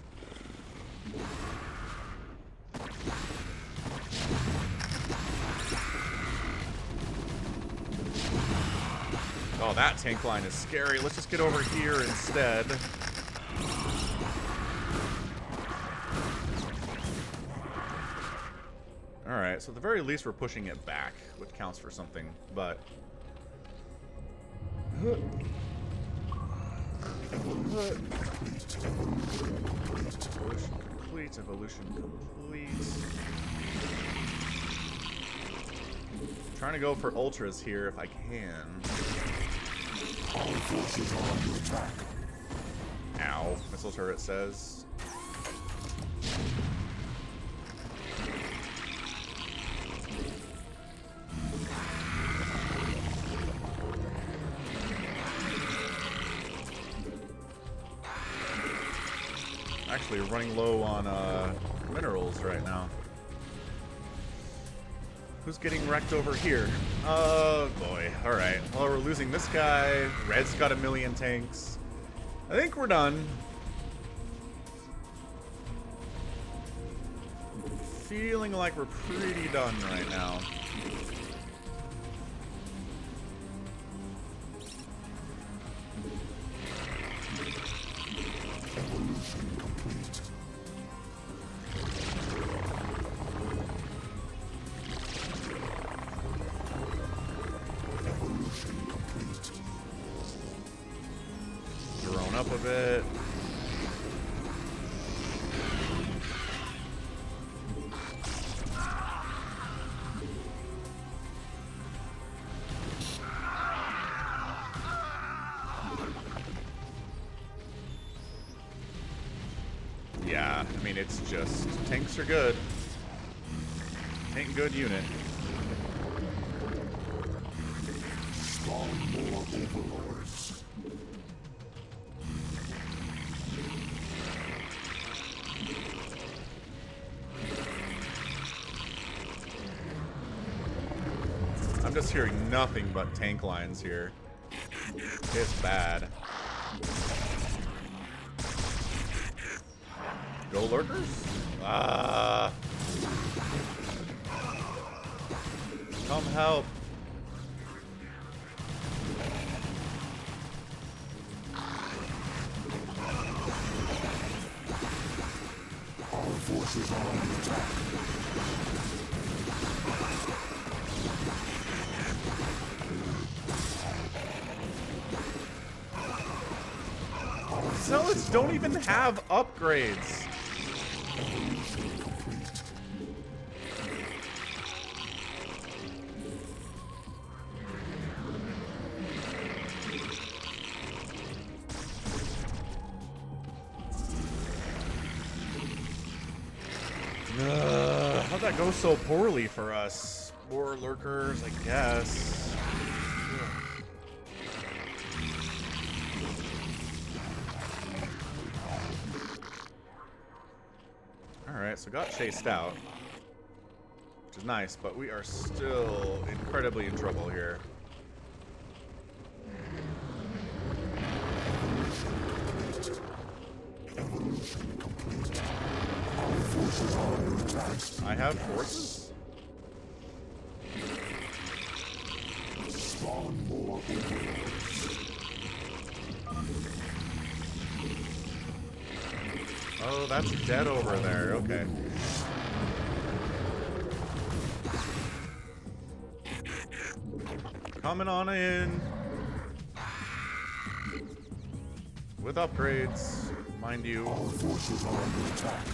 Oh, that tank line is scary. Let's just get over here instead. Alright, so at the very least we're pushing it back, which counts for something, but... Evolution complete. Trying to go for ultras here if I can. All forces are under attack. Ow. Missile turret says. Actually running low on minerals right now. Who's getting wrecked over here? Oh boy. Alright. Well, we're losing this guy. Red's got 1,000,000 tanks. I think we're done. Feeling like we're pretty done right now. Up a bit. Yeah, I mean, it's just tanks are good. Tank good unit. Spawn more overlords. I'm just hearing nothing but tank lines here. It's bad. Go lurkers? Ah. Come help. All forces are under attack. Zealots don't even have upgrades. How'd that go so poorly for us? More lurkers, I guess. Alright, so got chased out, which is nice, but we are still incredibly in trouble here. I have forces? Spawn more overlords. Oh, that's dead over there. Okay. Coming on in. With upgrades, mind you. All forces are under attack.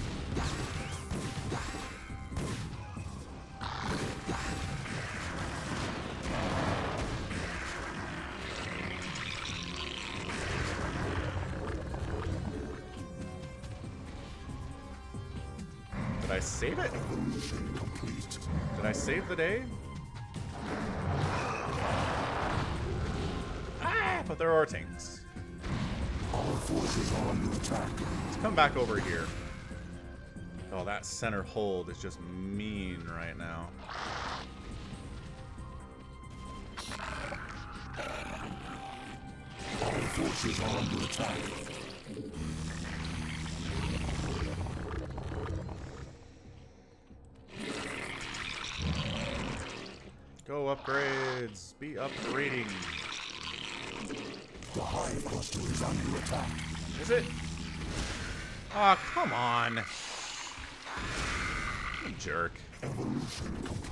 Did I save it? Did I save the day? Ah, but there are tanks. All forces are under attack. Let's come back over here. Oh, that center hold is just mean right now. All forces are under attack. Go upgrades. Be upgrading. The hive cluster is under attack. Is it? Aw, come on. You jerk.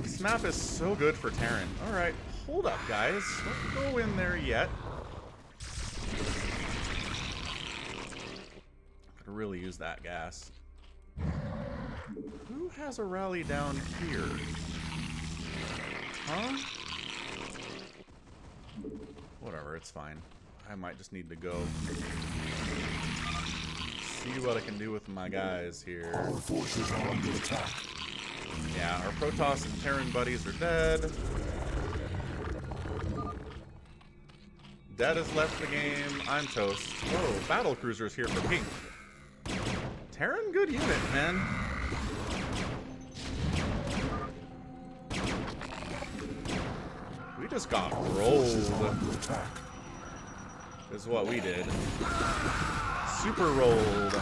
This map is so good for Terran. Alright, hold up, guys. Don't go in there yet. could really use that gas. Who has a rally down here? Huh? Whatever, it's fine. I might just need to go see what I can do with my guys here. Our forces are under attack. Yeah, our Protoss and Terran buddies are dead. Dead has left the game. I'm toast. Oh, battle cruisers here for pink. Terran, good unit, man. We just got rolled. Is what we did. Super rolled.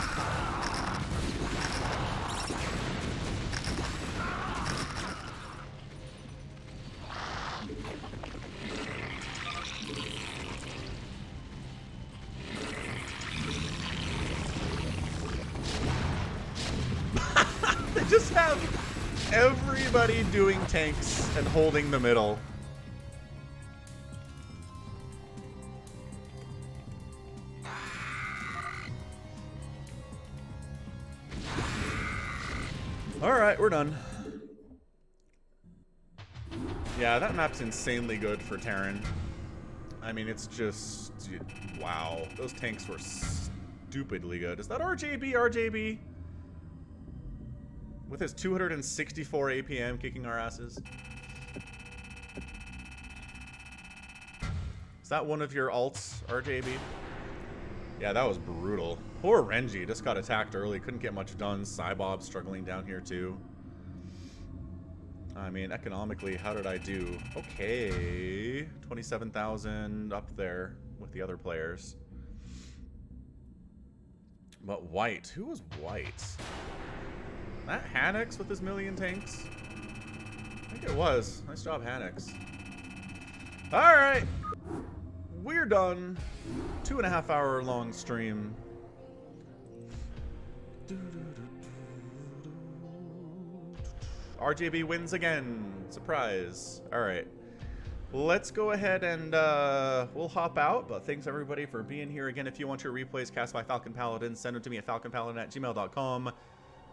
They just have everybody doing tanks and holding the middle. Alright, we're done. Yeah, that map's insanely good for Terran. I mean, it's just... wow. Those tanks were stupidly good. Is that RJB? RJB? With his 264 APM kicking our asses. Is that one of your alts, RJB? Yeah, that was brutal. Poor Renji just got attacked early. Couldn't get much done. Cybob struggling down here too. I mean, economically, how did I do? Okay. 27,000 up there with the other players. But White. Who was White? That Hanix with his million tanks? I think it was. Nice job, Hanix. Alright. We're done. 2.5 hour long stream. RJB wins again. Surprise. Alright. Let's go ahead and we'll hop out. But thanks everybody for being here. Again, if you want your replays cast by Falcon Paladin, send them to me at falconpaladin@gmail.com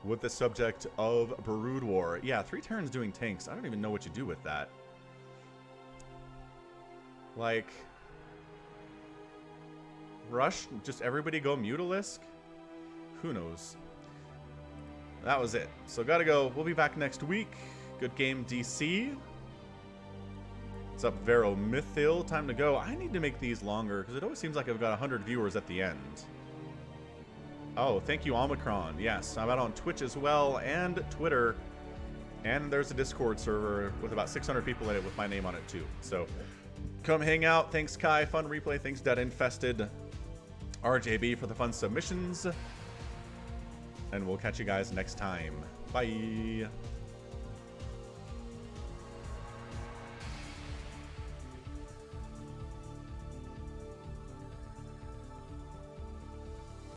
with the subject of Brood War. Yeah, 3 Terrans doing tanks. I don't even know what you do with that. Like... rush? Just everybody go Mutalisk? Who knows? That was it. So gotta go. We'll be back next week. Good game, DC. What's up, Vero Mythil? Time to go. I need to make these longer because it always seems like I've got 100 viewers at the end. Oh, thank you, Omicron. Yes, I'm out on Twitch as well and Twitter. And there's a Discord server with about 600 people in it with my name on it too. So come hang out. Thanks, Kai. Fun replay. Thanks, Dead Infested. RJB for the fun submissions. And we'll catch you guys next time. Bye.